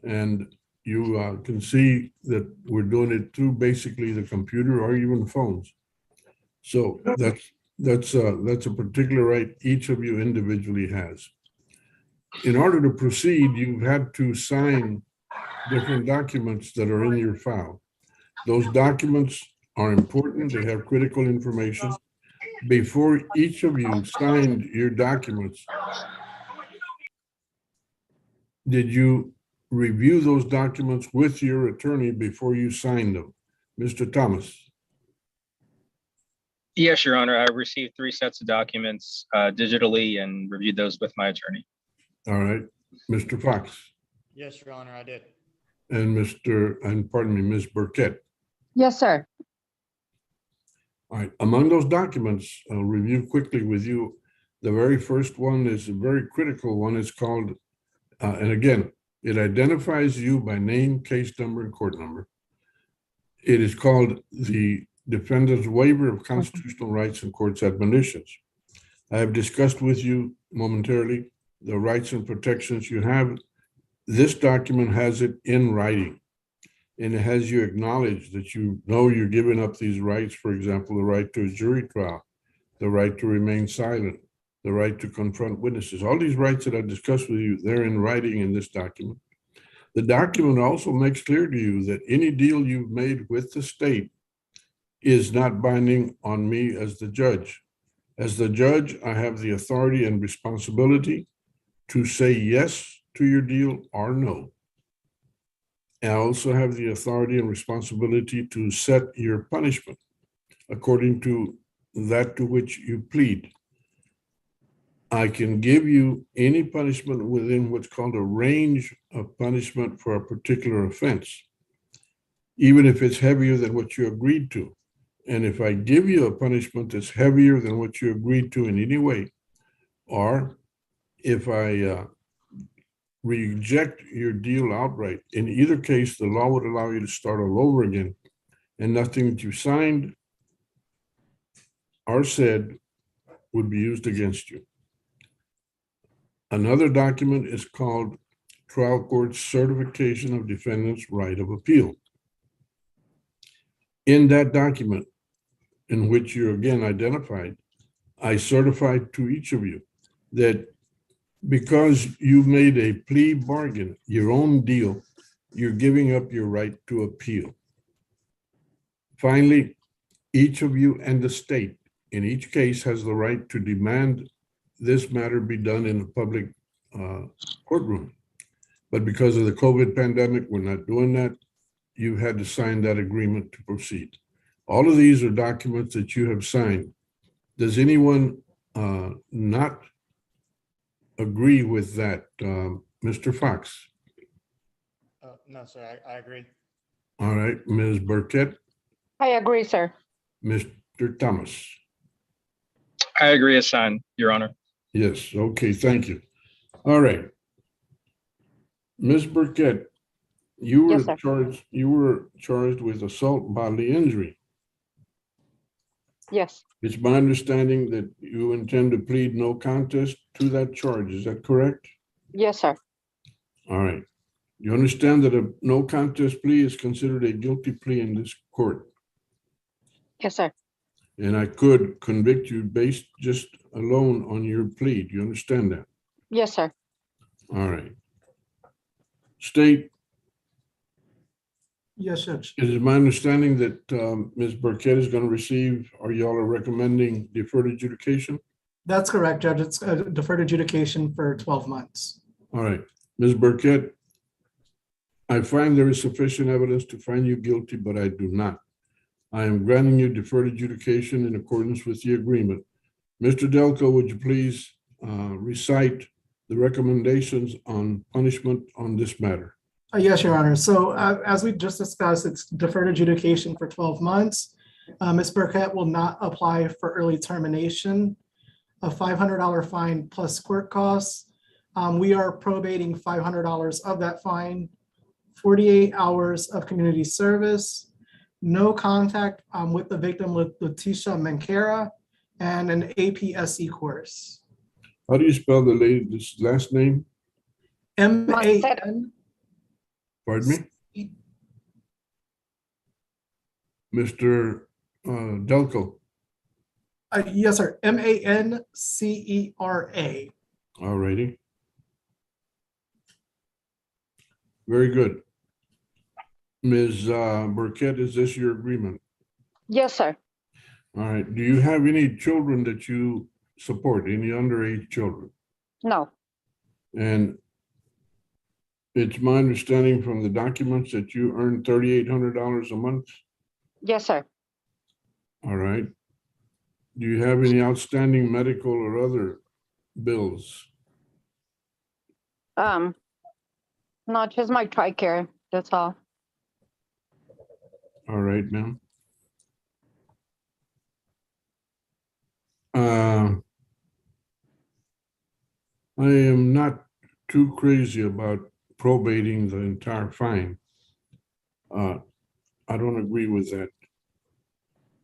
and you can see that we're doing it through basically the computer or even phones. So that's a particular right each of you individually has. In order to proceed, you've had to sign different documents that are in your file. Those documents are important. They have critical information. Before each of you signed your documents, did you review those documents with your attorney before you signed them? Mr. Thomas? Yes, Your Honor. I received 3 sets of documents digitally and reviewed those with my attorney. All right. Mr. Fox? Yes, Your Honor, I did. And Ms. Burkett? Yes, sir. All right. Among those documents, I'll review quickly with you. The very first one is a very critical one. It's called, and again, it identifies you by name, case number, and court number. It is called the Defendant's Waiver of Constitutional Rights and Court's Admonitions. I have discussed with you momentarily the rights and protections you have. This document has it in writing, and it has you acknowledge that you know you're giving up these rights. For example, the right to a jury trial, the right to remain silent, the right to confront witnesses. All these rights that I discussed with you, they're in writing in this document. The document also makes clear to you that any deal you've made with the state is not binding on me as the judge. As the judge, I have the authority and responsibility to say yes to your deal or no. And I also have the authority and responsibility to set your punishment according to that to which you plead. I can give you any punishment within what's called a range of punishment for a particular offense. even if it's heavier than what you agreed to. And if I give you a punishment that's heavier than what you agreed to in any way, or if I reject your deal outright, in either case, the law would allow you to start all over again, and nothing that you signed or said would be used against you. Another document is called Trial Court Certification of Defendant's Right of Appeal. In that document, in which you again identified, I certified to each of you that because you made a plea bargain, your own deal, you're giving up your right to appeal. Finally, each of you and the state in each case has the right to demand this matter be done in a public courtroom. But because of the COVID pandemic, we're not doing that. You had to sign that agreement to proceed. All of these are documents that you have signed. Does anyone not agree with that, Mr. Fox? No, sir, I agree. All right, Ms. Burkett, I agree, sir. Mr. Thomas. I agree, Hassan, Your Honor. Yes, okay, thank you. All right. Ms. Burkett, you were Yes, sir. charged with assault bodily injury. Yes, It's my understanding that you intend to plead no contest to that charge. Is that correct? yes, sir. All right. You understand that a no contest plea is considered a guilty plea in this court, Yes, sir. and I could convict you based just alone on your plea. Do you understand that? Yes, sir. All right. State, Yes, Judge. it is my understanding that Ms. Burkett is going to receive, or y'all are recommending deferred adjudication? That's correct, Judge. It's a deferred adjudication for 12 months. All right. Ms. Burkett, I find there is sufficient evidence to find you guilty, but I do not. I am granting you deferred adjudication in accordance with the agreement. Mr. Delco, would you please recite the recommendations on punishment on this matter? Yes, Your Honor. So as we just discussed, it's deferred adjudication for 12 months. Ms. Burkett will not apply for early termination. A $500 fine plus court costs. We are probating $500 of that fine, 48 hours of community service, no contact with the victim, Leticia Mencara, and an APSE course. How do you spell the lady's last name? M-A-N. Pardon me? Mr. Delco. Yes, sir. Mancera. All righty. Very good. Ms. Burkett, is this your agreement? Yes, sir. All right. Do you have any children that you support, any underage children? No. And it's my understanding from the documents that you earn $3,800 a month? Yes, sir. All right. Do you have any outstanding medical or other bills? No, just my TRICARE. That's all. All right, ma'am. I am not too crazy about probating the entire fine. I don't agree with that,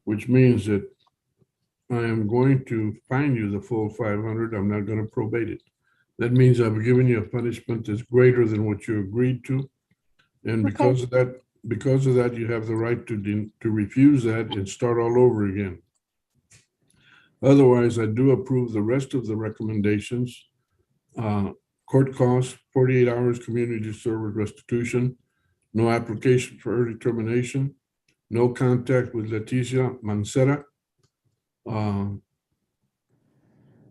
which means that I am going to fine you the full 500. I'm not going to probate it. That means I've given you a punishment that's greater than what you agreed to. And because of that, you have the right to refuse that and start all over again. Otherwise, I do approve the rest of the recommendations. Court costs, 48 hours community service restitution, no application for early termination, no contact with Leticia Mencara.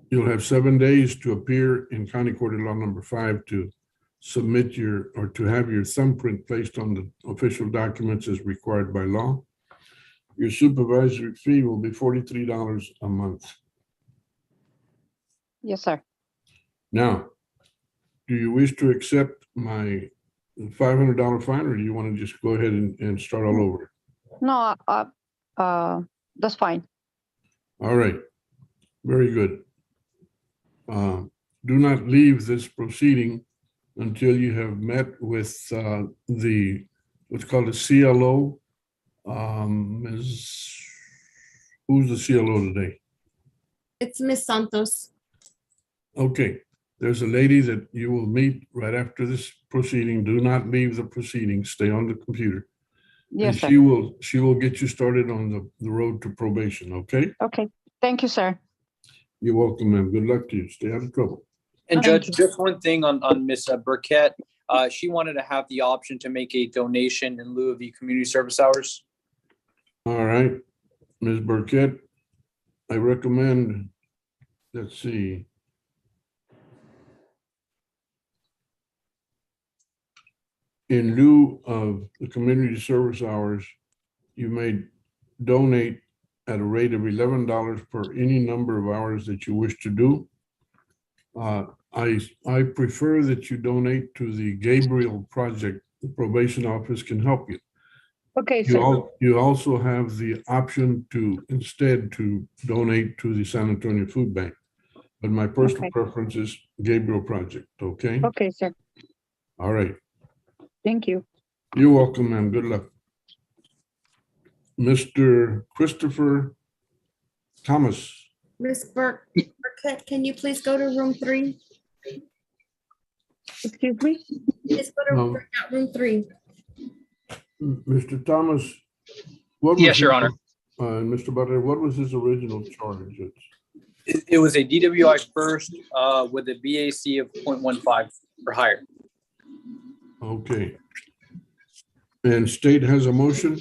You'll have 7 days to appear in County Court of Law number 5 to submit to have your thumbprint placed on the official documents as required by law. Your supervisory fee will be $43 a month. Yes, sir. Now, do you wish to accept my $500 fine, or do you want to just go ahead and start all over? No, that's fine. All right, very good. Do not leave this proceeding until you have met with what's called a CLO. Who's the CLO today? It's Miss Santos. Okay, there's a lady that you will meet right after this proceeding. Do not leave the proceeding. Stay on the computer. Yes, And sir. she will get you started on the road to probation, okay? Okay, thank you, sir. You're welcome, ma'am. Good luck to you. Stay out of trouble. And Thank Judge, you. just one thing on Miss Burkett. She wanted to have the option to make a donation in lieu of the community service hours. All right, Ms. Burkett, I recommend, let's see. In lieu of the community service hours, you may donate at a rate of $11 per any number of hours that you wish to do. I prefer that you donate to the Gabriel Project. The probation office can help you. Okay, sir. You also have the option to instead to donate to the San Antonio Food Bank. But my personal Okay. preference is Gabriel Project, okay? Okay, sir. All right. Thank you. You're welcome, ma'am. Good luck. Mr. Christopher Thomas. Miss Burkett, can you please go to room 3? Excuse me? Please go to room 3. Mr. Thomas, what was Yes, Your Honor. Mr. Butler, what was his original charge? It was a DWI first with a BAC of 0.15 or higher. Okay. And state has a motion?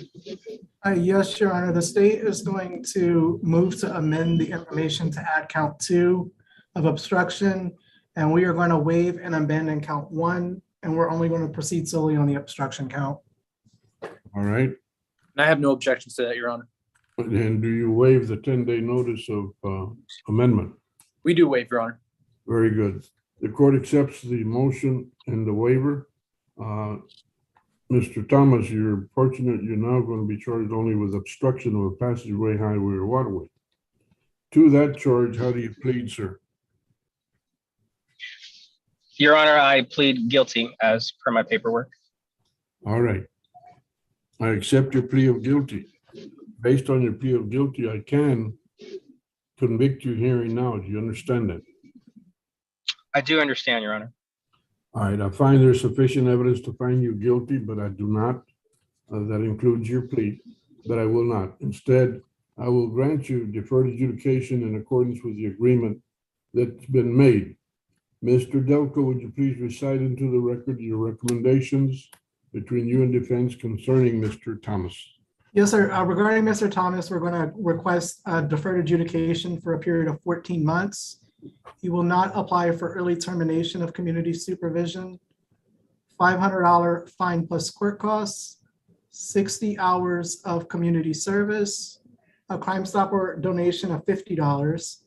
Yes, Your Honor. The state is going to move to amend the information to add count 2 of obstruction. And we are going to waive and abandon count 1. And we're only going to proceed solely on the obstruction count. All right. And I have no objections to that, Your Honor. And do you waive the 10-day notice of amendment? We do waive, Your Honor. Very good. The court accepts the motion and the waiver. Mr. Thomas, you're fortunate you're now going to be charged only with obstruction of a passageway, highway, or waterway. To that charge, how do you plead, sir? Your Honor, I plead guilty as per my paperwork. All right. I accept your plea of guilty. Based on your plea of guilty, I can convict you hearing now. Do you understand that? I do understand, Your Honor. All right, I find there's sufficient evidence to find you guilty, but I do not. That includes your plea, but I will not. Instead, I will grant you deferred adjudication in accordance with the agreement that's been made. Mr. Delco, would you please recite into the record your recommendations between you and defense concerning Mr. Thomas? Yes, sir. Regarding Mr. Thomas, we're going to request deferred adjudication for a period of 14 months. He will not apply for early termination of community supervision, $500 fine plus court costs, 60 hours of community service, a Crime Stopper donation of $50,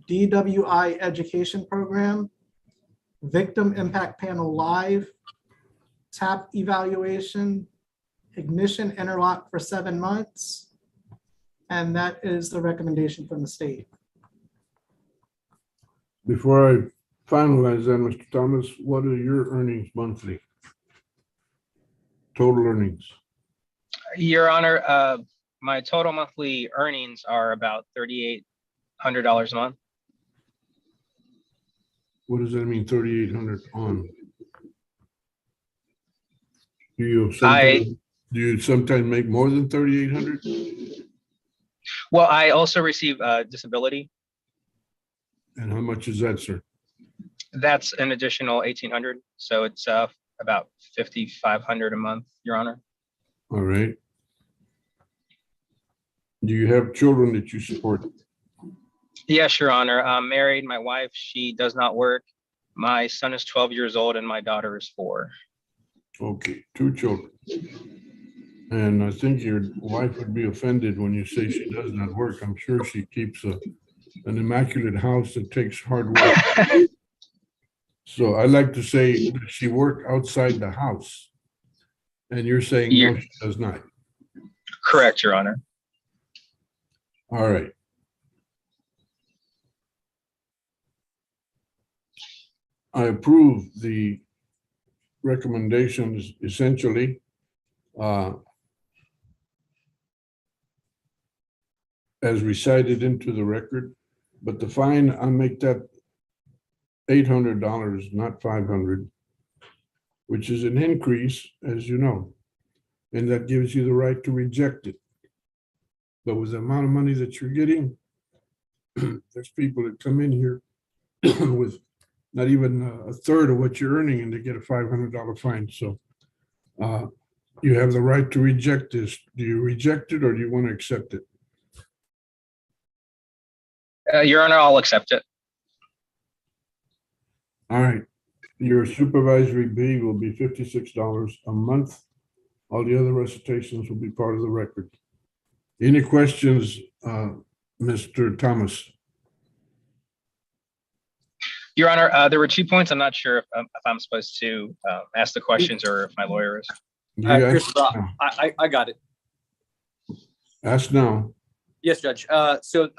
DWI education program, victim impact panel live, TAP evaluation, ignition interlock for 7 months. And that is the recommendation from the state. Before I finalize that, Mr. Thomas, what are your earnings monthly? Total earnings? Your Honor, my total monthly earnings are about $3,800 a month. What does that mean, 3,800 on? Do you sometimes make more than 3,800? Well, I also receive disability. And how much is that, sir? That's an additional 1,800. So it's about 5,500 a month, Your Honor. All right. Do you have children that you support? Yes, Your Honor. I'm married. My wife, she does not work. My son is 12 years old and my daughter is 4. Okay, 2 children. And I think your wife would be offended when you say she does not work. I'm sure she keeps an immaculate house that takes hard work. So I like to say that she worked outside the house. And you're saying no, she does not. Correct, Your Honor. All right. I approve the recommendations essentially. As recited into the record, but the fine, I'll make that $800, not 500, which is an increase, as you know, and that gives you the right to reject it. But with the amount of money that you're getting, there's people that come in here with not even a third of what you're earning and they get a $500 fine. So you have the right to reject this. Do you reject it or do you want to accept it? Your Honor, I'll accept it. All right. Your supervisory B will be $56 a month. All the other recitations will be part of the record. Any questions, Mr. Thomas? Your Honor, there were 2 points. I'm not sure if I'm supposed to ask the questions or if my lawyer is. I got it. Ask now. Yes, Judge. So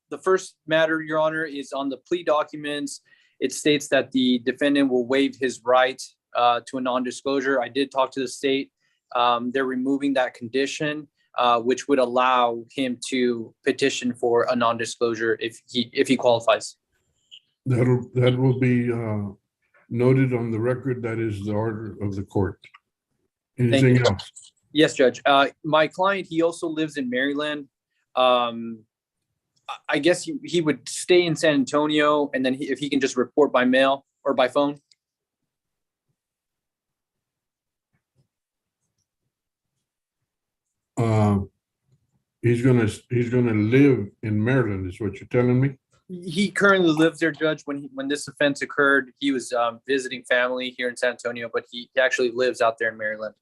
the first matter, Your Honor, is on the plea documents. It states that the defendant will waive his right to a non-disclosure. I did talk to the state. They're removing that condition, which would allow him to petition for a non-disclosure if he qualifies. That will be noted on the record. That is the order of the court. Anything else? Yes, Judge. My client, he also lives in Maryland. I guess he would stay in San Antonio, and then if he can just report by mail or by phone. He's gonna live in Maryland, is what you're telling me? He currently lives there, Judge. When this offense occurred, he was visiting family here in San Antonio, but he actually lives out there in Maryland.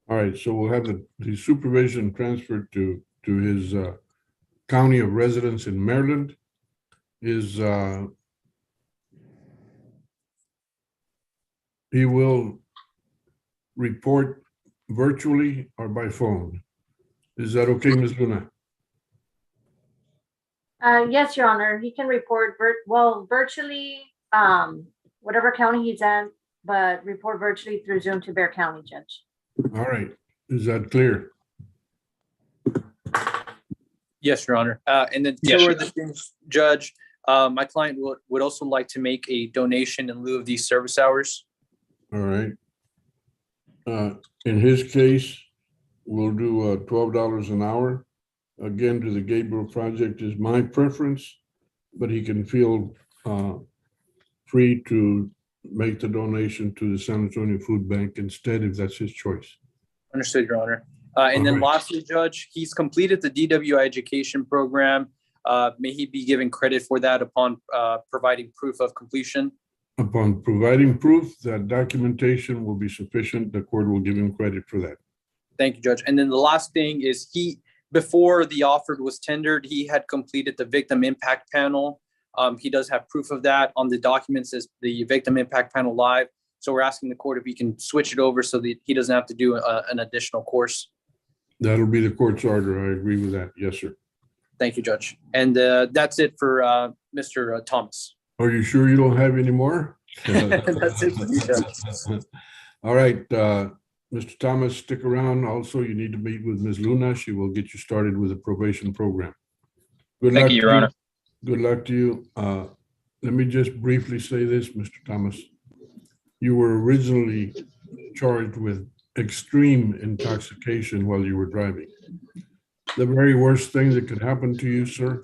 All right, so we'll have the supervision transferred to his county of residence in Maryland. He will report virtually or by phone. Is that okay, Ms. Luna? Yes, Your Honor. He can report virtually, whatever county he's in, but report virtually through Zoom to Bear County, Judge. All right, is that clear? Yes, Your Honor. And then two other things, Judge. My client would also like to make a donation in lieu of these service hours. All right. In his case, we'll do $12 an hour. Again, to the Gabriel Project is my preference, but he can feel free to make the donation to the San Antonio Food Bank instead, if that's his choice. Understood, Your Honor. And then lastly, Judge, he's completed the DWI education program. May he be given credit for that upon providing proof of completion? Upon providing proof, that documentation will be sufficient. The court will give him credit for that. Thank you, Judge. And then the last thing is before the offer was tendered, he had completed the victim impact panel. He does have proof of that on the documents as the victim impact panel live. So we're asking the court if he can switch it over so that he doesn't have to do an additional course. That'll be the court's order. I agree with that. Yes, sir. Thank you, Judge. And that's it for Mr. Thomas. Are you sure you don't have any more? That's it for me, Judge. All right, Mr. Thomas, stick around. Also, you need to meet with Ms. Luna. She will get you started with the probation program. Good luck. Thank you, Your Honor. Good luck to you. Let me just briefly say this, Mr. Thomas. You were originally charged with extreme intoxication while you were driving. The very worst thing that could happen to you, sir,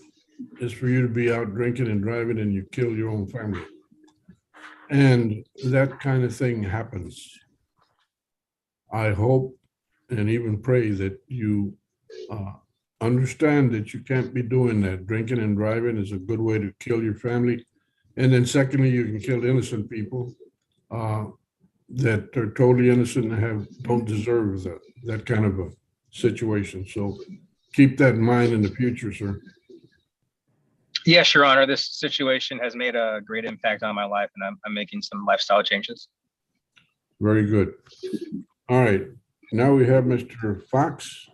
is for you to be out drinking and driving and you kill your own family. And that kind of thing happens. I hope and even pray that you understand that you can't be doing that. Drinking and driving is a good way to kill your family. And then secondly, you can kill innocent people that are totally innocent and don't deserve that kind of a situation. So keep that in mind in the future, sir. Yes, Your Honor, this situation has made a great impact on my life, and I'm making some lifestyle changes. Very good. All right, now we have Mr. Fox.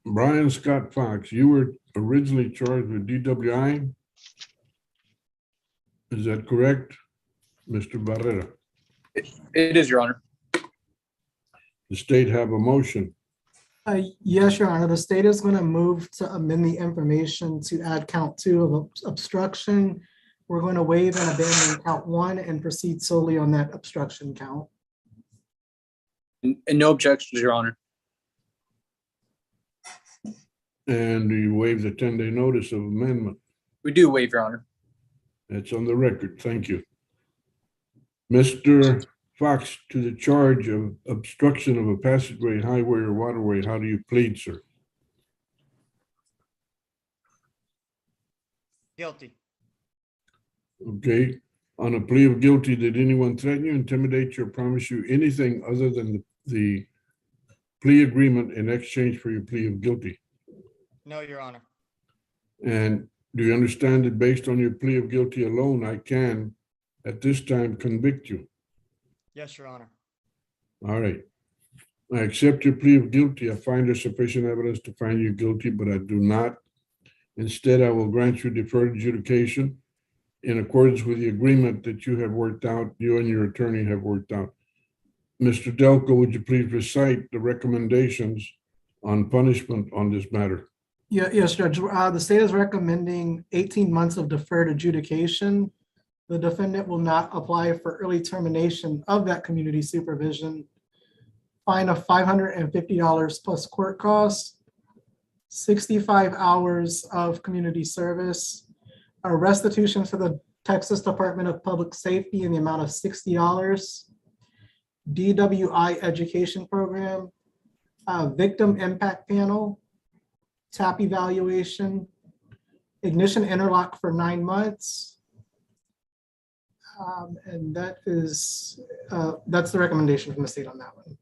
Brian Scott Fox, you were originally charged with DWI. Is that correct, Mr. Barrera? It is, Your Honor. The state have a motion. Yes, Your Honor. The state is going to move to amend the information to add count 2 of obstruction. We're going to waive and abandon count 1 and proceed solely on that obstruction count. And no objections, Your Honor. And you waive the 10-day notice of amendment. We do waive, Your Honor. That's on the record. Thank you. Mr. Fox, to the charge of obstruction of a passageway, highway, or waterway, how do you plead, sir? Guilty. Okay. On a plea of guilty, did anyone threaten you, intimidate you, or promise you anything other than the plea agreement in exchange for your plea of guilty? No, Your Honor. And do you understand that based on your plea of guilty alone, I can, at this time, convict you? Yes, Your Honor. All right. I accept your plea of guilty. I find there sufficient evidence to find you guilty, but I do not. Instead, I will grant you deferred adjudication in accordance with the agreement that you have worked out, you and your attorney have worked out. Mr. Delco, would you please recite the recommendations on punishment on this matter? Yes, Judge. The state is recommending 18 months of deferred adjudication. The defendant will not apply for early termination of that community supervision. Fine of $550 plus court costs, 65 hours of community service, a restitution to the Texas Department of Public Safety in the amount of $60, DWI education program, victim impact panel, TAP evaluation, ignition interlock for 9 months. And that's the recommendation from the state on that one.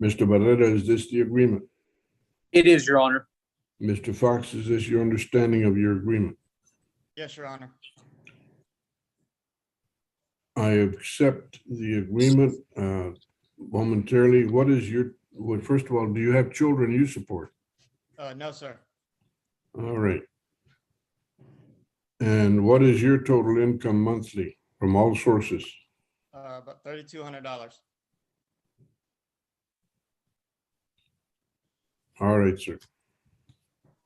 Mr. Barrera, is this the agreement? It is, Your Honor. Mr. Fox, is this your understanding of your agreement? Yes, Your Honor. I accept the agreement momentarily. What is first of all, do you have children you support? No, sir. All right. And what is your total income monthly from all sources? About $3,200. All right, sir.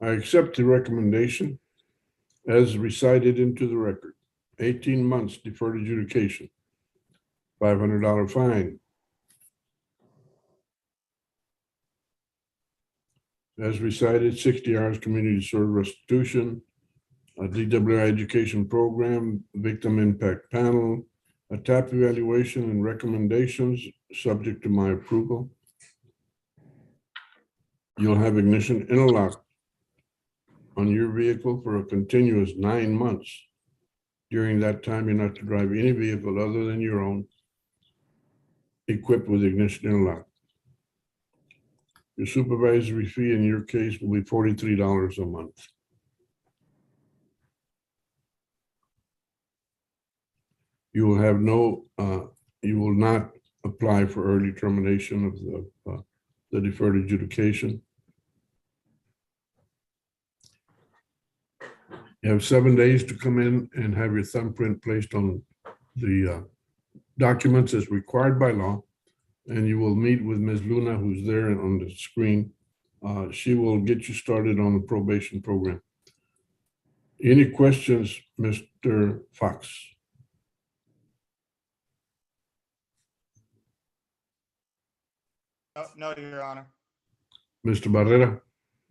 I accept the recommendation as recited into the record. 18 months deferred adjudication, $500 fine. As recited, 60 hours community service restitution, a DWI education program, victim impact panel, a TAP evaluation and recommendations subject to my approval. You'll have ignition interlock on your vehicle for a continuous 9 months. During that time, you're not to drive any vehicle other than your own, equipped with ignition interlock. Your supervisory fee in your case will be $43 a month. You will have you will not apply for early termination of the deferred adjudication. You have 7 days to come in and have your thumbprint placed on the documents as required by law. And you will meet with Ms. Luna, who's there on the screen. She will get you started on the probation program. Any questions, Mr. Fox? No, Your Honor. Mr. Barrera?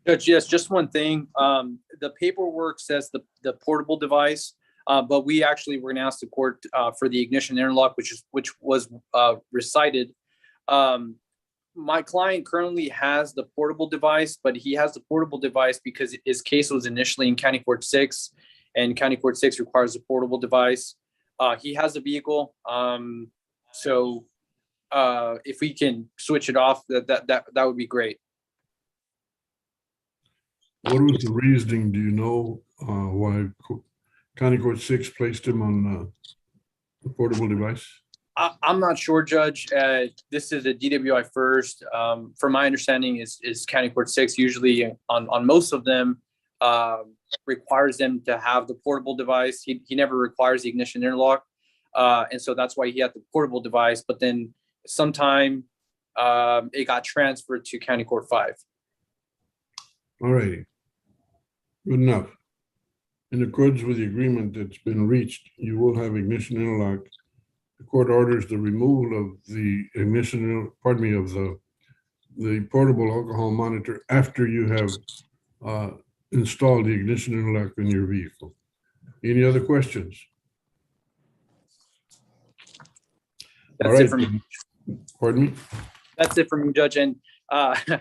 Judge, yes, just one thing. The paperwork says the portable device, but we actually were going to ask the court for the ignition interlock, which was recited. My client currently has the portable device, but he has the portable device because his case was initially in County Court 6, and County Court 6 requires a portable device. He has a vehicle, so if we can switch it off, that would be great. What was the reasoning, do you know, why County Court 6 placed him on the portable device? I'm not sure, Judge. This is a DWI first. From my understanding, is County Court 6 usually on most of them requires them to have the portable device. He never requires the ignition interlock, and so that's why he had the portable device. But then sometime it got transferred to County Court 5. All righty. Good enough. In accordance with the agreement that's been reached, you will have ignition interlock. The court orders the removal of the ignition, pardon me, of the portable alcohol monitor after you have installed the ignition interlock in your vehicle. Any other questions? That's it for me. Pardon me? That's it for me, Judge. And I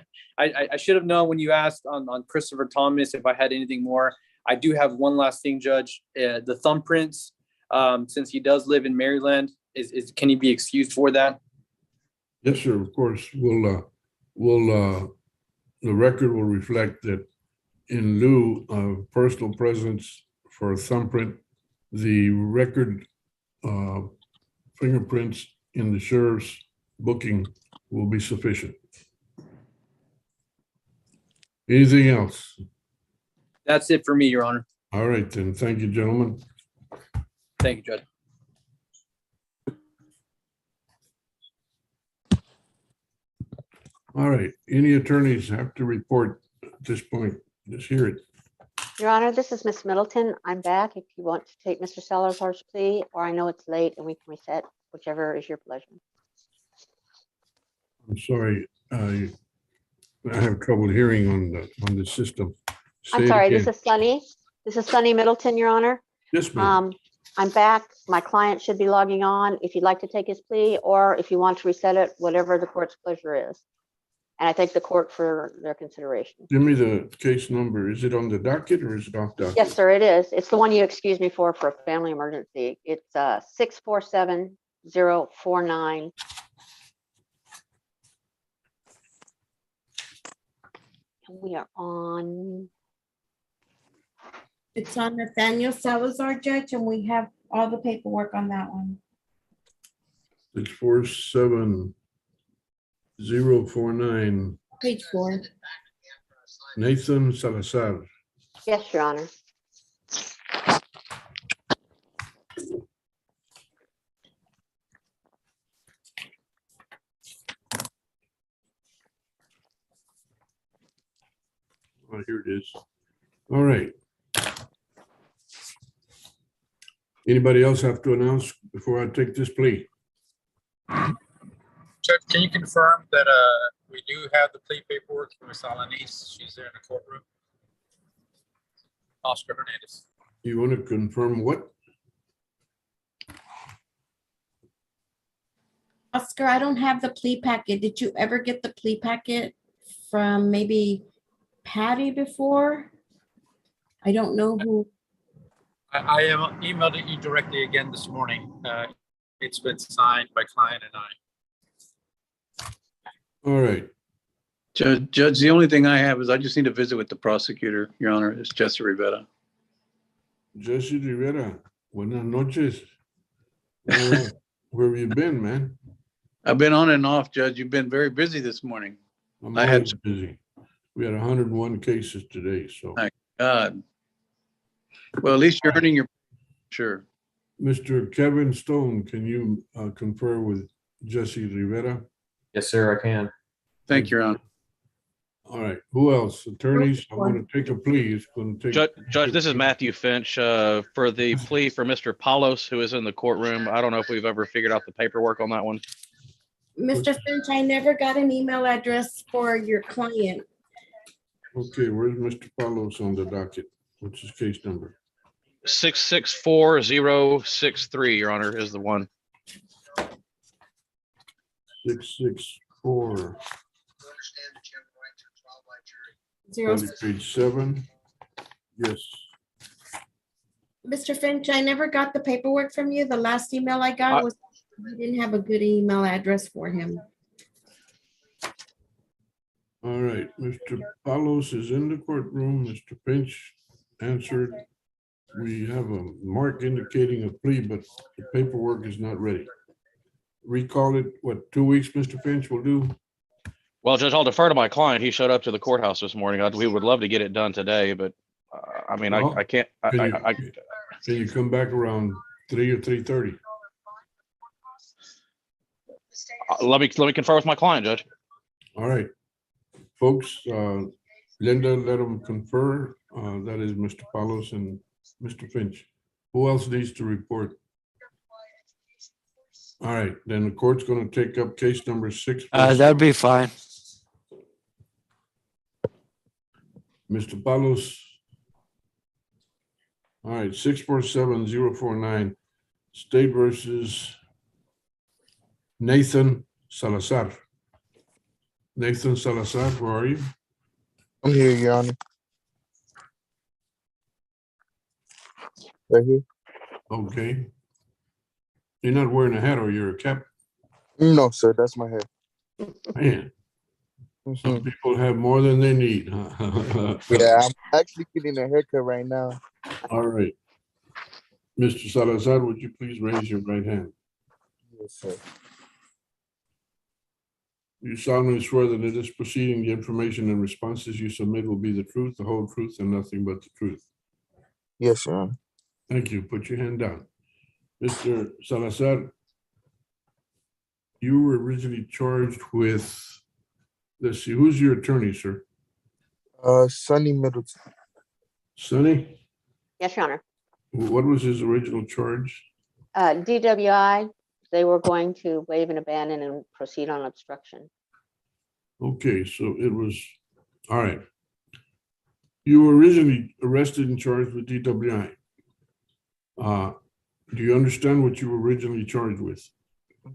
should have known when you asked on Christopher Thomas if I had anything more. I do have one last thing, Judge. The thumbprints, since he does live in Maryland, can he be excused for that? Yes, sir. Of course, the record will reflect that in lieu of personal presence for a thumbprint, the record fingerprints in the sheriff's booking will be sufficient. Anything else? That's it for me, Your Honor. All right, then. Thank you, gentlemen. Thank you, Judge. All right. Any attorneys have to report at this point? Let's hear it. Your Honor, this is Miss Middleton. I'm back if you want to take Mr. Salazar's plea, or I know it's late and we can reset, whichever is your pleasure. I'm sorry. I have trouble hearing on the system. Say I'm it sorry, again. this is Sunny. This is Sunny Middleton, Your Honor. Yes, ma'am. I'm back. My client should be logging on if you'd like to take his plea, or if you want to reset it, whatever the court's pleasure is. And I thank the court for their consideration. Give me the case number. Is it on the docket or is it off docket? Yes, sir, it is. It's the one you excused me for a family emergency. It's 647049. And we are on. It's on Nathaniel Salazar, Judge, and we have all the paperwork on that one. 647049. Page 4. Nathan Salazar. Yes, Your Honor. Oh, here it is. All right. Anybody else have to announce before I take this plea? Judge, can you confirm that we do have the plea paperwork from Ms. Alanis? She's there in the courtroom. Oscar Hernandez. You want to confirm what? Oscar, I don't have the plea packet. Did you ever get the plea packet from maybe Patty before? I don't know who. I am emailed you directly again this morning. It's been signed by client and I. All right. Judge, the only thing I have is I just need to visit with the prosecutor, Your Honor. It's Jesse Rivera. Jesse Rivera, buenas noches. Where have you been, man? I've been on and off, Judge. You've been very busy this morning. I'm I had always busy. We had 101 cases today, so. My God. Well, at least you're earning your, sure. Mr. Kevin Stone, can you confer with Jesse Rivera? Yes, sir, I can. Thank you, Your Honor. All right. Who else? Attorneys? I want to take a plea. It's going to take. Judge, this is Matthew Finch for the plea for Mr. Palos, who is in the courtroom. I don't know if we've ever figured out the paperwork on that one. Mr. Finch, I never got an email address for your client. Okay, where's Mr. Palos on the docket? What's his case number? 664063, Your Honor, is the one. 664. Zero. Page 7. Yes. Mr. Finch, I never got the paperwork from you. The last email I got was I didn't have a good email address for him. All right, Mr. Palos is in the courtroom. Mr. Finch answered. We have a mark indicating a plea, but the paperwork is not ready. Recall it, what, 2 weeks, Mr. Finch will do? Well, Judge, I'll defer to my client. He showed up to the courthouse this morning. We would love to get it done today, but I mean, Well, I can't. Can you come back around 3 or 3:30? Let me confer with my client, Judge. All right, folks, Linda, let them confer. That is Mr. Palos and Mr. Finch. Who else needs to report? All right, then the court's going to take up case number 6. That'd be fine. Mr. Palos. All right, 647-049, State versus Nathan Salazar. Nathan Salazar, where are you? I'm here, Your Honor. Right here. Okay. You're not wearing a hat or you're a cap? No, sir, that's my head. Man, some people have more than they need. Huh? Yeah, I'm actually getting a haircut right now. All right. Mr. Salazar, would you please raise your right hand? Yes, sir. You solemnly swear that in this proceeding, the information and responses you submit will be the truth, the whole truth, and nothing but the truth. Yes, Your Honor. Thank you. Put your hand down. Mr. Salazar, you were originally charged with, let's see, who's your attorney, sir? Sonny Middleton. Sonny? Yes, Your Honor. What was his original charge? DWI, they were going to waive and abandon and proceed on obstruction. Okay, so it was, all right. You were originally arrested and charged with DWI. Do you understand what you were originally charged with?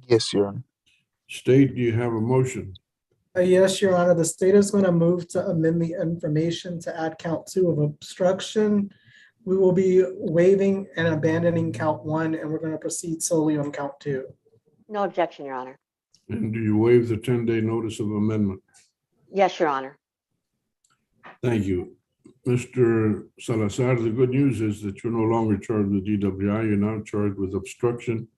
Yes, Your Honor. State, do you have a motion? Yes, Your Honor, the state is going to move to amend the information to add count 2 of obstruction. We will be waiving and abandoning count 1, and we're going to proceed solely on count 2. No objection, Your Honor. And do you waive the 10-day notice of amendment? Yes, Your Honor. Thank you. Mr. Salazar, the good news is that you're no longer charged with DWI. You're now charged with obstruction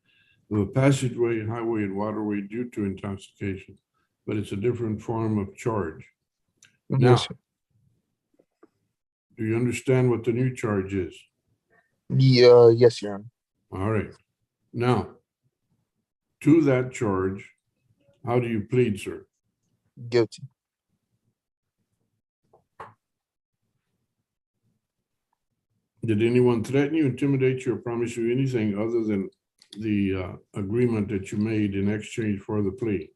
of a passageway, highway, and waterway due to intoxication, but it's a different form of charge. Now, Yes, sir. do you understand what the new charge is? Yeah, yes, Your Honor. All right. Now, to that charge, how do you plead, sir? Guilty. Did anyone threaten you, intimidate you, or promise you anything other than the agreement that you made in exchange for the plea?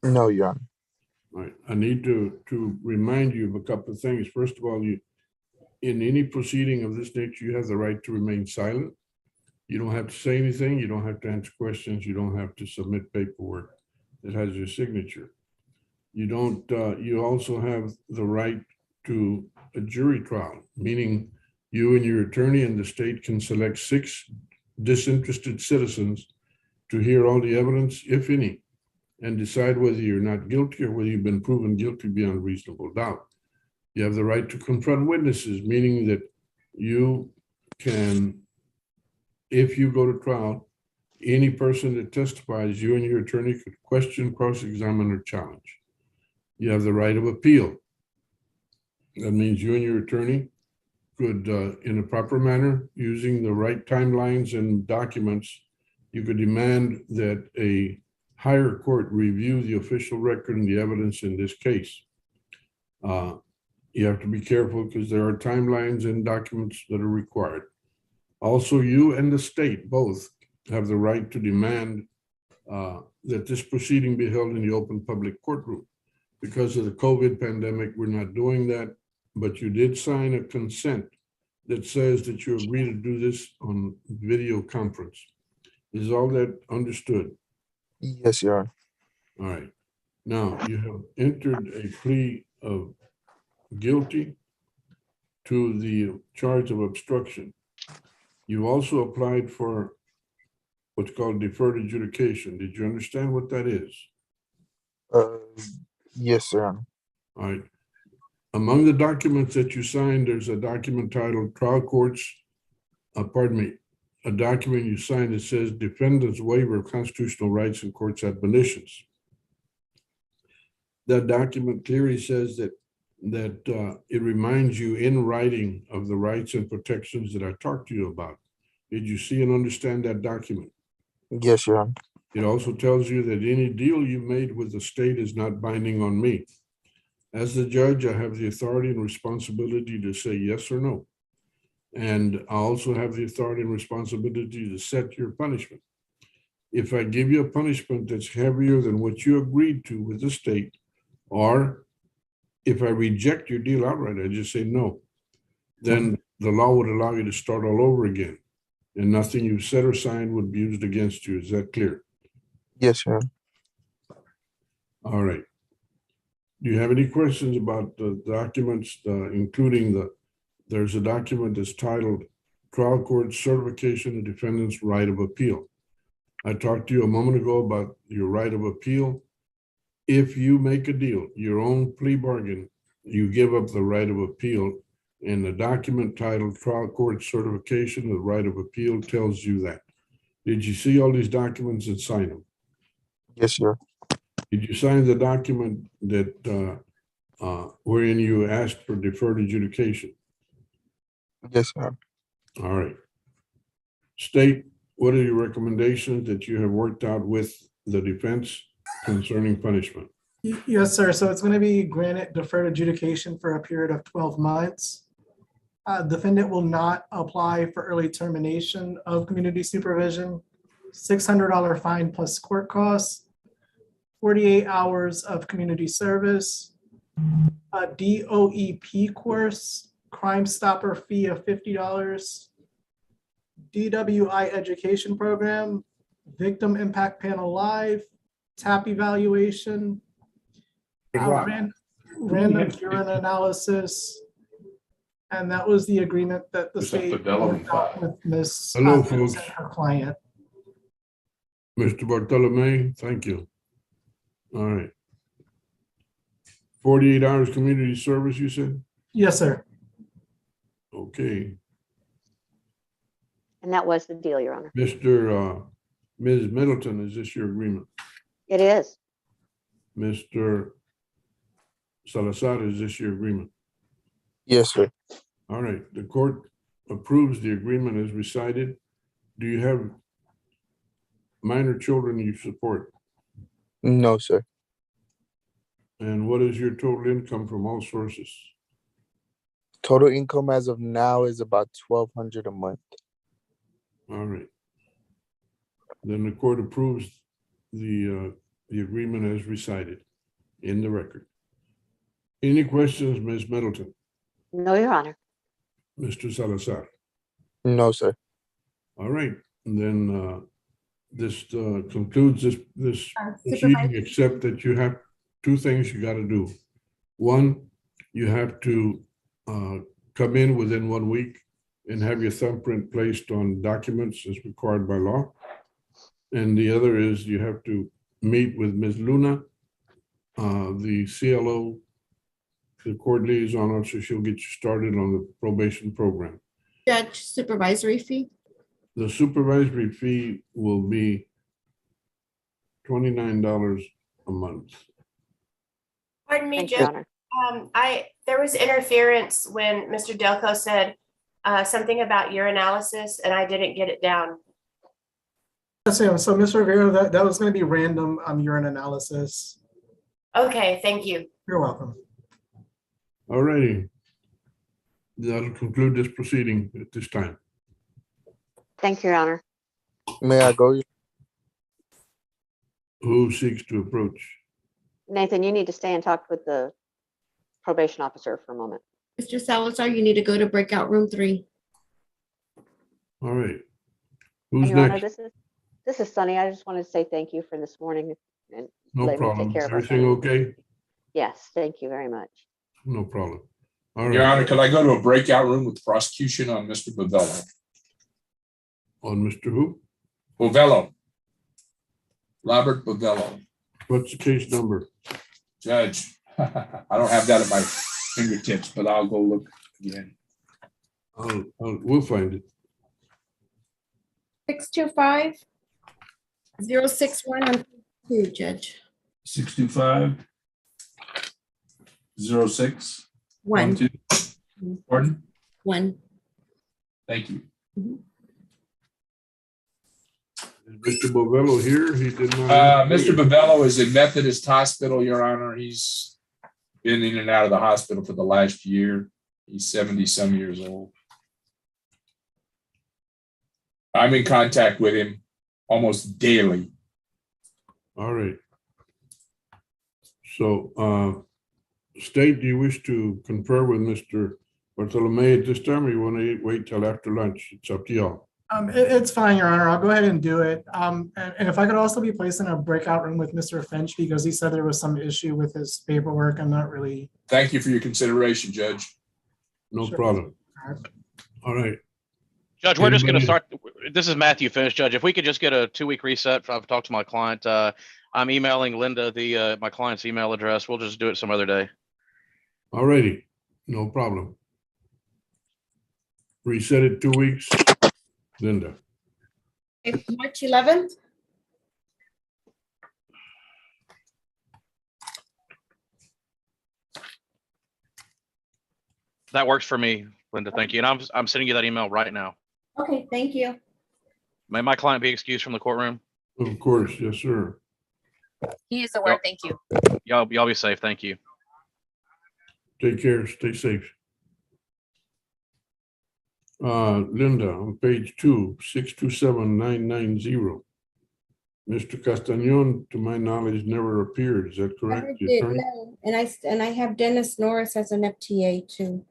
No, Your Honor. All right. I need to remind you of a couple of things. First of all, in any proceeding of this nature, you have the right to remain silent. You don't have to say anything. You don't have to answer questions. You don't have to submit paperwork that has your signature. You don't. You also have the right to a jury trial, meaning you and your attorney and the state can select 6 disinterested citizens to hear all the evidence, if any, and decide whether you're not guilty or whether you've been proven guilty beyond reasonable doubt. You have the right to confront witnesses, meaning that you can, if you go to trial, any person that testifies, you and your attorney could question, cross-examine, or challenge. You have the right of appeal. That means you and your attorney could, in a proper manner, using the right timelines and documents, you could demand that a higher court review the official record and the evidence in this case. You have to be careful because there are timelines and documents that are required. Also, you and the state both have the right to demand that this proceeding be held in the open public courtroom. Because of the COVID pandemic, we're not doing that, but you did sign a consent that says that you agree to do this on video conference. Is all that understood? Yes, Your Honor. All right. Now, you have entered a plea of guilty to the charge of obstruction. You also applied for what's called deferred adjudication. Did you understand what that is? Yes, Your Honor. All right. Among the documents that you signed, there's a document titled trial courts, a document you signed that says Defendants Waiver of Constitutional Rights and Courts Admonitions. That document clearly says that it reminds you in writing of the rights and protections that I talked to you about. Did you see and understand that document? Yes, Your Honor. It also tells you that any deal you made with the state is not binding on me. As the judge, I have the authority and responsibility to say yes or no. And I also have the authority and responsibility to set your punishment. If I give you a punishment that's heavier than what you agreed to with the state, or if I reject your deal outright, I just say no, then the law would allow you to start all over again. And nothing you've said or signed would be used against you. Is that clear? Yes, Your Honor. All right. Do you have any questions about the documents, including there's a document that's titled Trial Court Certification of Defendant's Right of Appeal. I talked to you a moment ago about your right of appeal. If you make a deal, your own plea bargain, you give up the right of appeal, and the document titled Trial Court Certification of the Right of Appeal tells you that. Did you see all these documents and sign them? Yes, Your Honor. Did you sign the document that wherein you asked for deferred adjudication? Yes, Your Honor. All right. State, what are your recommendations that you have worked out with the defense concerning punishment? Yes, sir. So it's going to be granted deferred adjudication for a period of 12 months. Defendant will not apply for early termination of community supervision, $600 fine plus court costs, 48 hours of community service, a DOEP course, Crime Stopper fee of $50, DWI education program, Victim Impact Panel Live, TAP evaluation, random urine analysis. And that was the agreement that the state worked out with Ms. Hello, Atkins folks. and her client. Mr. Bartolome, thank you. All right. 48 hours community service, you said? Yes, sir. Okay. And that was the deal, Your Honor. Ms. Middleton, is this your agreement? It is. Mr. Salazar, is this your agreement? Yes, sir. All right, the court approves the agreement as recited. Do you have minor children you support? No, sir. And what is your total income from all sources? Total income as of now is about $1,200 a month. All right. Then the court approves the agreement as recited in the record. Any questions, Ms. Middleton? No, Your Honor. Mr. Salazar? No, sir. All right, and then this concludes this proceeding, except that you have two things you got to do. One, you have to come in within 1 week and have your thumbprint placed on documents as required by law. And the other is you have to meet with Ms. Luna, the CLO, the court liaison officer. She'll get you started on the probation program. Judge, supervisory fee? The supervisory fee will be $29 a month. Pardon me, Thank you, Judge. Your Honor. There was interference when Mr. Delco said something about urinalysis, and I didn't get it down. Yes, ma'am. So Ms. Rivera, that was going to be random urine analysis. Okay, thank you. You're welcome. All righty. That'll conclude this proceeding at this time. Thank you, Your Honor. May I go? Who seeks to approach? Nathan, you need to stay and talk with the probation officer for a moment. Mr. Salazar, you need to go to breakout room 3. All right. And Who's Your Honor, next? this is Sunny. I just wanted to say thank you for this morning and No let me problem. take care of our Everything son. okay? Yes, thank you very much. No problem. All Your right. Honor, could I go to a breakout room with the prosecution on Mr. Bovello? On Mr. Who? Bovello. Robert Bovello. What's the case number? Judge, I don't have that at my fingertips, but I'll go look again. We'll find it. 625-061 on 2, Judge. 625-06. 1. 2. Pardon? 1. Thank you. Is Mr. Bovello here? He did not. Mr. Bovello is in Methodist Hospital, Your Honor. He's been in and out of the hospital for the last year. He's 70-some years old. I'm in contact with him almost daily. All right. So, State, do you wish to confer with Mr. Bartolome at this time, or you want to wait till after lunch? It's up to y'all. It's fine, Your Honor. I'll go ahead and do it. And if I could also be placed in a breakout room with Mr. Finch, because he said there was some issue with his paperwork. I'm not really. Thank you for your consideration, Judge. No Sure. problem. All right. Judge, we're just going to Anybody- start. This is Matthew Finch, Judge. If we could just get a 2-week reset. I've talked to my client. I'm emailing Linda my client's email address. We'll just do it some other day. All righty. No problem. Reset it 2 weeks. Linda. March 11th? That works for me, Linda. Thank you. And I'm sending you that email right now. Okay, thank you. May my client be excused from the courtroom? Of course, yes, sir. He is aware. Thank you. Y'all be safe. Thank you. Take care. Stay safe. Linda, on page 2, 627-990. Mr. Castañon, to my knowledge, never appeared. Is that correct? Never The did, attorney? no. And I have Dennis Norris as an FTA too.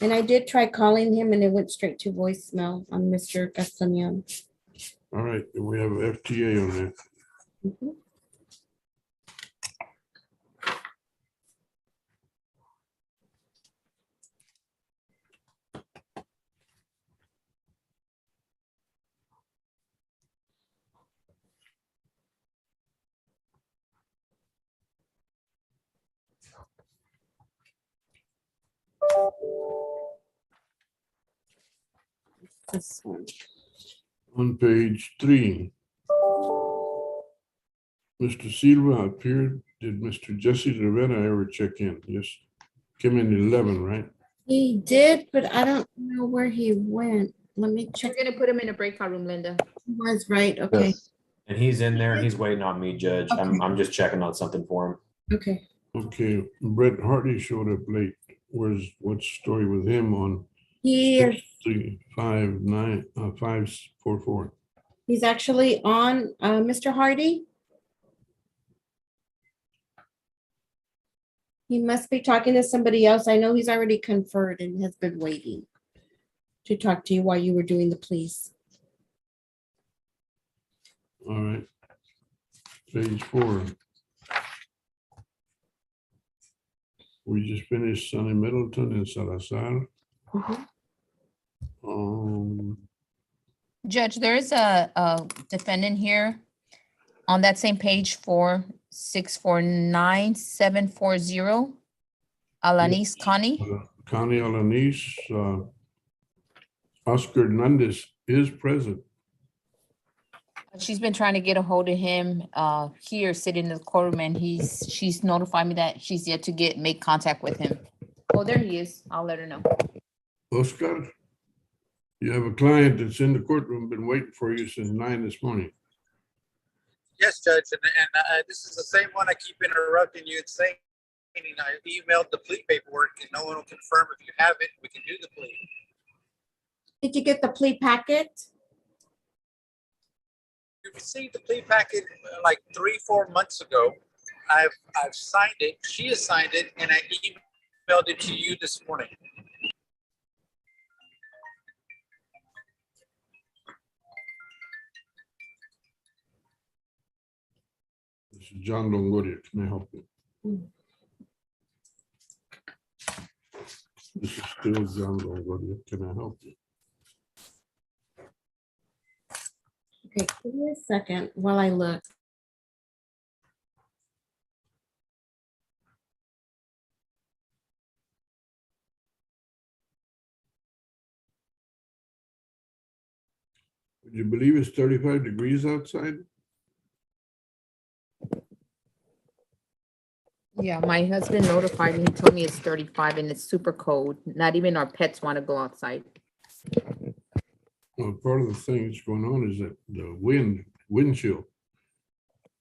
And I did try calling him and it went straight to voicemail on Mr. Castañon. All right, we have FTA on that. Mhm. This one. On page 3. Mr. Silva appeared. Did Mr. Jesse Rivera ever check in? Yes. Came in 11, right? He did, but I don't know where he went. Let me check. We're gonna put him in a breakout room, Linda. He was right, okay, And he's in there. He's waiting on me, Judge. I'm just checking on something for him. okay. Okay, Brett Hardy showed up late. What's the story with him on He is, 544? he's actually on, Mr. Hardy. He must be talking to somebody else. I know he's already conferred and has been waiting to talk to you while you were doing the pleas. All right. Page 4. We just finished Sonny Middleton and Salazar. Mhm. Judge, there is a defendant here on that same page 4649740. Alanis Connie. Connie Alanis, Oscar Hernandez is present. She's been trying to get a hold of him here sitting in the courtroom, and she's notified me that she's yet to make contact with him. Oh, there he is. I'll let her know. Oscar, you have a client that's in the courtroom, been waiting for you since 9 this morning. Yes, Judge, and this is the same one I keep interrupting you and saying, I emailed the plea paperwork and no one will confirm if you have it, we can do the plea. Did you get the plea packet? You received the plea packet like 3-4 months ago. I've signed it, she has signed it, and I emailed it to you this morning. This is John Longoria. Can I help you? This is still John Longoria. Can I help you? Okay, clear a second while I look. Would you believe it's 35 degrees outside? Yeah, my husband notified me, he told me it's 35 and it's super cold. Not even our pets want to go outside. Well, part of the thing that's going on is that the wind chill.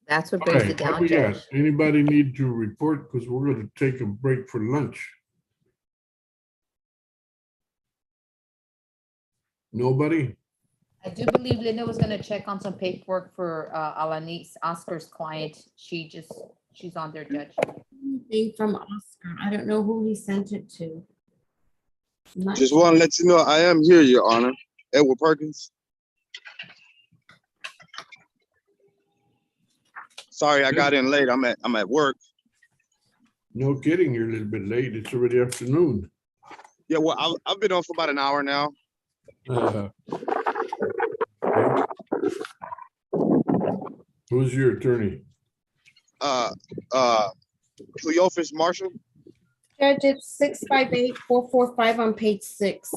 That's what All brings it right, what down, we got? Judge. Anybody need to report? Because we're going to take a break for lunch. Nobody? I do believe Linda was gonna check on some paperwork for Alanis, Oscar's client. She's on there, Judge. Thing from Oscar. I don't know who he sent it to. I'm not Just sure. want to let you know I am here, Your Honor. Edward Perkins. Sorry, I got in late. I'm at work. No kidding, you're a little bit late. It's already afternoon. Yeah, well, I've been on for about an hour now. Who's your attorney? Cleophas Marshall. Judge, it's 658-445 on page 6.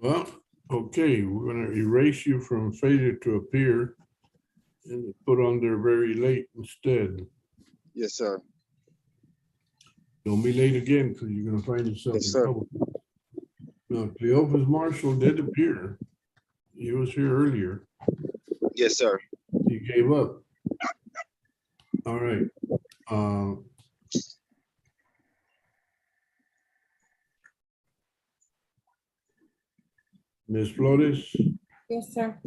Well, okay, we're gonna erase you from failure to appear and put on there very late instead. Yes, sir. Don't be late again, because you're gonna find yourself in trouble. Now, Cleophas Marshall did appear. He was here earlier. Yes, sir. He gave up. All right. Ms. Flores, Yes, sir.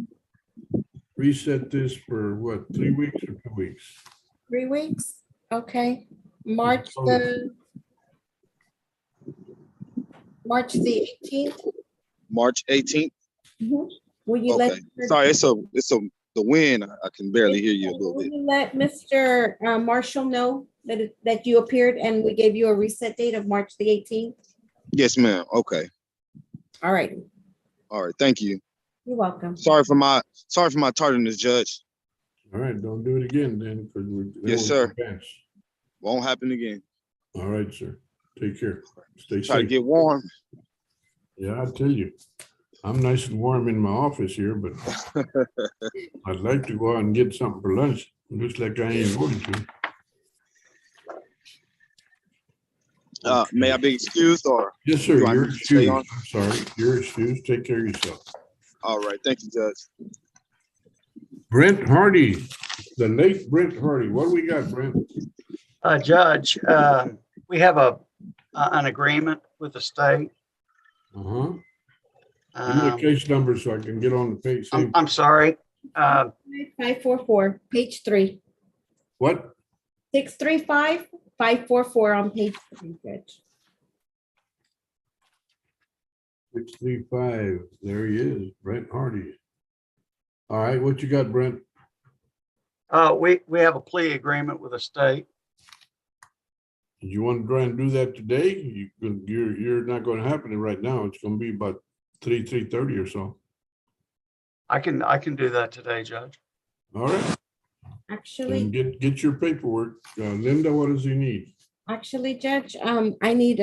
reset this for what, 3 weeks or 2 weeks? 3 weeks? Okay. March the 18th. March 18th. Will you let? Okay. Sorry, it's the wind. I can barely hear you a little Will bit. you let Mr. Marshall know that you appeared and we gave you a reset date of March the 18th? Yes, ma'am. Okay. All right. All right. Thank you. You're welcome. Sorry for my tardiness, Judge. All right, don't do it again then, because we're. Yes, sir. Won't happen again. All right, sir. Take care. Stay Try to safe. get warm. Yeah, I tell you, I'm nice and warm in my office here, but I'd like to go out and get something for lunch. Looks like I ain't going to. May I be excused or? Yes, sir. do I You're need to stay excused. on? I'm sorry. You're excused. Take care of yourself. All right. Thank you, Judge. Brent Hardy, the late Brent Hardy. What do we got, Brent? Judge, we have an agreement with the state. Uh-huh. Give me the case number so I can get on the page. I'm sorry. 544, page 3. What? 635-544 on page 3, Judge. 635. There he is, Brent Hardy. All right, what you got, Brent? We have a plea agreement with the state. Do you want to try and do that today? You're not going to happen right now. It's going to be about 3:30 or so. I can do that today, Judge. All right. Actually, And get your paperwork. Linda, what does he need? Actually, Judge, I need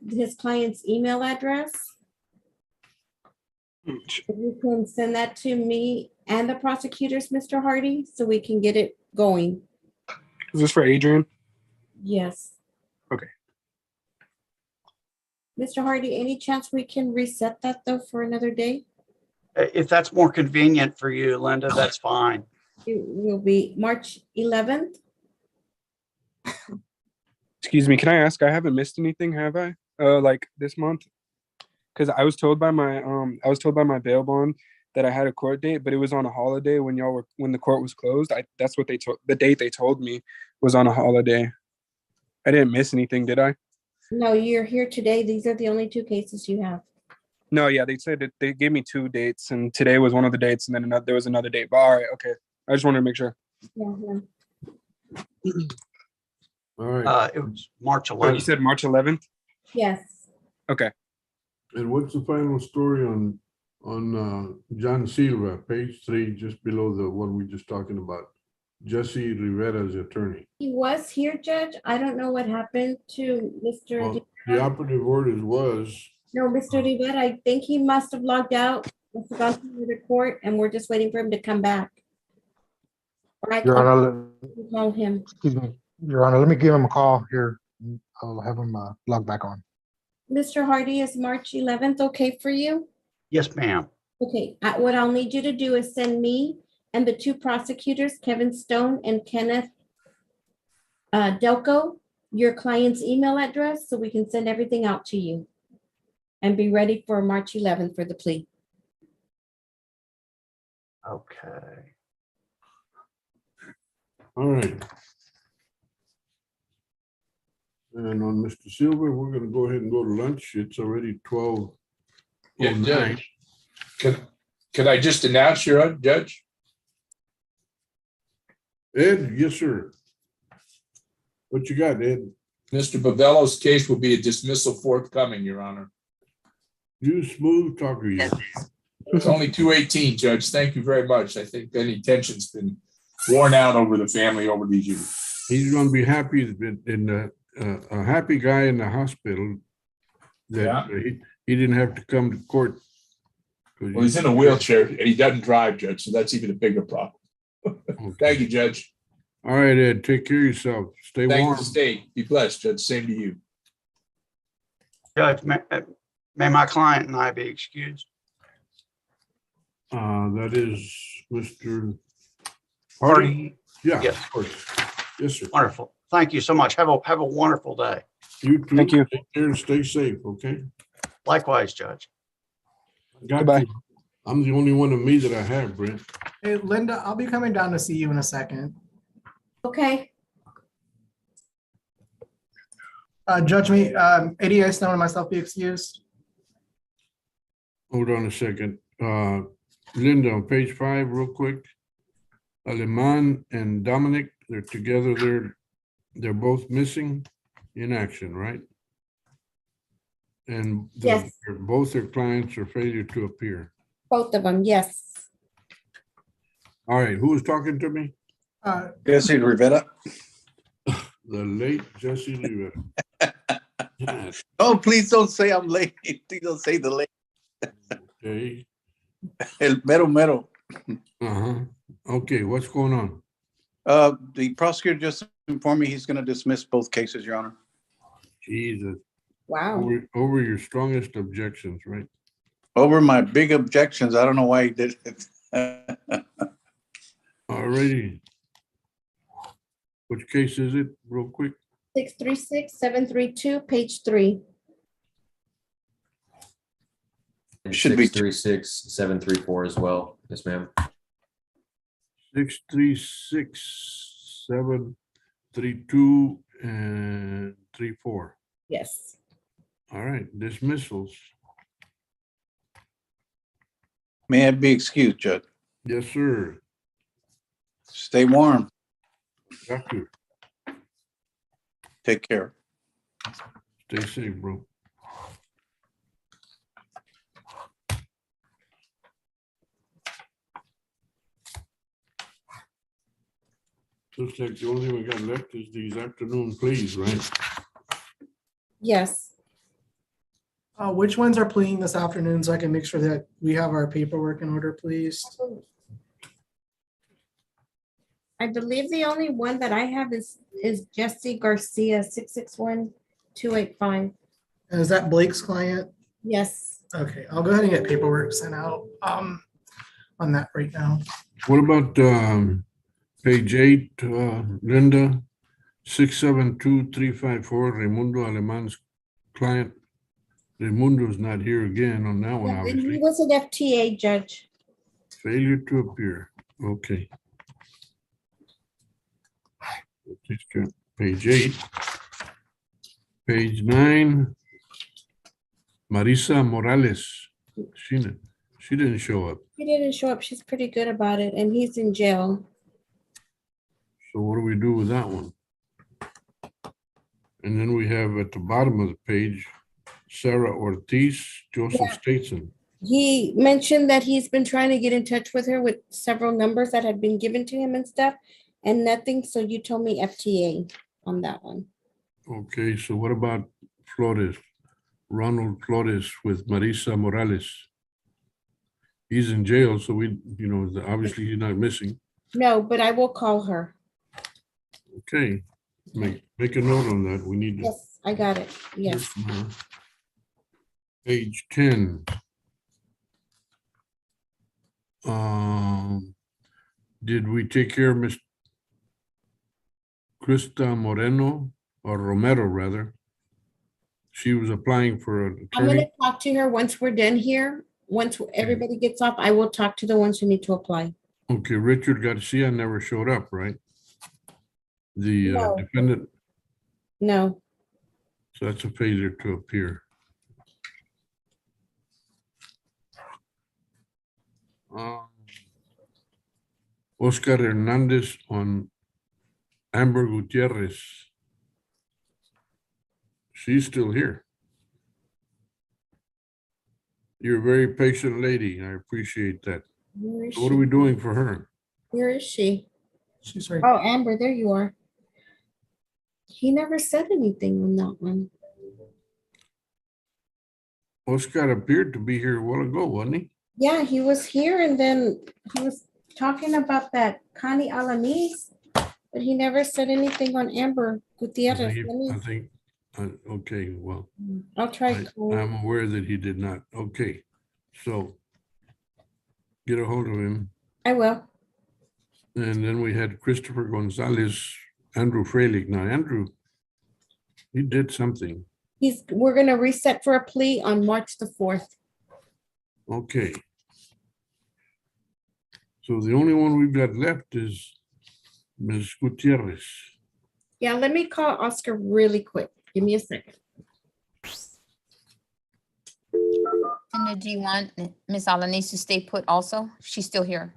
his client's email address. If you can send that to me and the prosecutors, Mr. Hardy, so we can get it going. Is this for Adrian? Yes. Okay. Mr. Hardy, any chance we can reset that though for another day? If that's more convenient for you, Linda, that's fine. It will be March 11th. Excuse me, can I ask? I haven't missed anything, have I? Like this month? Because I was told by my bail bond that I had a court date, but it was on a holiday when the court was closed. That's what the date they told me was on a holiday. I didn't miss anything, did I? No, you're here today. These are the only two cases you have. No, yeah, they said that they gave me 2 dates, and today was one of the dates, and then there was another date. But all right, okay. I just wanted to make sure. Yeah, yeah. All right. It was March Oh, you 11th. said March 11th? Yes. Okay. And what's the final story on John Silva, page 3, just below the one we just talking about? Jesse Rivera's attorney. He was here, Judge. I don't know what happened to Mr. Well, the operative orders was, No, Mr. Rivera, I think he must have logged out, must have gone to the court, and we're just waiting for him to come back. Or I Your Honor, call him. excuse me, Your Honor, let me give him a call here. I'll have him log back on. Mr. Hardy, is March 11th okay for you? Yes, ma'am. Okay, what I'll need you to do is send me and the 2 prosecutors, Kevin Stone and Kenneth Delco, your client's email address so we can send everything out to you and be ready for March 11th for the plea. Okay. all right. And on Mr. Silva, we're gonna go ahead and go to lunch. It's already 12. Yeah, Judge. Can I just announce, Your Judge? Ed, yes, sir. What you got, Ed? Mr. Bavello's case will be a dismissal forthcoming, Your Honor. You smooth talker, you. It's only 218, Judge. Thank you very much. I think any tension's been worn out over the family over these years. He's gonna be happy in a happy guy in the hospital that he didn't have to come to court. Well, he's in a wheelchair and he doesn't drive, Judge, so that's even a bigger problem. Thank you, Judge. All right, Ed, take care of yourself. Stay Thank warm. you, State. Be blessed, Judge. Same to you. Judge, may my client and I be excused? That is Mr. Hardy? Yeah, Yes. of course. Yes, sir. Wonderful. Thank you so much. Have a wonderful day. You too. Thank you. Take care and stay safe, okay? Likewise, Judge. Goodbye. I'm the only one of me that I have, Brent. Hey, Linda, I'll be coming down to see you in a second. Okay. Judge me, ADA Stone and myself be excused. Hold on a second. Linda, on page 5, real quick. Aleman and Dominic, they're together. They're both missing in action, right? And Yes. both their clients are failure to appear. Both of them, yes. All right, who was talking to me? Jesse Rivera. The late Jesse Rivera. Oh, please don't say I'm late. Please don't say the late. Okay. El mero mero. Uh-huh. Okay, what's going on? The prosecutor just informed me he's going to dismiss both cases, Your Honor. Jesus. Wow. Over your strongest objections, right? Over my big objections. I don't know why he did it. Alrighty. Which case is it, real quick? 636-732, page 3. And Should be 636-734 as well. Yes, ma'am. 636-732 and 34. Yes. All right, dismissals. May I be excused, Judge? Yes, sir. Stay warm. Got to. Take care. Stay safe, bro. Looks like the only thing we got left is these afternoon pleas, right? Yes. Which ones are pleading this afternoon so I can make sure that we have our paperwork in order, please? I believe the only one that I have is Jesse Garcia, 661-285. And is that Blake's client? Yes. Okay, I'll go ahead and get paperwork sent out on that right now. What about page 8, Linda? 672354, Raimundo Aleman's client. Raimundo's not here again on that one, Yeah, and he obviously. was an FTA judge. Failure to appear. Okay. Page 8. Page 9. Marisa Morales. She didn't show up. He didn't show up. She's pretty good about it, and he's in jail. So what do we do with that one? And then we have at the bottom of the page, Sarah Ortiz, Joseph Stateson. He mentioned that he's been trying to get in touch with her with several numbers that had been given to him and stuff, and nothing. So you told me FTA on that one. Okay, so what about Flores? Ronald Flores with Marisa Morales. He's in jail, so we, obviously he's not missing. No, but I will call her. Okay, make a note on that. We need to. Yes, I got it. Yes. Page 10. Did we take care of Miss Krista Moreno or Romero rather? She was applying for an I'm going attorney. to talk to her once we're done here. Once everybody gets off, I will talk to the ones who need to apply. Okay, Richard Garcia never showed up, right? The No. defendant, No. so that's a failure to appear. Oscar Hernandez on Amber Gutierrez. She's still here. You're a very patient lady. I appreciate that. Where is So what are she? we doing for her? Where is she? She's right. Oh, Amber, there you are. He never said anything on that one. Oscar appeared to be here a while ago, wasn't he? Yeah, he was here and then he was talking about that Connie Alanis, but he never said anything on Amber Gutierrez. I think, okay, well, I'll try. I'm aware that he did not. Okay, so get a hold of him. I will. And then we had Christopher Gonzalez, Andrew Freilich. Now, Andrew, he did something. We're gonna reset for a plea on March the 4th. Okay. So the only one we've got left is Ms. Gutierrez. Yeah, let me call Oscar really quick. Give me a second. And do you want Miss Alanis to stay put also? She's still here.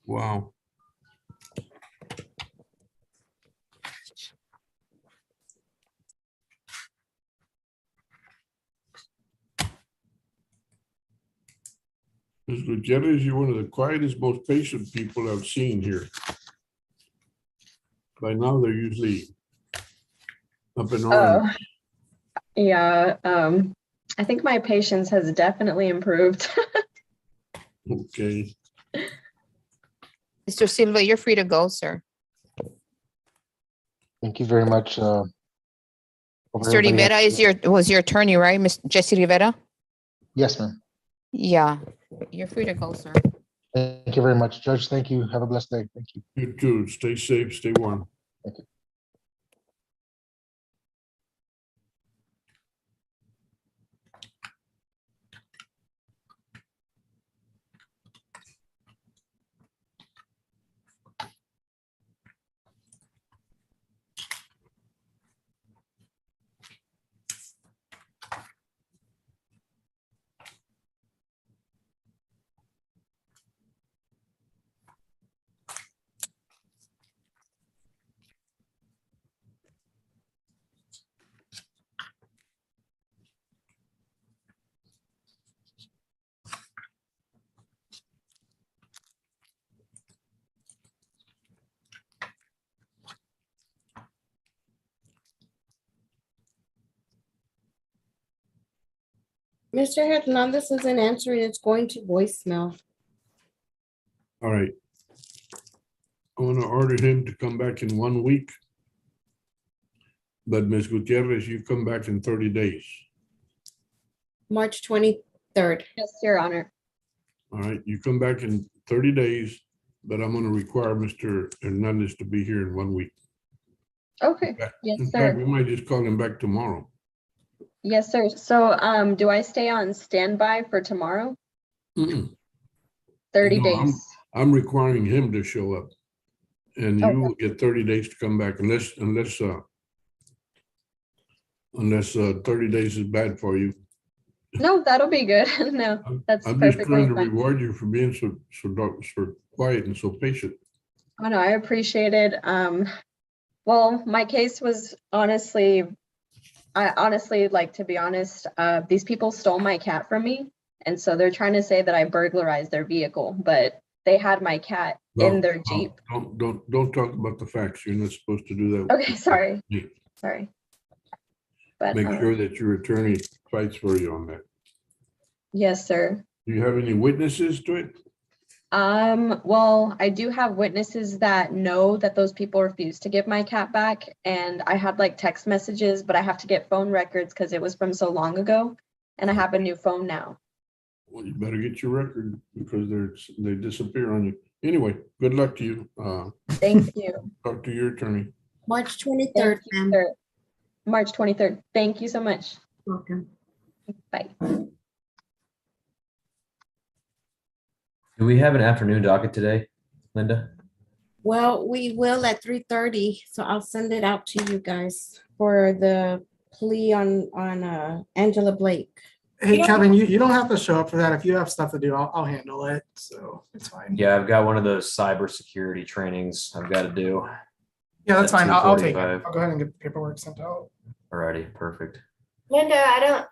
Wow. Ms. Gutierrez, you're one of the quietest, most patient people I've seen here. By now, they're usually up in arms. Yeah, I think my patience has definitely improved. Okay. Mr. Silva, you're free to go, sir. Thank you very much. Mr. Rivera was your attorney, right? Miss Jesse Rivera? Yes, ma'am. Yeah, you're free to go, sir. Thank you very much, Judge. Thank you. Have a blessed day. Thank you. You too. Stay safe, stay warm. Thank you. Mr. Hernandez isn't answering. It's going to voicemail. All right. I want to order him to come back in 1 week. But Ms. Gutierrez, you come back in 30 days. March 23rd. Yes, Your Honor. All right, you come back in 30 days, but I'm going to require Mr. Hernandez to be here in 1 week. Okay, yes, In fact, we sir. might just call him back tomorrow. Yes, sir. So, do I stay on standby for tomorrow? Mm-mm. 30 No, days. I'm requiring him to show up. And you Okay. will get 30 days to come back unless Unless 30 days is bad for you. No, that'll be good. No, that's I'm just perfectly trying to fine. reward you for being so quiet and so patient. Oh, no, I appreciate it. Well, my case was honestly, like, to be honest, these people stole my cat from me. And so they're trying to say that I burglarized their vehicle, but they had my cat in their Jeep. Don't talk about the facts. You're not supposed to do that. Okay, sorry. Sorry. But Make sure that your attorney fights for you on that. yes, sir. Do you have any witnesses to it? Well, I do have witnesses that know that those people refused to give my cat back. And I had like text messages, but I have to get phone records because it was from so long ago. And I have a new phone now. Well, you better get your record because they disappear on you. Anyway, good luck to you. Thank you. Talk to your attorney. March 23rd, ma'am. Sir. March 23rd. Thank you so much. Welcome. Bye. Do we have an afternoon docket today, Linda? Well, we will at 3:30, so I'll send it out to you guys for the plea on Angela Blake. Hey, Kevin, you don't have to show up for that. If you have stuff to do, I'll handle it. So it's fine. Yeah, I've got one of those cybersecurity trainings I've got to do. Yeah, that's At fine. I'll take it. 2:45. I'll go ahead and get the paperwork sent out. Alrighty, perfect. Linda, I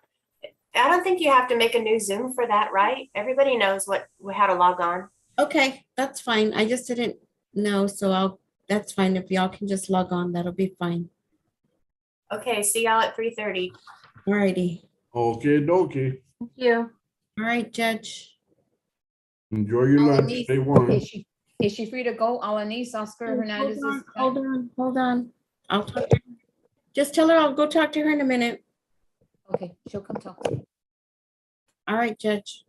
don't think you have to make a new Zoom for that, right? Everybody knows how to log on. Okay, that's fine. I just didn't know, so that's fine. If y'all can just log on, that'll be fine. Okay, see y'all at 3:30. Alrighty. Okay, dokie. Thank you. All right, Judge. Enjoy your lunch. Stay warm. Is she free to go? Alanis Oscar Hernandez is. Hold on. I'll talk to her. Just tell her I'll go talk to her in a minute. Okay, she'll come talk to you. All right, Judge.